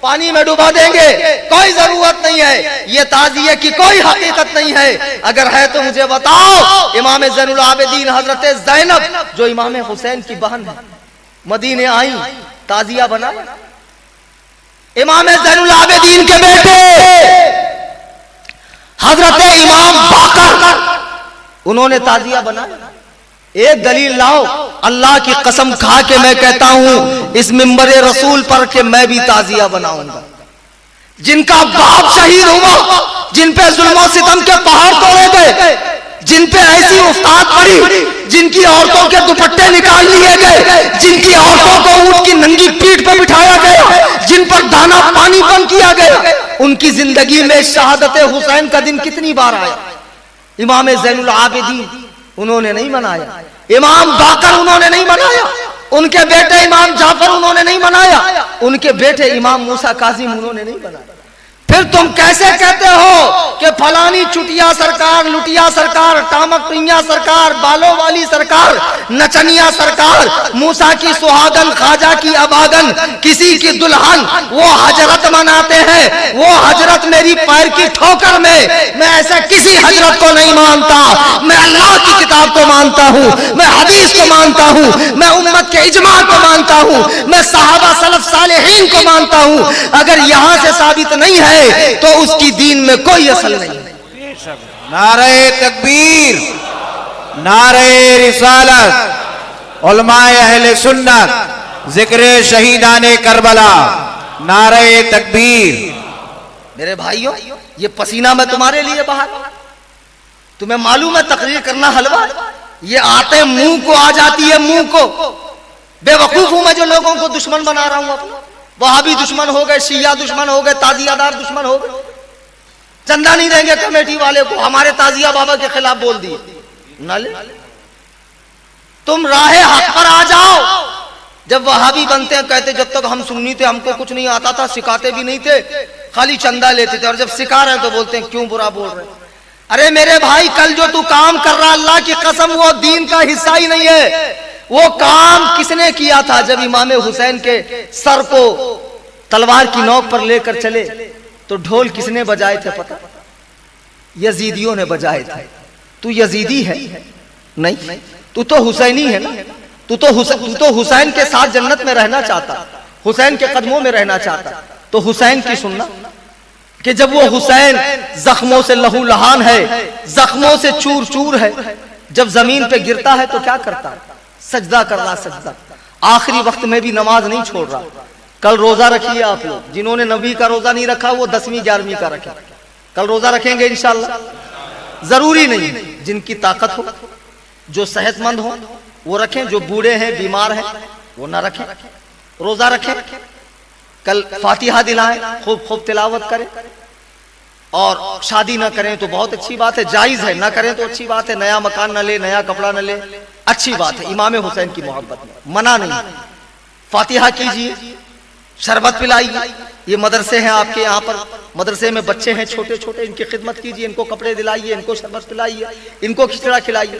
Speaker 3: پانی میں ڈبا دیں گے، کوئی ضرورت نہیں ہے، یہ تعزیہ کی کوئی حقیقت نہیں ہے۔ اگر ہے تو مجھے بتاؤ، امام زین العابدین حضرت زینب جو امام حسین کی بہن ہے، مدینے آئیں، تعزیہ بنایا، امام زین العابدین کے بیٹے حضرت امام باقر انہوں نے تعزیہ بنایا۔ ایک دلیل لاؤ، اللہ کی قسم کھا کے میں کہتا ہوں اس منبر رسول پر کہ میں بھی تعزیہ بناؤں گا۔ جن کا باپ شہید ہوا، جن پہ ظلم و ستم کے پہاڑ توڑے گئے، جن پہ ایسی افتاد پڑی، جن کی عورتوں کے دوپٹے نکال لیے گئے، جن کی عورتوں کو اونٹ کی ننگی پیٹھ پہ بٹھایا گیا، جن پر دانا پانی بند کیا گیا، ان کی زندگی میں شہادت حسین کا دن کتنی بار آیا؟ امام زین العابدین انہوں نے نہیں منایا، امام باقر انہوں نے نہیں منایا، ان کے بیٹے امام جعفر انہوں نے نہیں منایا، ان کے بیٹے امام موسیٰ کاظم انہوں نے نہیں منایا۔ پھر تم کیسے کہتے ہو کہ فلانی چٹیا سرکار، لٹیا سرکار، ٹامک ٹوئیاں سرکار، بالوں والی سرکار، نچنیا سرکار، موسیٰ کی سہاگن، خواجہ کی اباگن، کسی کی دلہن، وہ حجرت مناتے ہیں، وہ حجرت میری پیر کی ٹھوکر میں ایسا کسی حجرت کو نہیں مانتا. میں اللہ کی کتاب کو مانتا ہوں، میں حدیث کو مانتا ہوں، میں امت کے اجماع کو مانتا ہوں، میں صحابہ سلف صالحین کو مانتا ہوں. اگر یہاں سے ثابت نہیں ہے تو اس کی دین میں کوئی اصل نہیں.
Speaker 2: نعرہ تکبیر، نعرہ رسالت، علماء اہل سنت، ذکر شہیدان کربلا، نعرہ تکبیر.
Speaker 3: میرے بھائیوں، یہ پسینہ میں تمہارے لیے بہا، تمہیں معلوم ہے تقریر کرنا حلوہ، یہ آتے منہ کو آ جاتی ہے، منہ کو. بے وقوف ہوں میں جو لوگوں کو دشمن بنا رہا ہوں اپنا. وہابی دشمن ہو گئے، شیعہ دشمن ہو گئے، تعزیہ دار دشمن ہو گئے. چندہ نہیں دیں گے کمیٹی والے کو، ہمارے تعزیہ بابا کے خلاف بول دیے. نہ لے، تم راہ حق پر آ جاؤ. جب وہابی بنتے ہیں کہتے جب تک ہم سنی تھے ہم کو کچھ نہیں آتا تھا، سکھاتے بھی نہیں تھے، خالی چندہ لیتے تھے، اور جب سکھا رہے ہیں تو بولتے ہیں کیوں برا بول رہے ہیں. ارے میرے بھائی، کل جو تو کام کر رہا اللہ کی قسم وہ دین کا حصہ ہی نہیں ہے. وہ کام کس نے کیا تھا جب امام حسین کے سر کو تلوار کی نوک پر لے کر چلے تو ڈھول کس نے بجائے تھے پتہ؟ یزیدیوں نے بجائے تھے. تو یزیدی ہے نہیں، تو تو حسینی ہے نا. تو تو حسین کے ساتھ جنت میں رہنا چاہتا، حسین کے قدموں میں رہنا چاہتا. تو حسین کی سننا کہ جب وہ حسین زخموں سے لہو لہان ہے، زخموں سے چور چور ہے، جب زمین پہ گرتا ہے تو کیا کرتا؟ سجدہ کر رہا، سجدہ. آخری وقت میں بھی نماز نہیں چھوڑ رہا. کل روزہ رکھیے آپ لوگ، جنہوں نے نبی کا روزہ نہیں رکھا وہ 10ویں 11ویں کا رکھیں. کل روزہ رکھیں گے انشاءاللہ. ضروری نہیں، جن کی طاقت ہو، جو صحت مند ہو وہ رکھیں، جو بوڑھے ہیں بیمار ہیں وہ نہ رکھیں. روزہ رکھیں، کل فاتحہ دلائیں، خوب خوب تلاوت کریں. اور شادی نہ کریں تو بہت اچھی بات ہے، جائز ہے، نہ کریں تو اچھی بات ہے. نیا مکان نہ لے، نیا کپڑا نہ لے، اچھی بات ہے. امام حسین کی محبت میں منع نہیں. فاتحہ کیجئے، شربت پلائیے. یہ مدرسے ہیں آپ کے یہاں پر، مدرسے میں بچے ہیں چھوٹے چھوٹے، ان کی خدمت کیجئے، ان کو کپڑے دلائیے، ان کو شربت پلائیے، ان کو کھچڑا کھلائیے.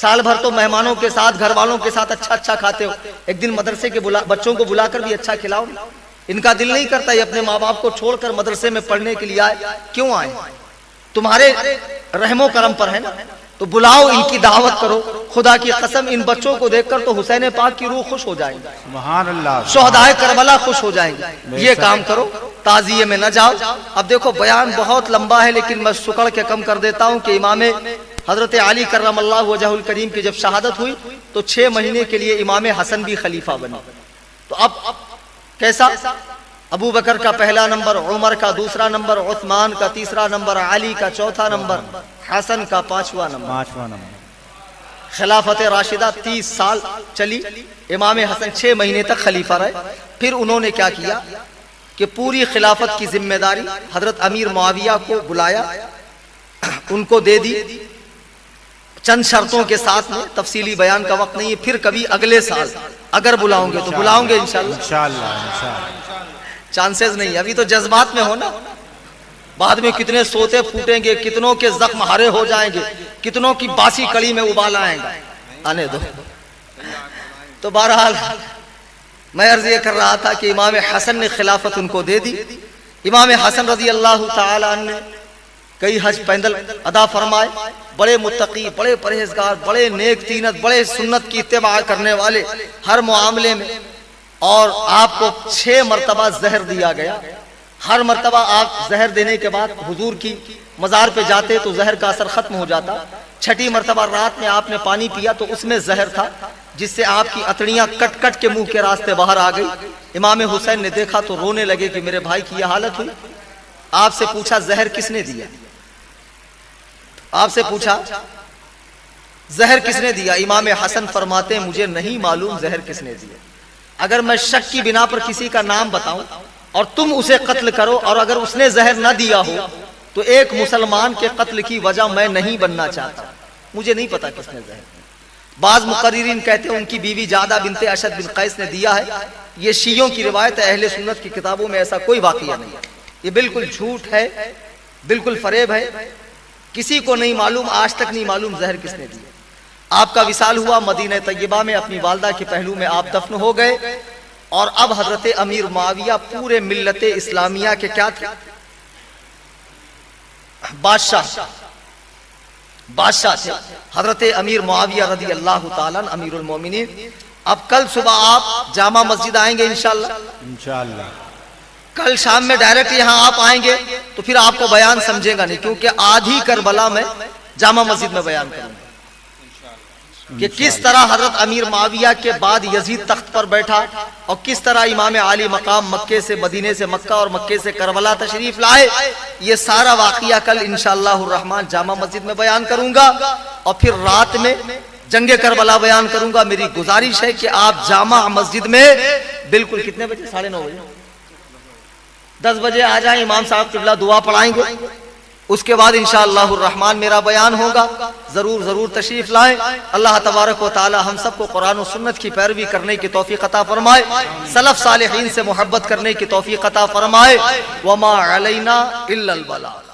Speaker 3: سال بھر تو مہمانوں کے ساتھ، گھر والوں کے ساتھ اچھا اچھا کھاتے ہو، ایک دن مدرسے کے بچوں کو بلا کر بھی اچھا کھلاؤ. ان کا دل نہیں کرتا یہ اپنے ماں باپ کو چھوڑ کر مدرسے میں پڑھنے کے لیے آئے. کیوں آئے؟ تمہارے رحم و کرم پر ہے نا. تو بلاؤ، ان کی دعوت کرو. خدا کی قسم ان بچوں کو دیکھ کر تو حسین پاک کی روح خوش ہو جائیں گے،
Speaker 2: سبحان اللہ،
Speaker 3: شہدائے کربلا خوش ہو جائیں گے. یہ کام کرو، تعزیے میں نہ جاؤ. اب دیکھو بیان بہت لمبا ہے لیکن میں سکڑ کے کم کر دیتا ہوں کہ امام حضرت علی کرم اللہ وجہ الکریم کی جب شہادت ہوئی تو 6 مہینے کے لیے امام حسن بھی خلیفہ بنے. تو اب کیسا؟ ابو بکر کا پہلا نمبر، عمر کا دوسرا نمبر، عثمان کا تیسرا نمبر، علی کا چوتھا نمبر، حسن کا 5واں نمبر. خلافت راشدہ 30 سال چلی. امام حسن 6 مہینے تک خلیفہ رہے. پھر انہوں نے کیا کیا کہ پوری خلافت کی ذمہ داری حضرت امیر معاویہ کو بلایا، ان کو دے دی چند شرطوں کے ساتھ میں. تفصیلی بیان کا وقت نہیں ہے، پھر کبھی اگلے سال اگر بلاؤں گے تو بلاؤں گے انشاءاللہ. چانسز نہیں، ابھی تو جذبات میں ہو نا. بعد میں کتنے سوتے پھوٹیں گے، کتنوں کے زخم ہرے ہو جائیں گے، کتنوں کی باسی کڑی میں ابال آئیں گے. آنے دو. تو بہرحال میں عرض یہ کر رہا تھا کہ امام حسن نے خلافت ان کو دے دی. امام حسن رضی اللہ تعالی عنہ نے کئی حج پیدل ادا فرمائے. بڑے متقی، بڑے پرہیزگار، بڑے نیک تینت، بڑے سنت کی اتباع کرنے والے ہر معاملے میں. اور آپ کو 6 مرتبہ زہر دیا گیا. ہر مرتبہ آپ زہر دینے کے بعد حضور کی مزار پہ جاتے تو زہر کا اثر ختم ہو جاتا. 6ٹی مرتبہ رات میں آپ نے پانی پیا تو اس میں زہر تھا جس سے آپ کی اتڑیاں کٹ کٹ کے منہ کے راستے باہر آ گئی. امام حسین نے دیکھا تو رونے لگے کہ میرے بھائی کی یہ حالت ہوئی. آپ سے پوچھا زہر کس نے دیا؟ آپ سے پوچھا زہر کس نے دیا؟ امام حسن فرماتے ہیں مجھے نہیں معلوم زہر کس نے دیا. اگر میں شک کی بنا پر کسی کا نام بتاؤں اور تم اسے قتل کرو اور اگر اس نے زہر نہ دیا ہو تو ایک مسلمان کے قتل کی وجہ میں نہیں بننا چاہتا. مجھے نہیں پتا کس نے زہر دیا. بعض مقررین کہتے ہیں ان کی بیوی جادہ بنت اشد بن قیس نے دیا ہے. یہ شیعوں کی روایت ہے، اہل سنت کی کتابوں میں ایسا کوئی واقعہ نہیں ہے. یہ بالکل جھوٹ ہے، بالکل فریب ہے، کسی کو نہیں معلوم، آج تک نہیں معلوم زہر کس نے دی۔ آپ کا وصال ہوا مدینہ طیبہ میں، اپنی والدہ کے پہلو میں آپ دفن ہو گئے، اور اب حضرت امیر معاویہ پورے ملت اسلامیہ کے کیا تھے؟ بادشاہ تھے حضرت امیر معاویہ رضی اللہ تعالیٰ عنہ امیر المومنین۔ اب کل صبح آپ جامع مسجد آئیں گے انشاءاللہ،
Speaker 2: انشاءاللہ
Speaker 3: کل شام میں ڈائریکٹ یہاں آپ آئیں گے تو پھر آپ کو بیان سمجھے گا نہیں، کیونکہ آدھی کربلا میں جامع مسجد میں بیان کروں گا کہ کس طرح حضرت امیر معاویہ کے بعد یزید تخت پر بیٹھا، اور کس طرح امام عالی مقام مکے سے، مدینے سے مکہ اور مکے سے کربلا تشریف لائے۔ یہ سارا واقعہ کل انشاءاللہ الرحمن جامع مسجد میں بیان کروں گا، اور پھر رات میں جنگ کربلا بیان کروں گا۔ میری گزارش ہے کہ آپ جامع مسجد میں بالکل کتنے بجے؟ 9:30 بجے، 10 بجے آ جائیں، امام صاحب قبلہ دعا پڑھائیں گے، اس کے بعد انشاءاللہ الرحمن میرا بیان ہوگا۔ ضرور تشریف لائیں۔ اللہ تبارک و تعالی ہم سب کو قرآن و سنت کی پیروی کرنے کی توفیق عطا فرمائے، سلف صالحین سے محبت کرنے کی توفیق عطا فرمائے۔ وما علینا الا البلاغ۔